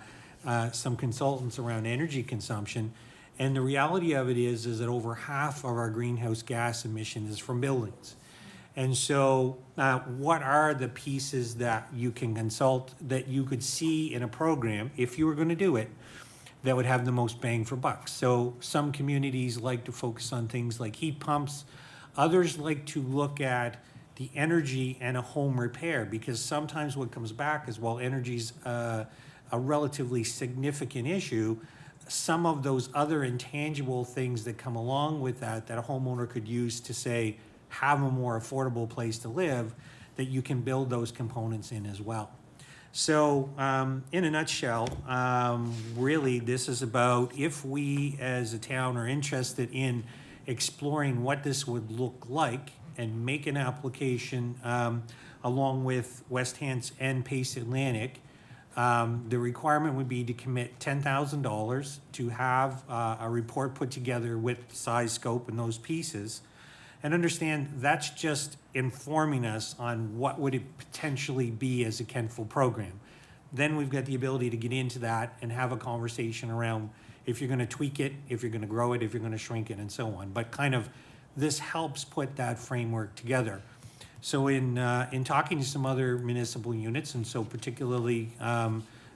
some consultants around energy consumption. And the reality of it is that over half of our greenhouse gas emission is from buildings. And so what are the pieces that you can consult that you could see in a program, if you were going to do it, that would have the most bang for bucks? So some communities like to focus on things like heat pumps. Others like to look at the energy and a home repair, because sometimes what comes back is while energy's a relatively significant issue, some of those other intangible things that come along with that a homeowner could use to say, have a more affordable place to live, that you can build those components in as well. So in a nutshell, really this is about if we as a town are interested in exploring what this would look like and make an application along with West Hants and PACE Atlantic, the requirement would be to commit $10,000 to have a report put together with size, scope, and those pieces. And understand that's just informing us on what would it potentially be as a Kentville program. Then we've got the ability to get into that and have a conversation around if you're going to tweak it, if you're going to grow it, if you're going to shrink it, and so on. But kind of this helps put that framework together. So in talking to some other municipal units, and so particularly,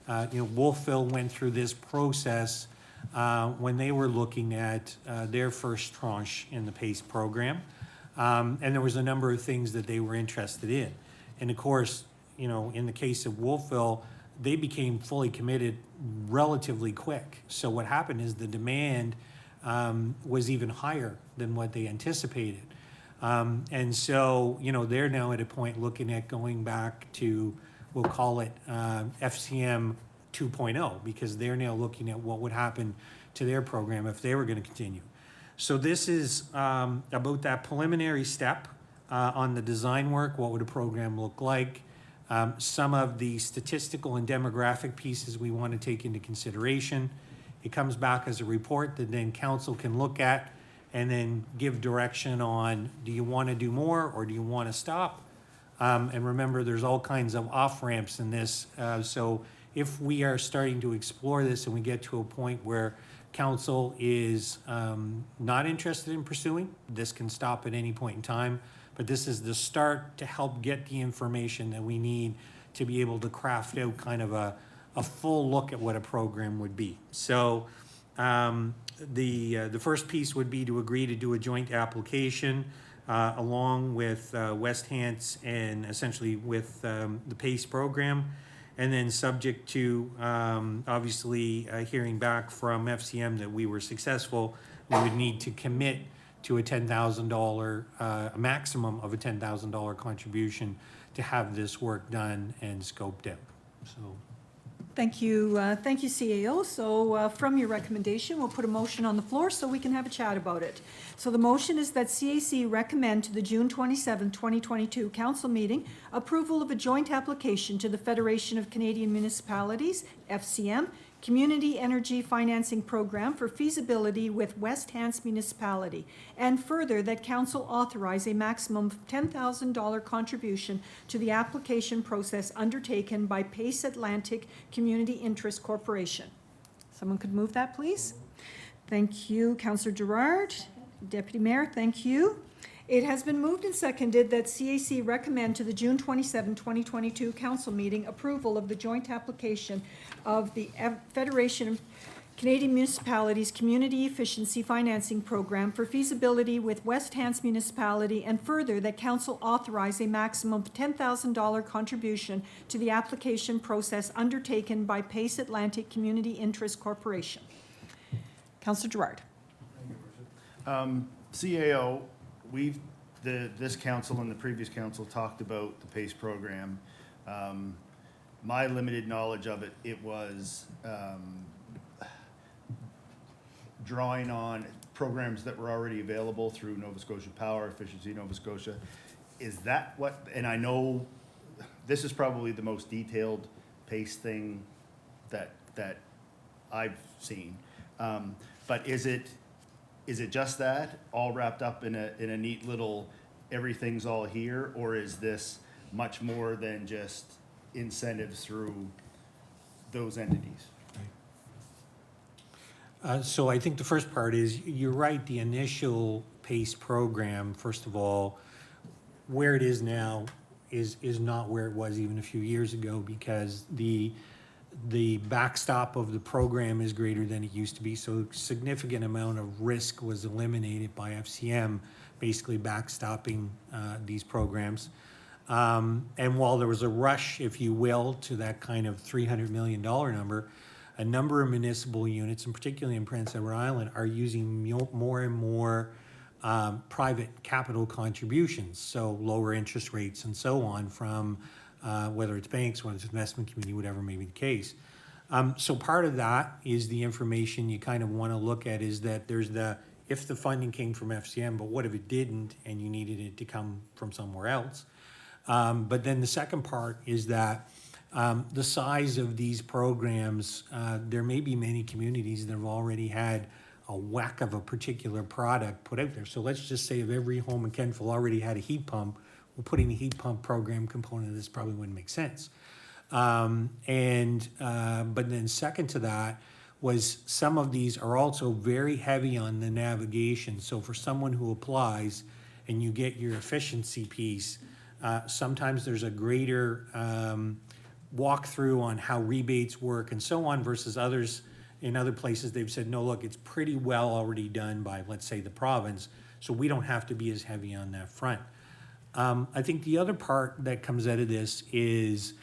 Wolfville went through this process when they were looking at their first tranche in the PACE program. And there was a number of things that they were interested in. And of course, in the case of Wolfville, they became fully committed relatively quick. So what happened is the demand was even higher than what they anticipated. And so, you know, they're now at a point looking at going back to, we'll call it FCM 2.0, because they're now looking at what would happen to their program if they were going to continue. So this is about that preliminary step on the design work. What would a program look like? Some of the statistical and demographic pieces we want to take into consideration. It comes back as a report that then council can look at and then give direction on, do you want to do more or do you want to stop? And remember, there's all kinds of off-ramps in this. So if we are starting to explore this and we get to a point where council is not interested in pursuing, this can stop at any point in time. But this is the start to help get the information that we need to be able to craft out kind of a full look at what a program would be. So the first piece would be to agree to do a joint application along with West Hants and essentially with the PACE program. And then subject to obviously hearing back from FCM that we were successful, we would need to commit to a $10,000, a maximum of a $10,000 contribution to have this work done and scoped out. So. Thank you, CAO. So from your recommendation, we'll put a motion on the floor so we can have a chat about it. So the motion is that CAC recommend to the June 27, 2022 council meeting approval of a joint application to the Federation of Canadian Municipalities, FCM, Community Energy Financing Program for feasibility with West Hants Municipality, and further that council authorize a maximum of $10,000 contribution to the application process undertaken by Pace Atlantic Community Interest Corporation. Someone could move that, please? Thank you, Councillor Gerard. Deputy Mayor, thank you. It has been moved and seconded that CAC recommend to the June 27, 2022 council meeting approval of the joint application of the Federation of Canadian Municipalities Community Efficiency Financing Program for feasibility with West Hants Municipality, and further that council authorize a maximum of $10,000 contribution to the application process undertaken by Pace Atlantic Community Interest Corporation. Councillor Gerard. CAO, this council and the previous council talked about the PACE program. My limited knowledge of it, it was drawing on programs that were already available through Nova Scotia Power, Efficiency Nova Scotia. Is that what, and I know this is probably the most detailed PACE thing that I've seen. But is it just that, all wrapped up in a neat little, everything's all here, or is this much more than just incentives through those entities? So I think the first part is, you're right, the initial PACE program, first of all, where it is now is not where it was even a few years ago, because the backstop of the program is greater than it used to be. So a significant amount of risk was eliminated by FCM, basically backstopping these programs. And while there was a rush, if you will, to that kind of $300 million number, a number of municipal units, and particularly in Prince Edward Island, are using more and more private capital contributions, so lower interest rates and so on from whether it's banks, whether it's investment community, whatever may be the case. So part of that is the information you kind of want to look at, is that there's if the funding came from FCM, but what if it didn't and you needed it to come from somewhere else? But then the second part is that the size of these programs, there may be many communities that have already had a whack of a particular product put out there. So let's just say if every home in Kentville already had a heat pump, well, putting the heat pump program component of this probably wouldn't make sense. But then second to that was, some of these are also very heavy on the navigation. So for someone who applies and you get your efficiency piece, sometimes there's a greater walkthrough on how rebates work and so on, versus others. In other places, they've said, no, look, it's pretty well already done by, let's say, the province, so we don't have to be as heavy on that front. I think the other part that comes out of this is,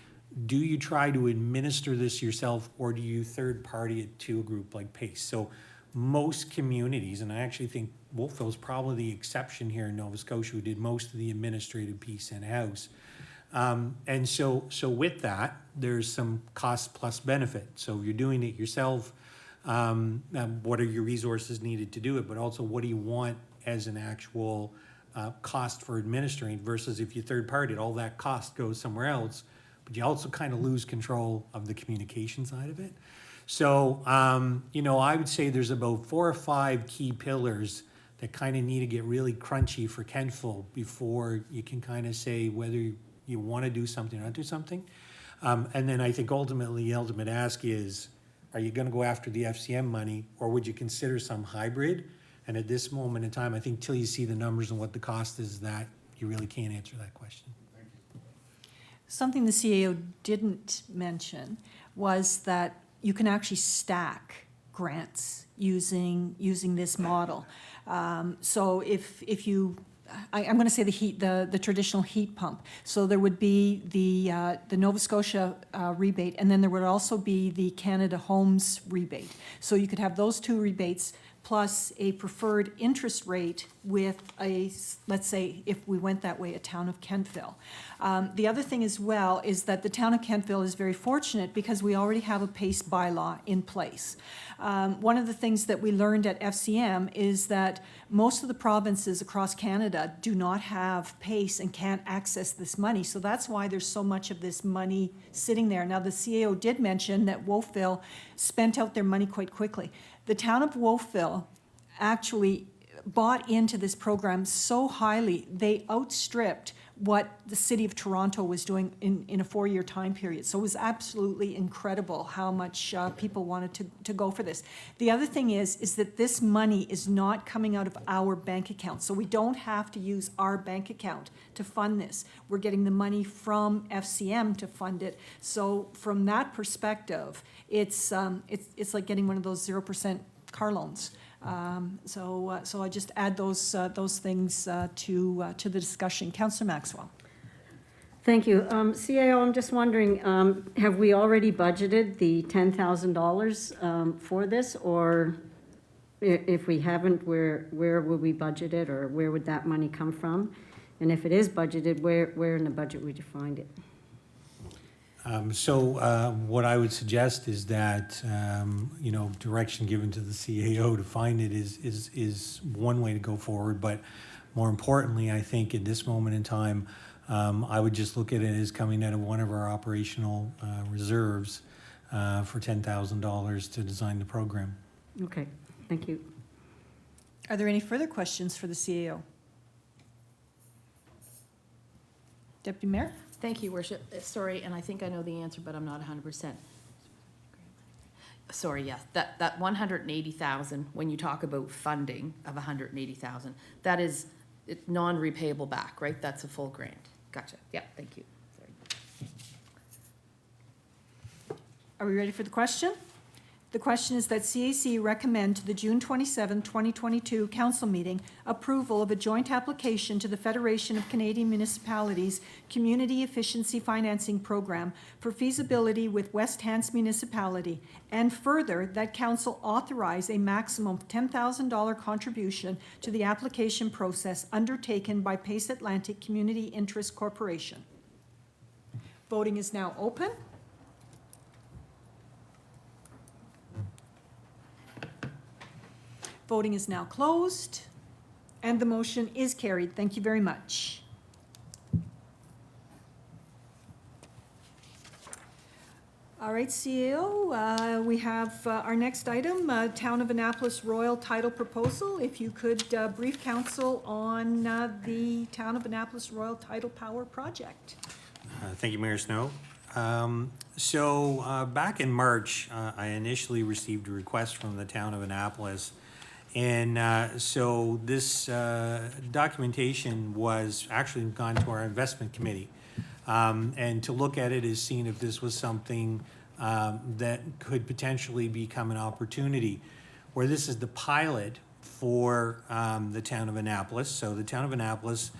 do you try to administer this yourself, or do you third party it to a group like PACE? So most communities, and I actually think Wolfville's probably the exception here in Nova Scotia, who did most of the administrative piece in-house. And so with that, there's some cost plus benefit. So if you're doing it yourself, what are your resources needed to do it, but also what do you want as an actual cost for administering versus if you third party, all that cost goes somewhere else, but you also kind of lose control of the communication side of it. So, you know, I would say there's about 4 or 5 key pillars that kind of need to get really crunchy for Kentville before you can kind of say whether you want to do something or not do something. And then I think ultimately the ultimate ask is, are you going to go after the FCM money or would you consider some hybrid? And at this moment in time, I think till you see the numbers and what the cost is, that you really can't answer that question. Something the CAO didn't mention was that you can actually stack grants using this model. So if you, I'm going to say the traditional heat pump. So there would be the Nova Scotia rebate, and then there would also be the Canada Homes rebate. So you could have those 2 rebates plus a preferred interest rate with a, let's say, if we went that way, a town of Kentville. The other thing as well is that the town of Kentville is very fortunate because we already have a PACE bylaw in place. One of the things that we learned at FCM is that most of the provinces across Canada do not have PACE and can't access this money. So that's why there's so much of this money sitting there. Now, the CAO did mention that Wolfville spent out their money quite quickly. The town of Wolfville actually bought into this program so highly, they outstripped what the city of Toronto was doing in a 4-year time period. So it was absolutely incredible how much people wanted to go for this. The other thing is that this money is not coming out of our bank account. So we don't have to use our bank account to fund this. We're getting the money from FCM to fund it. So from that perspective, it's like getting one of those 0% car loans. So I just add those things to the discussion. Councillor Maxwell. Thank you. CAO, I'm just wondering, have we already budgeted the $10,000 for this? Or if we haven't, where would we budget it, or where would that money come from? And if it is budgeted, where in the budget would you find it? What I would suggest is that, you know, direction given to the CAO to find it is one way to go forward. But more importantly, I think at this moment in time, I would just look at it as coming out of one of our operational reserves for $10,000 to design the program. Okay, thank you. Are there any further questions for the CAO? Deputy Mayor? Thank you, Worship. Sorry, and I think I know the answer, but I'm not 100%. Sorry, yes, that 180,000, when you talk about funding of 180,000, that is non-repayable back, right? That's a full grant. Gotcha. Yeah, thank you. Sorry. Are we ready for the question? The question is that CAC recommend to the June 27, 2022 council meeting approval of a joint application to the Federation of Canadian Municipalities Community Efficiency Financing Program for feasibility with West Hants Municipality, and further that council authorize a maximum $10,000 contribution to the application process undertaken by Pace Atlantic Community Interest Corporation. Voting is now open. Voting is now closed, and the motion is carried. Thank you very much. All right, CAO, we have our next item, Town of Annapolis Royal Title Proposal. If you could brief council on the Town of Annapolis Royal Title Power Project. Thank you, Mayor Snow. Back in March, I initially received a request from the Town of Annapolis. And so this documentation was actually gone to our investment committee. And to look at it is seeing if this was something that could potentially become an opportunity, where this is the pilot for the Town of Annapolis. So the Town of Annapolis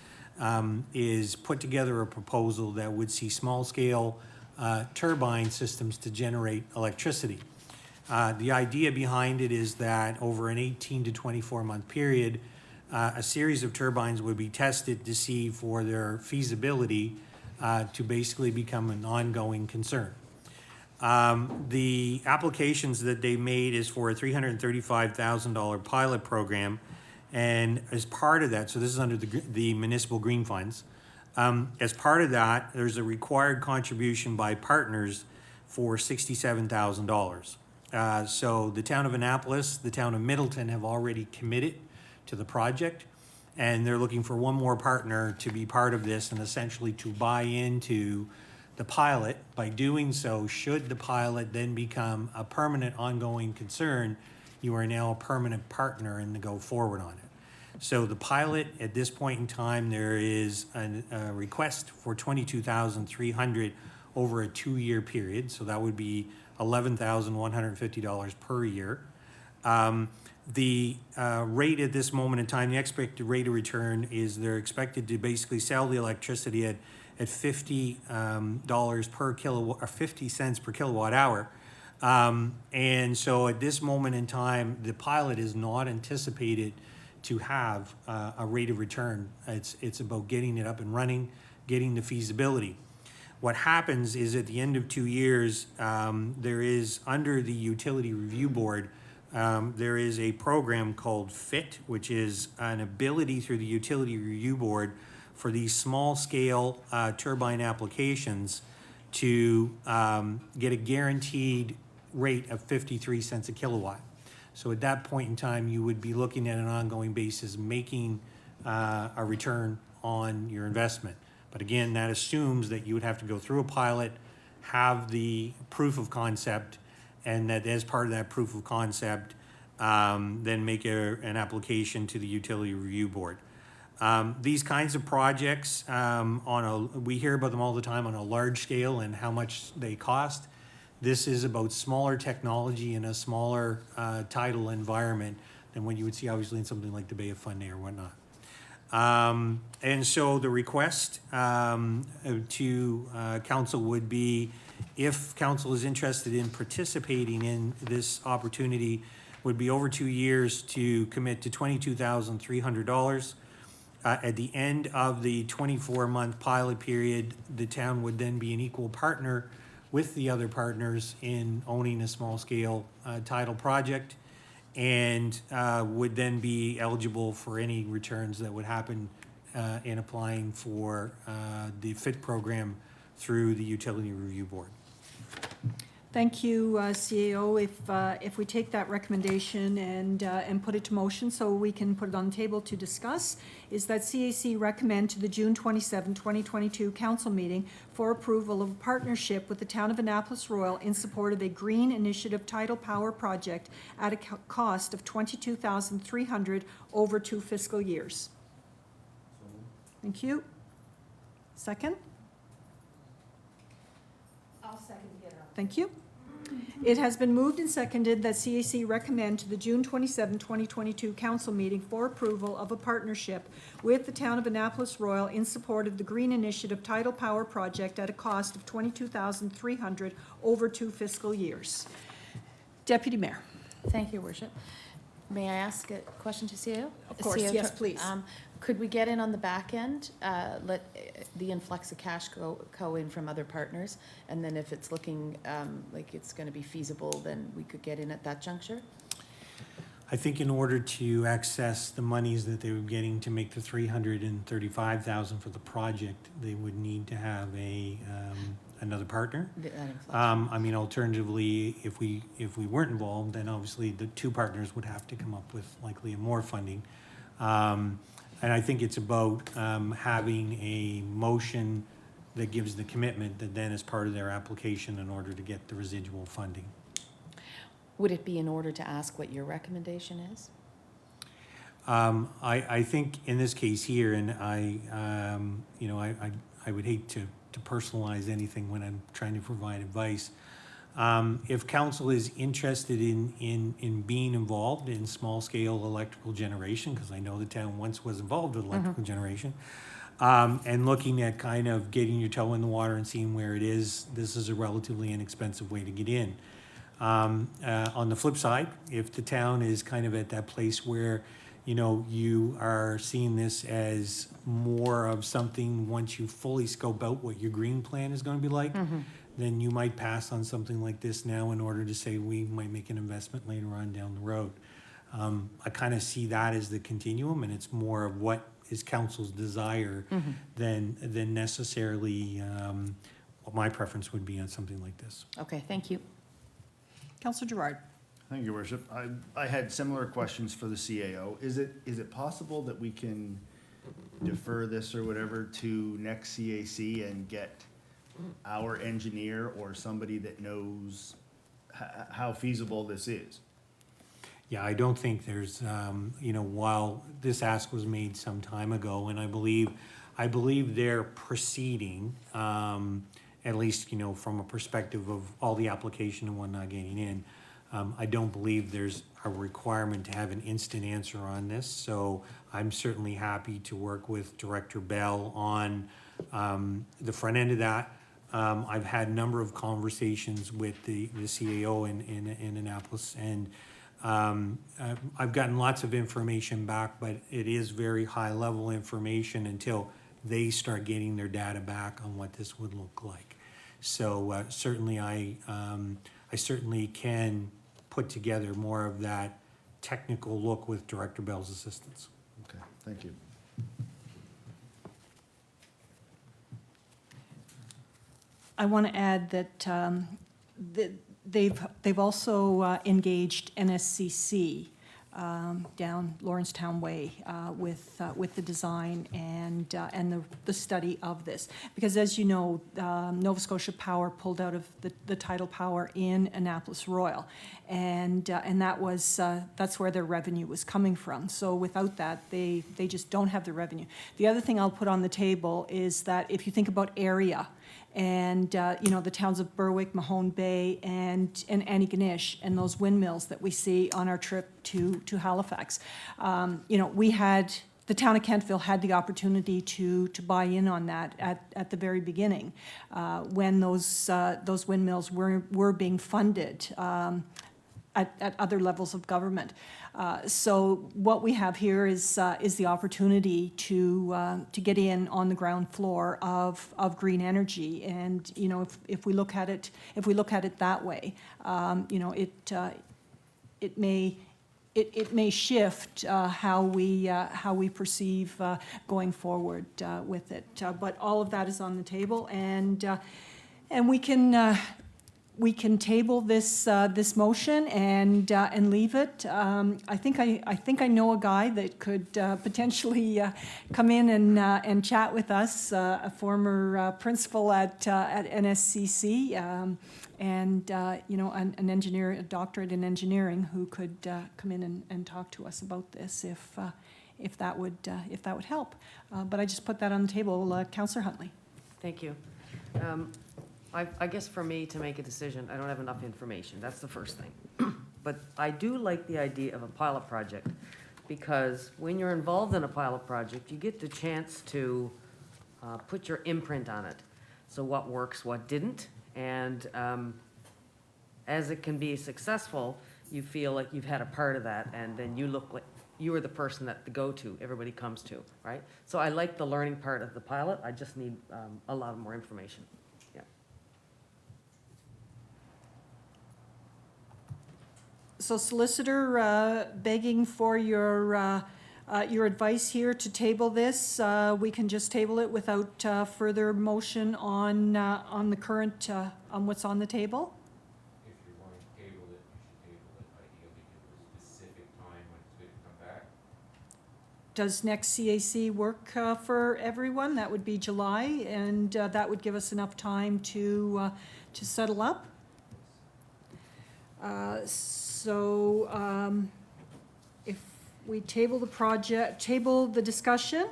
is put together a proposal that would see small-scale turbine systems to generate electricity. The idea behind it is that over an 18 to 24-month period, a series of turbines would be tested to see for their feasibility to basically become an ongoing concern. The applications that they made is for a $335,000 pilot program, and as part of that, so this is under the municipal green funds. As part of that, there's a required contribution by partners for $67,000. So the town of Annapolis, the town of Middleton have already committed to the project, and they're looking for one more partner to be part of this and essentially to buy into the pilot. By doing so, should the pilot then become a permanent ongoing concern, you are now a permanent partner and to go forward on it. So the pilot, at this point in time, there is a request for $22,300 over a 2-year period. So that would be $11,150 per year. The rate at this moment in time, the expected rate of return is they're expected to basically sell the electricity at $50 per kilowatt, or 50 cents per kilowatt hour. And so at this moment in time, the pilot is not anticipated to have a rate of return. It's about getting it up and running, getting the feasibility. What happens is at the end of 2 years, there is, under the Utility Review Board, there is a program called FIT, which is an ability through the Utility Review Board for these small-scale turbine applications to get a guaranteed rate of 53 cents a kilowatt. So at that point in time, you would be looking at an ongoing basis, making a return on your investment. But again, that assumes that you would have to go through a pilot, have the proof of concept, and that as part of that proof of concept, then make an application to the Utility Review Board. These kinds of projects, we hear about them all the time on a large scale and how much they cost. This is about smaller technology in a smaller tidal environment than what you would see obviously in something like the Bay of Fundy or whatnot. And so the request to council would be, if council is interested in participating in this opportunity, would be over 2 years to commit to $22,300. At the end of the 24-month pilot period, the town would then be an equal partner with the other partners in owning a small-scale tidal project, and would then be eligible for any returns that would happen in applying for the FIT program through the Utility Review Board. Thank you, CAO. If we take that recommendation and put it to motion so we can put it on the table to discuss, is that CAC recommend to the June 27, 2022 council meeting for approval of a partnership with the town of Annapolis Royal in support of a green initiative tidal power project at a cost of $22,300 over 2 fiscal years. Thank you. Second? I'll second it. Thank you. It has been moved and seconded that CAC recommend to the June 27, 2022 council meeting for approval of a partnership with the town of Annapolis Royal in support of the Green Initiative Tidal Power Project at a cost of $22,300 over 2 fiscal years. Deputy Mayor. Thank you, Worship. May I ask a question to CAO? Of course, CAO, yes, please. Could we get in on the back end, let the influx of cash go in from other partners, and then if it's looking like it's going to be feasible, then we could get in at that juncture? I think in order to access the monies that they were getting to make the $335,000 for the project, they would need to have another partner. I mean, alternatively, if we weren't involved, then obviously the 2 partners would have to come up with likely more funding. And I think it's about having a motion that gives the commitment that then is part of their application in order to get the residual funding. Would it be in order to ask what your recommendation is? I think in this case here, and I would hate to personalize anything when I'm trying to provide advice. If council is interested in being involved in small-scale electrical generation, because I know the town once was involved with electrical generation, and looking at kind of getting your toe in the water and seeing where it is, this is a relatively inexpensive way to get in. On the flip side, if the town is kind of at that place where, you know, you are seeing this as more of something once you fully scope out what your green plan is gonna be like, then you might pass on something like this now in order to say we might make an investment later on down the road. I kind of see that as the continuum, and it's more of what is council's desire than necessarily what my preference would be on something like this. Okay, thank you. Councillor Gerard. Thank you, Worship. I had similar questions for the CAO. Is it possible that we can defer this or whatever to next CAC and get our engineer or somebody that knows how feasible this is? Yeah, I don't think there's, you know, while this ask was made some time ago, and I believe they're proceeding, at least, you know, from a perspective of all the application and whatnot getting in. I don't believe there's a requirement to have an instant answer on this, so I'm certainly happy to work with Director Bell on the front end of that. I've had a number of conversations with the CAO in Annapolis, and I've gotten lots of information back, but it is very high-level information until they start getting their data back on what this would look like. So certainly I certainly can put together more of that technical look with Director Bell's assistance. Okay, thank you. I want to add that they've also engaged NSCC down Lawrencetown Way with the design and the study of this. Because as you know, Nova Scotia Power pulled out of the tidal power in Annapolis Royal, and that's where their revenue was coming from. So without that, they just don't have the revenue. The other thing I'll put on the table is that if you think about area, and you know, the towns of Berwick, Mahone Bay, and Antigonish, and those windmills that we see on our trip to Halifax. You know, the town of Kentville had the opportunity to buy in on that at the very beginning, when those windmills were being funded at other levels of government. So what we have here is the opportunity to get in on the ground floor of green energy, and you know, if we look at it that way, you know, it may shift how we perceive going forward with it. But all of that is on the table, and we can table this motion and leave it. I think I know a guy that could potentially come in and chat with us, a former principal at NSCC, and you know, an engineer, a doctorate in engineering, who could come in and talk to us about this if that would help. But I just put that on the table. Councillor Huntley. Thank you. I guess for me to make a decision, I don't have enough information. That's the first thing. But I do like the idea of a pilot project, because when you're involved in a pilot project, you get the chance to put your imprint on it. So what works, what didn't, and as it can be successful, you feel like you've had a part of that, and then you look like you are the person that the go-to everybody comes to, right? So I like the learning part of the pilot. I just need a lot more information. So solicitor, begging for your advice here to table this. We can just table it without further motion on the current, on what's on the table? If you're going to table it, you should table it ideally to a specific time when it's going to come back. Does next CAC work for everyone? That would be July, and that would give us enough time to settle up. So if we table the discussion,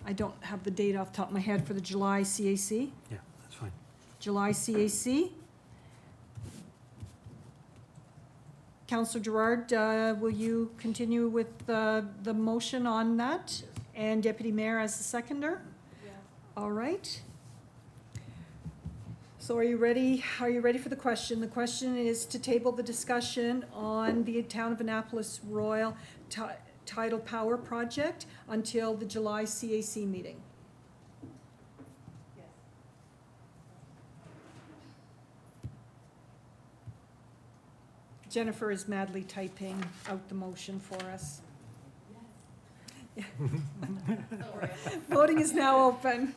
I don't have the date off the top of my head for the July CAC. Yeah, that's fine. July CAC. Councillor Gerard, will you continue with the motion on that? And Deputy Mayor as the seconder? Yeah. All right. So are you ready? Are you ready for the question? The question is to table the discussion on the Town of Annapolis Royal Tidal Power Project until the July CAC meeting. Jennifer is madly typing out the motion for us. Voting is now open.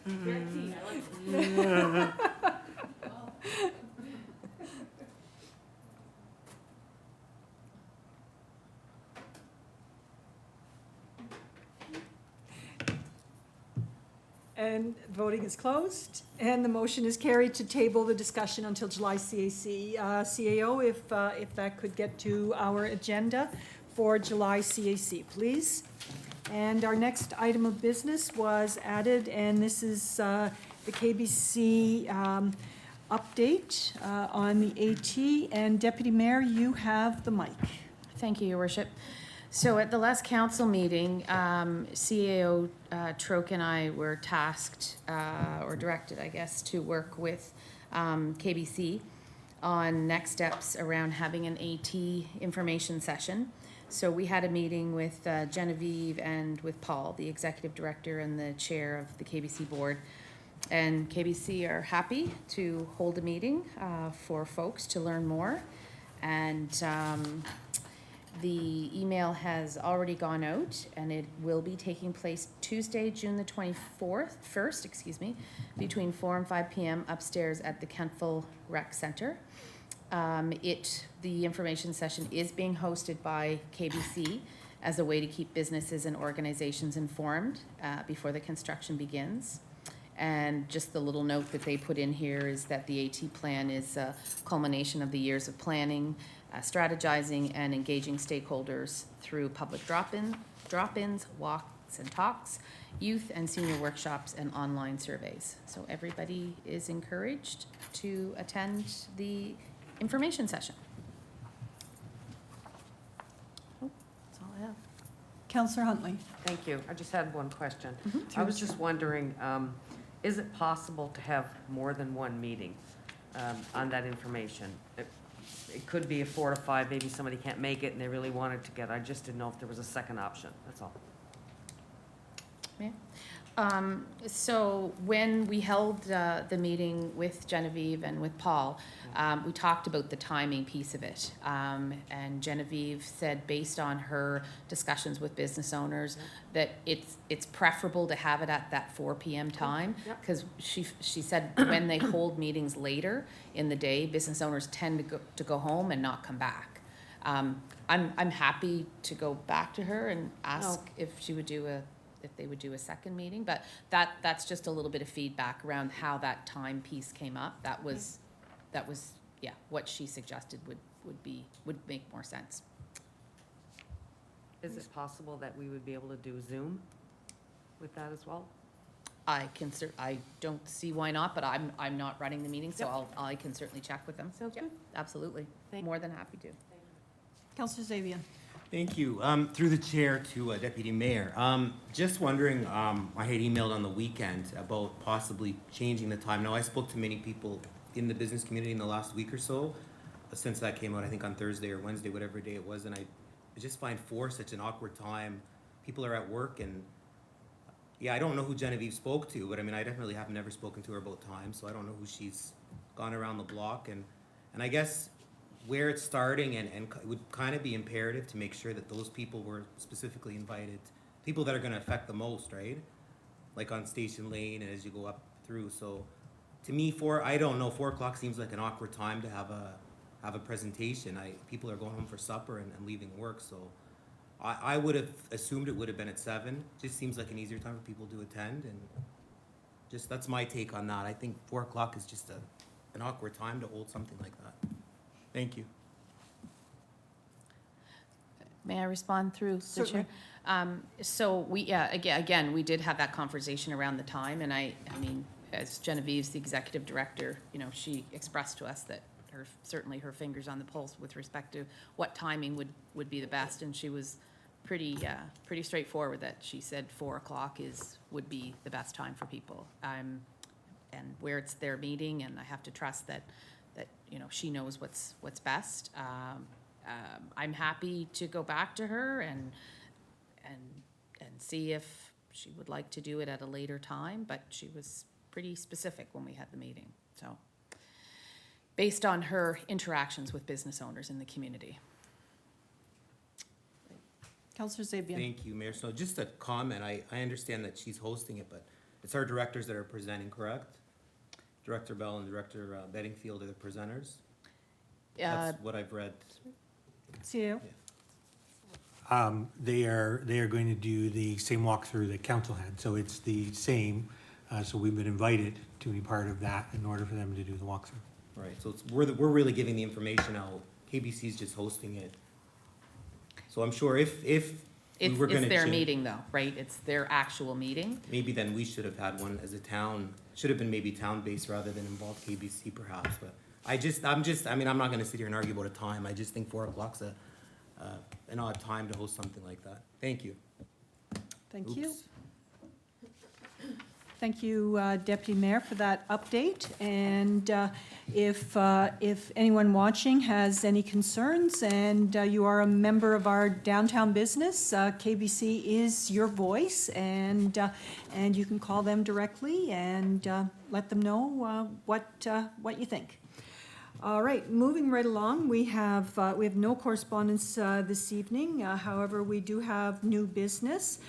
And voting is closed, and the motion is carried to table the discussion until July CAC. CAO, if that could get to our agenda for July CAC, please. And our next item of business was added, and this is the KBC update on the AT. And Deputy Mayor, you have the mic. Thank you, Your Worship. So at the last council meeting, CAO Troke and I were tasked, or directed, I guess, to work with KBC on next steps around having an AT information session. So we had a meeting with Genevieve and with Paul, the executive director and the chair of the KBC board. And KBC are happy to hold a meeting for folks to learn more. And the email has already gone out, and it will be taking place Tuesday, June the 1st, between 4 and 5 p.m. upstairs at the Kentville Rec Center. The information session is being hosted by KBC as a way to keep businesses and organizations informed before the construction begins. And just the little note that they put in here is that the AT plan is a culmination of the years of planning, strategizing, and engaging stakeholders through public drop-ins, walks and talks, youth and senior workshops, and online surveys. So everybody is encouraged to attend the information session. Oh, that's all I have. Councillor Huntley. Thank you. I just had one question. I was just wondering, is it possible to have more than one meeting on that information? It could be a 4 to 5, maybe somebody can't make it and they really wanted to get, I just didn't know if there was a second option, that's all. Yeah. So when we held the meeting with Genevieve and with Paul, we talked about the timing piece of it. And Genevieve said, based on her discussions with business owners, that it's preferable to have it at that 4 p.m. time. Because she said when they hold meetings later in the day, business owners tend to go home and not come back. I'm happy to go back to her and ask if she would do if they would do a second meeting, but that's just a little bit of feedback around how that time piece came up. That was what she suggested would make more sense. Is it possible that we would be able to do Zoom with that as well? I don't see why not, but I'm not running the meeting, so I can certainly check with them. Sounds good. Absolutely. More than happy to. Councillor Zavian. Thank you. Through the chair to Deputy Mayor. Just wondering, I had emailed on the weekend about possibly changing the time. Now, I spoke to many people in the business community in the last week or so, since that came out, I think on Thursday or Wednesday, whatever day it was, and I just find 4 such an awkward time. People are at work, and I don't know who Genevieve spoke to, but I mean, I definitely have never spoken to her about time, so I don't know who she's gone around the block, and I guess where it's starting, and it would kind of be imperative to make sure that those people were specifically invited, people that are going to affect the most, right? Like on Station Lane and as you go up through. So to me, 4 o'clock seems like an awkward time to have a presentation. People are going home for supper and leaving work, so I would have assumed it would have been at 7. Just seems like an easier time for people to attend, and just that's my take on that. I think 4 o'clock is just an awkward time to hold something like that. Thank you. May I respond through the chair? Certainly. So we, again, we did have that conversation around the time, and I mean, as Genevieve's the executive director, she expressed to us that certainly her fingers on the pulse with respect to what timing would be the best, and she was pretty straightforward that she said 4 o'clock would be the best time for people. and where it's their meeting, and I have to trust that, you know, she knows what's best. I'm happy to go back to her and see if she would like to do it at a later time, but she was pretty specific when we had the meeting, so, based on her interactions with business owners in the community. Councillor Zabian. Thank you, Mayor Snow. Just a comment, I understand that she's hosting it, but it's our directors that are presenting, correct? Director Bell and Director Bedingfield are the presenters? That's what I've read. CAO. They are going to do the same walkthrough that council had, so it's the same. So we've been invited to be part of that in order for them to do the walkthrough. Right, so it's, we're really giving the information out, KBC's just hosting it. So I'm sure if we were gonna It's their change- meeting though, right? It's their actual meeting. Maybe then we should have had one as a town, should have been maybe town-based rather than involve KBC perhaps, but I mean, I'm not gonna sit here and argue about a time, I just think 4 o'clock's an odd time to host something like that. Thank you. Thank you. Oops. Thank you, Deputy Mayor, for that update. And if anyone watching has any concerns and you are a member of our downtown business, KBC is your voice, and you can call them directly and let them know what you think. All right, moving right along, we have no correspondence this evening. However, we do have new business.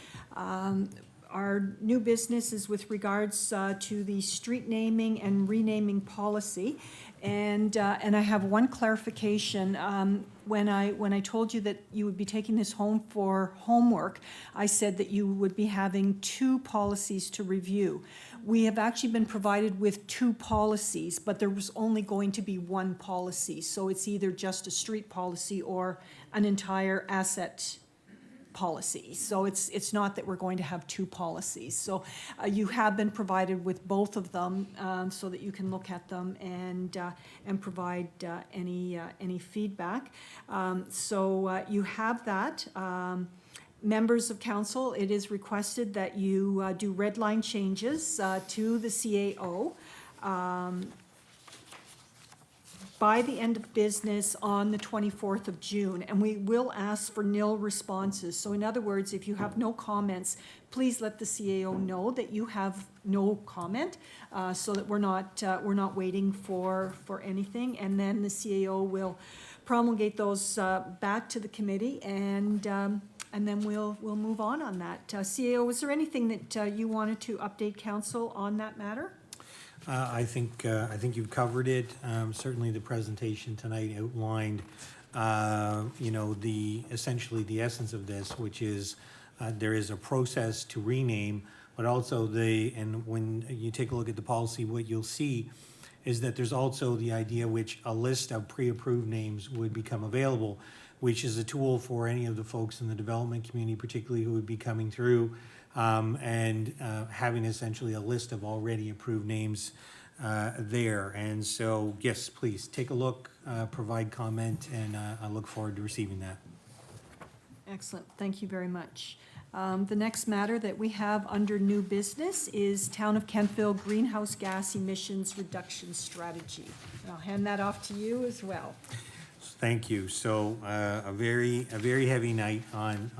Our new business is with regards to the street naming and renaming policy. And I have one clarification. When I told you that you would be taking this home for homework, I said that you would be having 2 policies to review. We have actually been provided with 2 policies, but there was only going to be 1 policy. So it's either just a street policy or an entire asset policy. So it's not that we're going to have 2 policies. So you have been provided with both of them so that you can look at them and provide any feedback. So you have that. Members of council, it is requested that you do red line changes to the CAO by the end of business on the 24th of June, and we will ask for nil responses. So in other words, if you have no comments, please let the CAO know that you have no comment, so that we're not waiting for anything. And then the CAO will promulgate those back to the committee, and then we'll move on that. CAO, is there anything that you wanted to update council on that matter? I think you've covered it. Certainly the presentation tonight outlined, essentially the essence of this, which is there is a process to rename, but also and when you take a look at the policy, what you'll see is that there's also the idea which a list of pre-approved names would become available, which is a tool for any of the folks in the development community, particularly who would be coming through, and having essentially a list of already approved names there. And so, yes, please take a look, provide comment, and I look forward to receiving that. Excellent, thank you very much. The next matter that we have under new business is Town of Kentville Greenhouse Gas Emissions Reduction Strategy. And I'll hand that off to you as well. Thank you. So a very heavy night on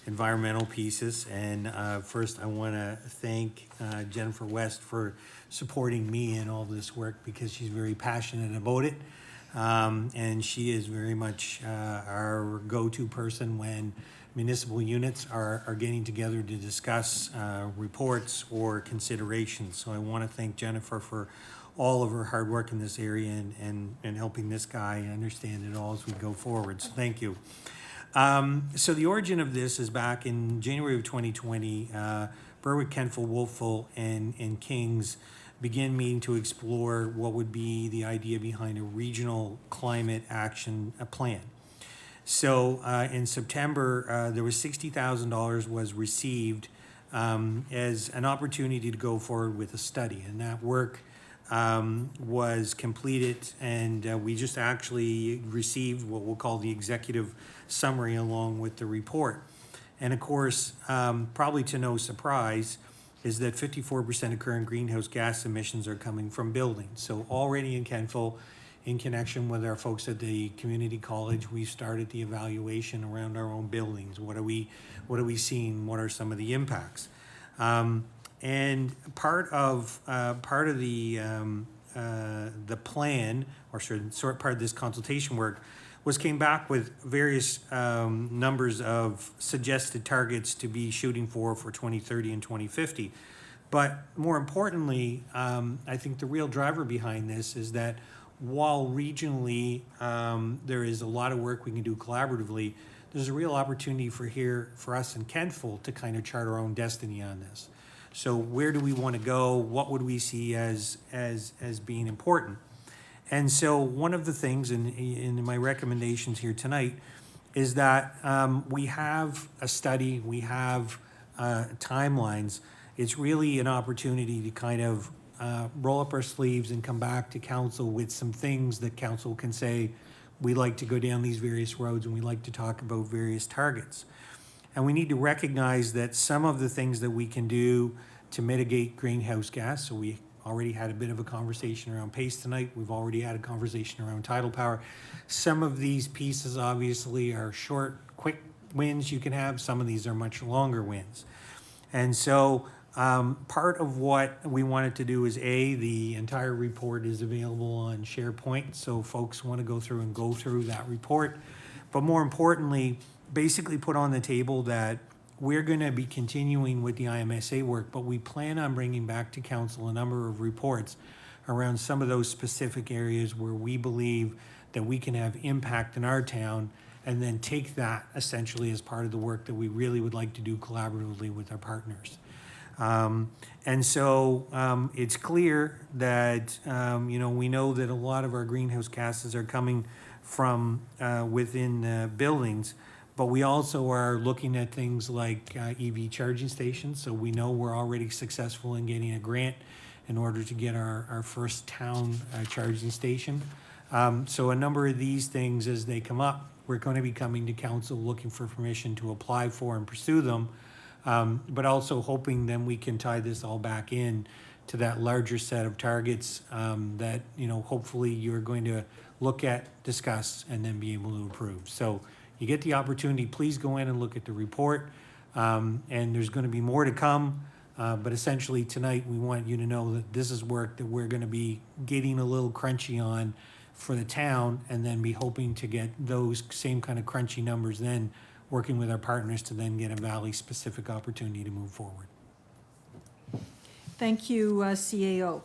environmental pieces. And first, I want to thank Jennifer West for supporting me in all this work, because she's very passionate about it. And she is very much our go-to person when municipal units are getting together to discuss reports or considerations. So I want to thank Jennifer for all of her hard work in this area and helping this guy understand it all as we go forward. So thank you. So the origin of this is back in January of 2020. Berwick, Kentville, Wolfville, and Kings began meeting to explore what would be the idea behind a regional climate action plan. So in September, there was $60,000 was received as an opportunity to go forward with a study, and that work was completed, and we just actually received what we'll call the executive summary along with the report. And of course, probably to no surprise, is that 54% of current greenhouse gas emissions are coming from buildings. So already in Kentville, in connection with our folks at the community college, we started the evaluation around our own buildings. What are we seeing? What are some of the impacts? And part of the plan, or part of this consultation work, came back with various numbers of suggested targets to be shooting for 2030 and 2050. But more importantly, I think the real driver behind this is that while regionally there is a lot of work we can do collaboratively, there's a real opportunity for us in Kentville to kind of chart our own destiny on this. So where do we want to go? What would we see as being important? And so one of the things in my recommendations here tonight is that we have a study, we have timelines. It's really an opportunity to kind of roll up our sleeves and come back to council with some things that council can say, we like to go down these various roads and we like to talk about various targets. And we need to recognize that some of the things that we can do to mitigate greenhouse gas, so we already had a bit of a conversation around PACE tonight. We've already had a conversation around tidal power. Some of these pieces obviously are short, quick wins you can have. Some of these are much longer wins. And so part of what we wanted to do is the entire report is available on SharePoint. So folks want to go through that report. But more importantly, basically put on the table that we're going to be continuing with the IMSA work, but we plan on bringing back to council a number of reports around some of those specific areas where we believe that we can have impact in our town, and then take that essentially as part of the work that we really would like to do collaboratively with our partners. And so it's clear that, we know that a lot of our greenhouse gases are coming from within buildings, but we also are looking at things like EV charging stations. So we know we're already successful in getting a grant in order to get our first town charging station. So a number of these things, as they come up, we're going to be coming to council looking for permission to apply for and pursue them, but also hoping then we can tie this all back in to that larger set of targets that, hopefully you're going to look at, discuss, and then be able to approve. So you get the opportunity, please go in and look at the report, and there's going to be more to come, but essentially tonight we want you to know that this is work that we're going to be getting a little crunchy on for the town, and then be hoping to get those same kind of crunchy numbers, then working with our partners to then get a valley-specific opportunity to move forward. Thank you, CAO.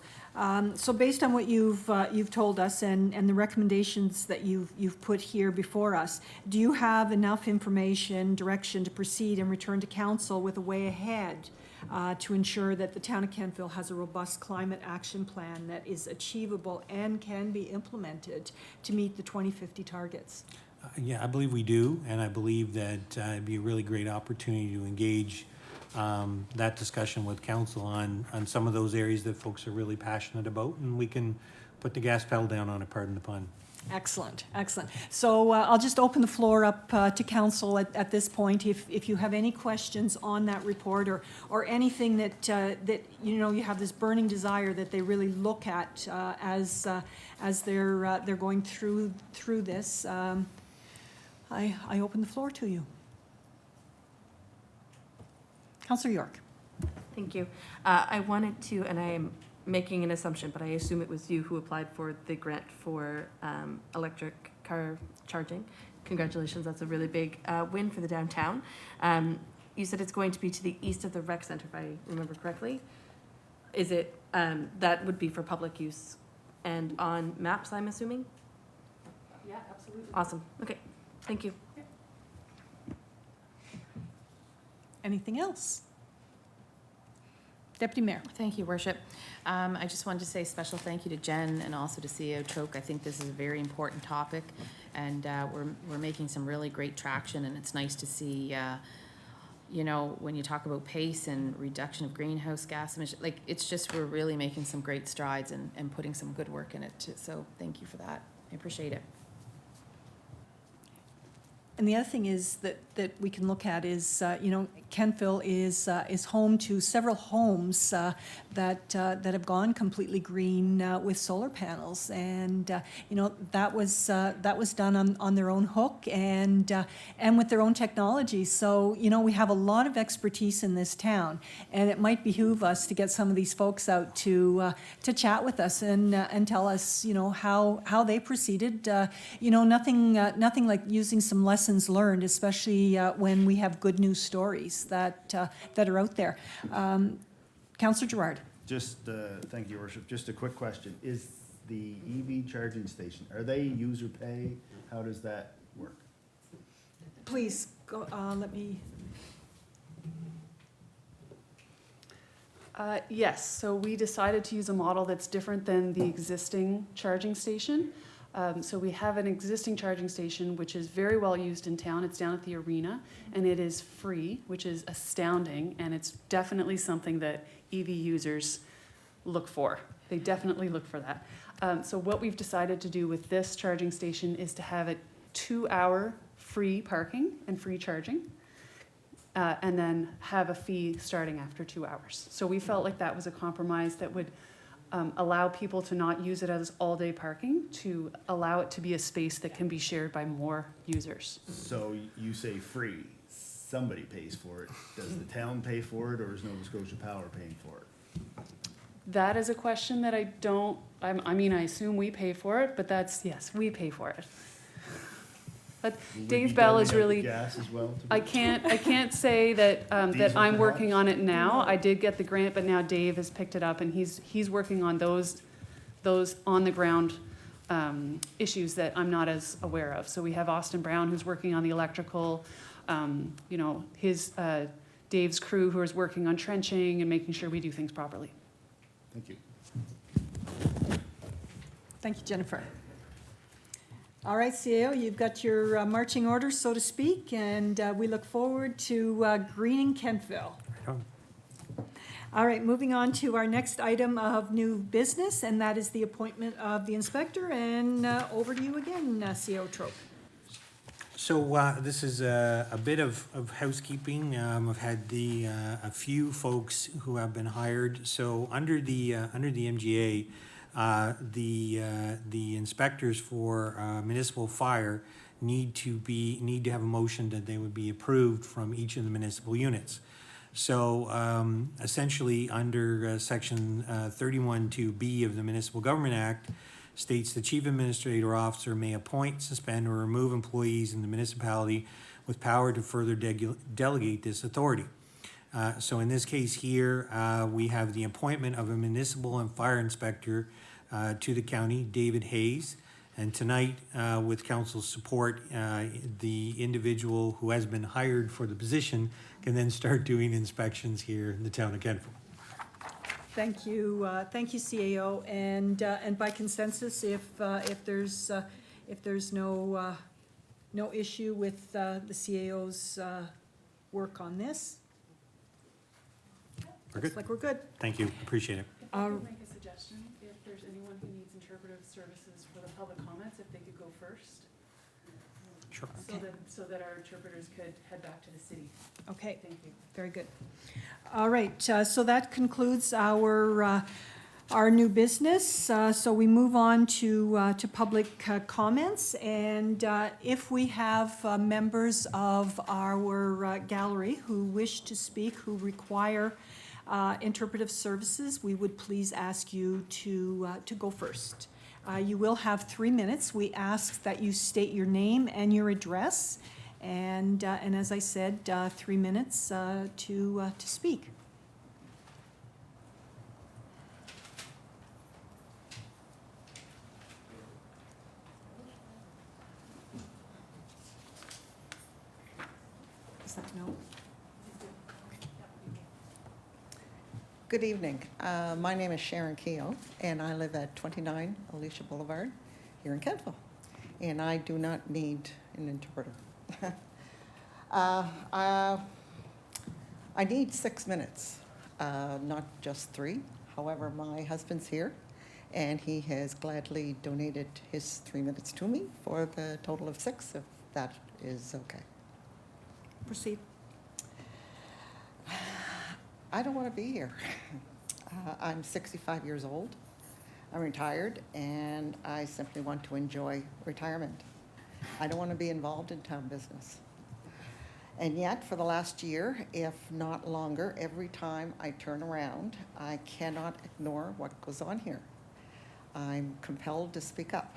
So based on what you've told us and the recommendations that you've put here before us, do you have enough information, direction to proceed and return to council with a way ahead to ensure that the town of Kentville has a robust climate action plan that is achievable and can be implemented to meet the 2050 targets? Yeah, I believe we do, and I believe that it'd be a really great opportunity to engage that discussion with council on some of those areas that folks are really passionate about, and we can put the gas pedal down on it, pardon the pun. Excellent, excellent. So I'll just open the floor up to council at this point. If you have any questions on that report or anything that you have this burning desire that they really look at as they're going through this, I open the floor to you. Councillor York. Thank you. I wanted to, and I am making an assumption, but I assume it was you who applied for the grant for electric car charging. Congratulations, that's a really big win for the downtown. You said it's going to be to the east of the rec center, if I remember correctly. Is it, that would be for public use and on maps, I'm assuming? Yeah, absolutely. Awesome, okay, thank you. Anything else? Deputy Mayor. Thank you, Worship. I just wanted to say a special thank you to Jen and also to CEO Choke. I think this is a very important topic, and we're making some really great traction, and it's nice to see, when you talk about pace and reduction of greenhouse gas emissions, like, it's just, we're really making some great strides and putting some good work in it too. So thank you for that. I appreciate it. And the other thing is that we can look at is, Kentville is home to several homes that have gone completely green with solar panels. And, that was done on their own hook and with their own technology. So, we have a lot of expertise in this town. And it might behoove us to get some of these folks out to chat with us and tell us, how they proceeded. Nothing like using some lessons learned, especially when we have good news stories that are out there. Councillor Gerard. Just, thank you, Your Worship. Just a quick question. Is the EV charging station, are they user pay? How does that work? Please, go, let me. Yes, so we decided to use a model that's different than the existing charging station. So we have an existing charging station, which is very well used in town. It's down at the arena, and it is free, which is astounding, and it's definitely something that EV users look for. They definitely look for that. So what we've decided to do with this charging station is to have it 2-hour free parking and free charging, and then have a fee starting after 2 hours. So we felt like that was a compromise that would allow people to not use it as all-day parking, to allow it to be a space that can be shared by more users. So you say free, somebody pays for it. Does the town pay for it, or is Nova Scotia Power paying for it? That is a question that I don't, I mean, I assume we pay for it, but that's, yes, we pay for it. But Will we Dave be Bell is doling out the really, gas as well? I can't say that, that Diesel I'm perhaps? working on it now. I did get the grant, but now Dave has picked it up, and he's working on those on-the-ground issues that I'm not as aware of. So we have Austin Brown, who's working on the electrical, Dave's crew, who is working on trenching and making sure we do things properly. Thank you. Thank you, Jennifer. All right, CAO, you've got your marching orders, so to speak, and we look forward to greening Kentville. Right on. All right, moving on to our next item of new business, and that is the appointment of the inspector. And over to you again, CAO Trope. So this is a bit of housekeeping. I've had a few folks who have been hired. So under the MGA, the inspectors for municipal fire need to have a motion that they would be approved from each of the municipal units. So essentially, under section 31(2)B of the Municipal Government Act, states the chief administrator officer may appoint, suspend, or remove employees in the municipality with power to further delegate this authority. So in this case here, we have the appointment of a municipal and fire inspector to the county, David Hayes. And tonight, with council's support, the individual who has been hired for the position can then start doing inspections here in the town of Kentville. Thank you, CAO, and by consensus, if there's no issue with the CAO's work on this, We're looks good. like we're good. Thank you, appreciate it. I could make a suggestion, if there's anyone who needs interpretive services for the public comments, if they could go first, Sure. so that our interpreters could head back to the city. Okay, Thank you. very good. All right, so that concludes our new business. So we move on to public comments. And if we have members of our gallery who wish to speak, who require interpretive services, we would please ask you to go first. You will have 3 minutes. We ask that you state your name and your address. And as I said, 3 minutes to speak. Is that no? Good evening. My name is Sharon Keogh, and I live at 29 Alicia Boulevard here in Kentville. And I do not need an interpreter. I need 6 minutes, not just 3. However, my husband's here, and he has gladly donated his 3 minutes to me for the total of 6, if that is okay. Proceed. I don't want to be here. I'm 65 years old. I'm retired, and I simply want to enjoy retirement. I don't want to be involved in town business. And yet, for the last year, if not longer, every time I turn around, I cannot ignore what goes on here. I'm compelled to speak up.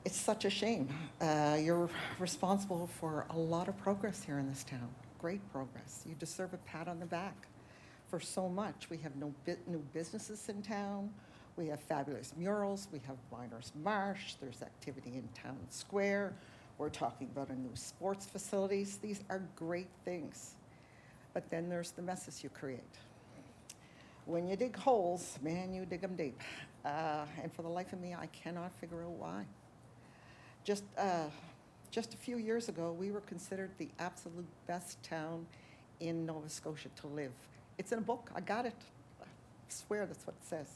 It's such a shame. You're responsible for a lot of progress here in this town, great progress. You deserve a pat on the back for so much. We have new businesses in town. We have fabulous murals. We have Miners Marsh. There's activity in Town Square. We're talking about a new sports facilities. These are great things. But then there's the messes you create. When you dig holes, man, you dig them deep. And for the life of me, I cannot figure out why. Just a few years ago, we were considered the absolute best town in Nova Scotia to live. It's in a book. I got it. I swear that's what it says.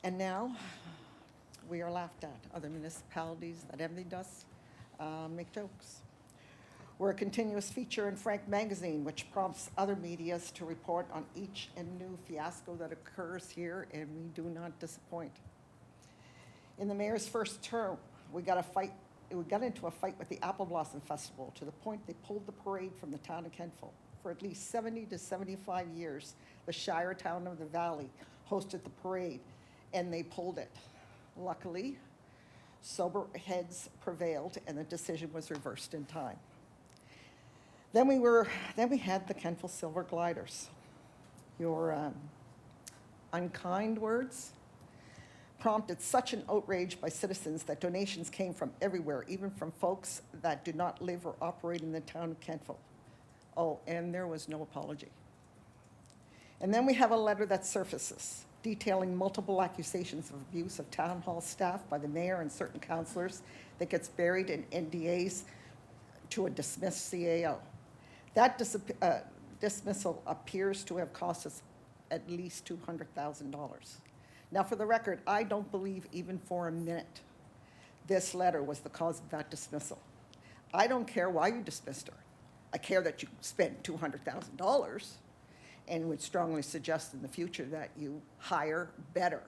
And now, we are laughed at. Other municipalities that envied us make jokes. We're a continuous feature in Frank magazine, which prompts other medias to report on each and new fiasco that occurs here, and we do not disappoint. In the mayor's first term, we got into a fight with the Apple Blossom Festival to the point they pulled the parade from the town of Kentville. For at least 70 to 75 years, the Shire town of the Valley hosted the parade, and they pulled it. Luckily, sober heads prevailed, and the decision was reversed in time. Then we had the Kentville Silver Gliders. Your unkind words prompted such an outrage by citizens that donations came from everywhere, even from folks that do not live or operate in the town of Kentville. Oh, and there was no apology. And then we have a letter that surfaces, detailing multiple accusations of abuse of town hall staff by the mayor and certain councillors that gets buried in NDAs to a dismissed CAO. That dismissal appears to have cost us at least $200,000. Now, for the record, I don't believe even for a minute this letter was the cause of that dismissal. I don't care why you dismissed her. I care that you spent $200,000 and would strongly suggest in the future that you hire better.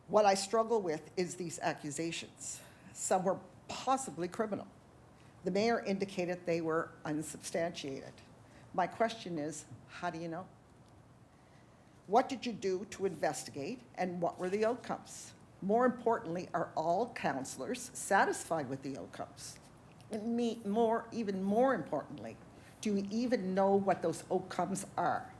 What I struggle with is these accusations. Some were possibly criminal. The mayor indicated they were unsubstantiated. My question is, how do you know? What did you do to investigate, and what were the outcomes? More importantly, are all councillors satisfied with the outcomes? And even more importantly, do you even know what those outcomes are?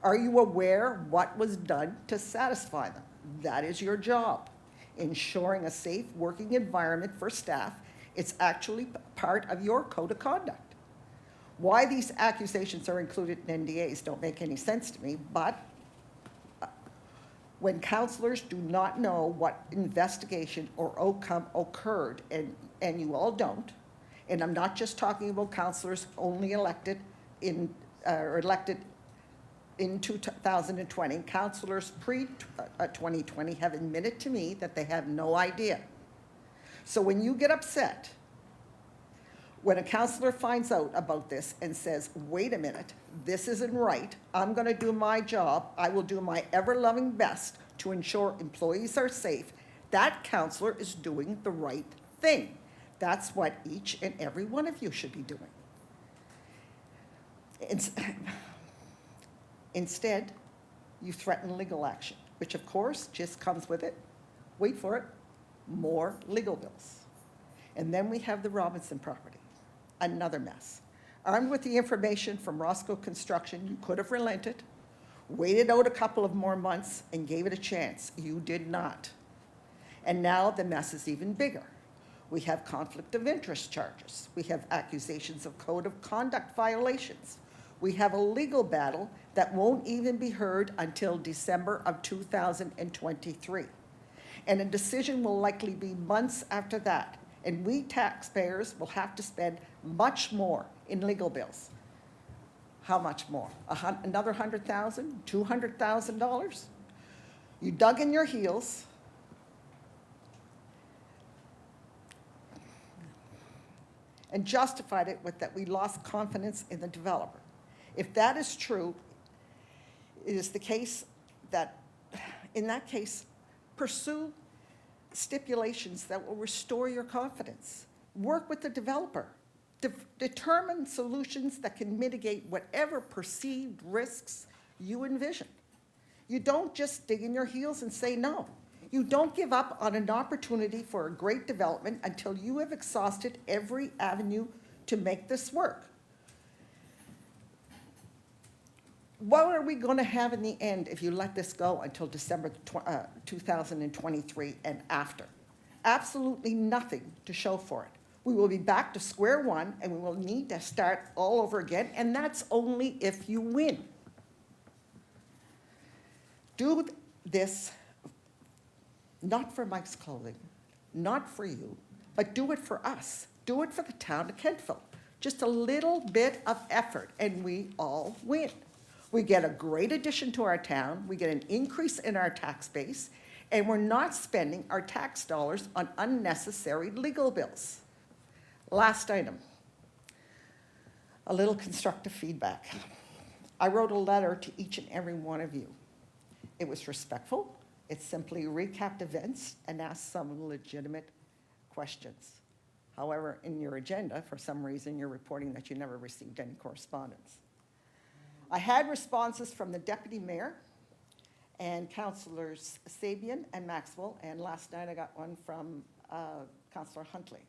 Are you aware what was done to satisfy them? That is your job. Ensuring a safe working environment for staff, it's actually part of your code of conduct. Why these accusations are included in NDAs don't make any sense to me, but when councillors do not know what investigation or outcome occurred, and you all don't, and I'm not just talking about councillors only elected in 2020, councillors pre-2020 have admitted to me that they have no idea. So when you get upset, when a councillor finds out about this and says, wait a minute, this isn't right, I'm going to do my job, I will do my ever-loving best to ensure employees are safe, that councillor is doing the right thing. That's what each and every one of you should be doing. Instead, you threaten legal action, which of course just comes with it, wait for it, more legal bills. And then we have the Robinson property, another mess. Armed with the information from Roscoe Construction, you could have relented, waited out a couple of more months, and gave it a chance. You did not. And now the mess is even bigger. We have conflict of interest charges. We have accusations of code of conduct violations. We have a legal battle that won't even be heard until December of 2023. And a decision will likely be months after that. And we taxpayers will have to spend much more in legal bills. How much more? Another $100,000, $200,000? You dug in your heels, and justified it with that we lost confidence in the developer. If that is true, it is the case that, in that case, pursue stipulations that will restore your confidence. Work with the developer. Determine solutions that can mitigate whatever perceived risks you envision. You don't just dig in your heels and say no. You don't give up on an opportunity for a great development until you have exhausted every avenue to make this work. What are we going to have in the end if you let this go until December 2023 and after? Absolutely nothing to show for it. We will be back to square one, and we will need to start all over again, and that's only if you win. Do this not for Mike's Clothing, not for you, but do it for us. Do it for the town of Kentville. Just a little bit of effort, and we all win. We get a great addition to our town, we get an increase in our tax base, and we're not spending our tax dollars on unnecessary legal bills. Last item, a little constructive feedback. I wrote a letter to each and every one of you. It was respectful. It simply recapped events and asked some legitimate questions. However, in your agenda, for some reason, you're reporting that you never received any correspondence. I had responses from the deputy mayor and councillors Sabian and Maxwell, and last night I got one from Councillor Huntley.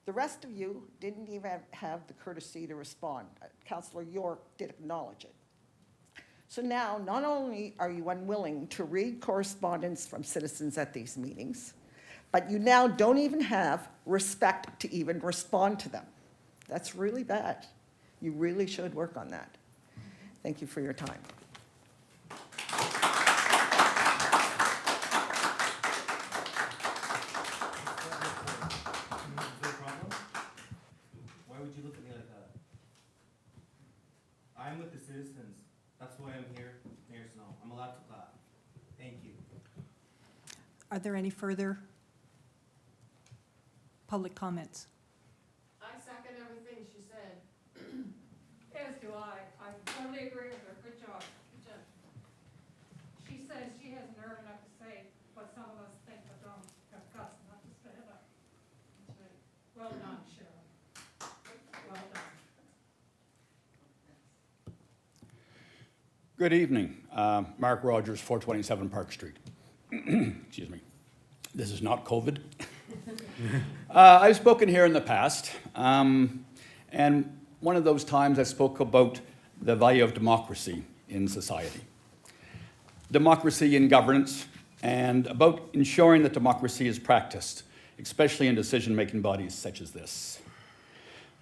The rest of you didn't even have the courtesy to respond. Councillor York did acknowledge it. So now, not only are you unwilling to read correspondence from citizens at these meetings, but you now don't even have respect to even respond to them. That's really bad. You really should work on that. Thank you for your time. Why would you look at me like that? I'm with the citizens. That's why I'm here, Mayor Snow. I'm allowed to clap. Thank you. Are there any further public comments? I second everything she said. As do I. I totally agree with her. Good job. Good job. She says she has nerve enough to say what some of us think but don't have guts enough to say it up. That's right. Well done, Cheryl. Well done. Good evening. Mark Rogers, 427 Park Street. Excuse me. This is not COVID. I've spoken here in the past, and one of those times I spoke about the value of democracy in society. Democracy in governance, and about ensuring that democracy is practiced, especially in decision-making bodies such as this.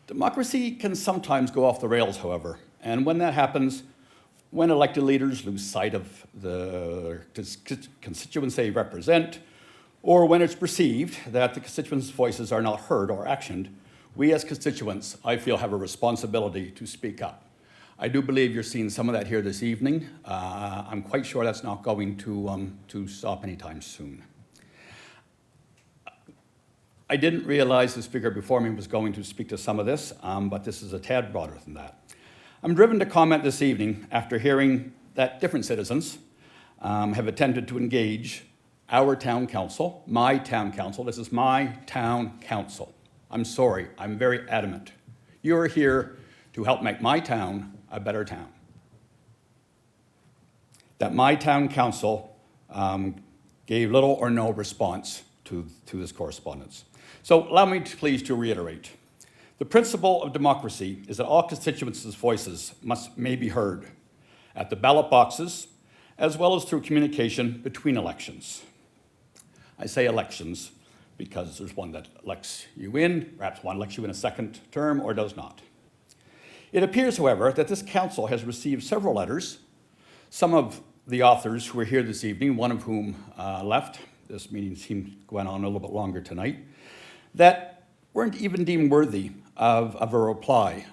Democracy can sometimes go off the rails, however, and when that happens, when elected leaders lose sight of the constituents they represent, or when it's perceived that the constituents' voices are not heard or actioned, we as constituents, I feel, have a responsibility to speak up. I do believe you're seeing some of that here this evening. I'm quite sure that's not going to stop anytime soon. I didn't realize the speaker before me was going to speak to some of this, but this is a tad broader than that. I'm driven to comment this evening after hearing that different citizens have attempted to engage our town council, my town council. This is my town council. I'm sorry, I'm very adamant. You are here to help make my town a better town. That my town council gave little or no response to this correspondence. So allow me please to reiterate. The principle of democracy is that all constituents' voices may be heard at the ballot boxes, as well as through communication between elections. I say elections because there's one that elects you in, perhaps one elects you in a second term or does not. It appears, however, that this council has received several letters. Some of the authors who are here this evening, one of whom left, this meeting seemed to go on a little bit longer tonight, that weren't even deemed worthy of a reply,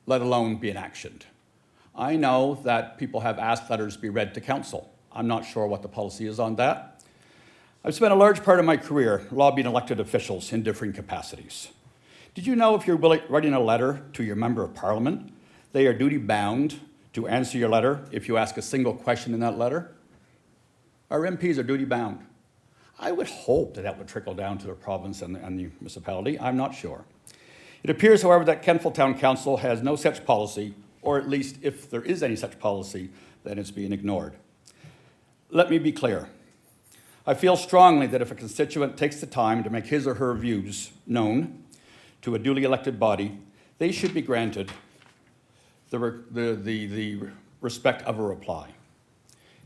let alone being actioned. I know that people have asked letters be read to council. I'm not sure what the policy is on that. I've spent a large part of my career lobbying elected officials in different capacities. Did you know if you're writing a letter to your member of parliament, they are duty bound to answer your letter if you ask a single question in that letter? Our MPs are duty bound. I would hope that that would trickle down to the province and the municipality. I'm not sure. It appears, however, that Kentville Town Council has no such policy, or at least if there is any such policy, then it's being ignored. Let me be clear. I feel strongly that if a constituent takes the time to make his or her views known to a duly elected body, they should be granted the respect of a reply.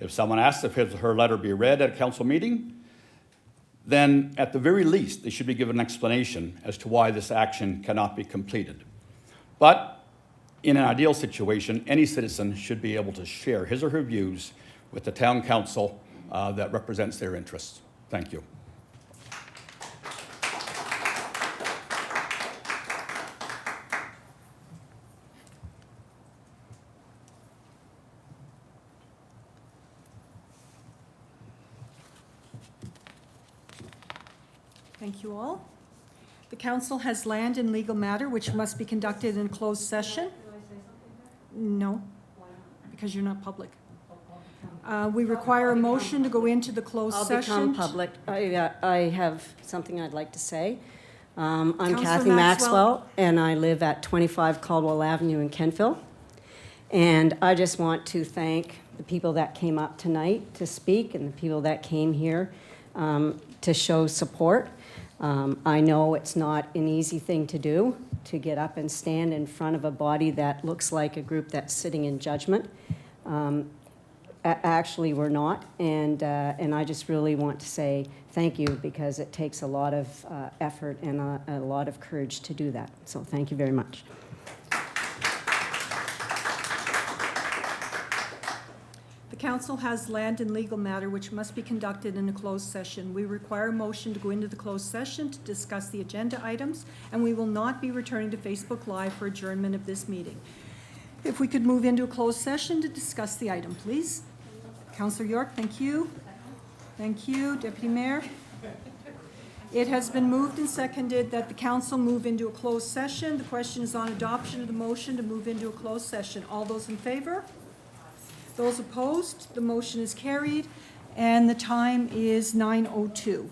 If someone asks if his or her letter be read at a council meeting, then at the very least, they should be given an explanation as to why this action cannot be completed. But in an ideal situation, any citizen should be able to share his or her views with the town council that represents their interests. Thank you. Thank you all. The council has land and legal matter which must be conducted in closed session. No, because you're not public. We require a motion to go into the closed I'll session. become public. I have something I'd like to say. I'm Councillor Kathy Maxwell, and I live at 25 Caldwell Avenue in Kentville. And I just want to thank the people that came up tonight to speak and the people that came here to show support. I know it's not an easy thing to do, to get up and stand in front of a body that looks like a group that's sitting in judgment. Actually, we're not, and I just really want to say thank you, because it takes a lot of effort and a lot of courage to do that. So thank you very much. The council has land and legal matter which must be conducted in a closed session. We require a motion to go into the closed session to discuss the agenda items, and we will not be returning to Facebook Live for adjournment of this meeting. If we could move into a closed session to discuss the item, please. Councillor York, thank you. Thank you, Deputy Mayor. It has been moved and seconded that the council move into a closed session. The question is on adoption of the motion to move into a closed session. All those in favor? Those opposed? The motion is carried, and the time is 9:02.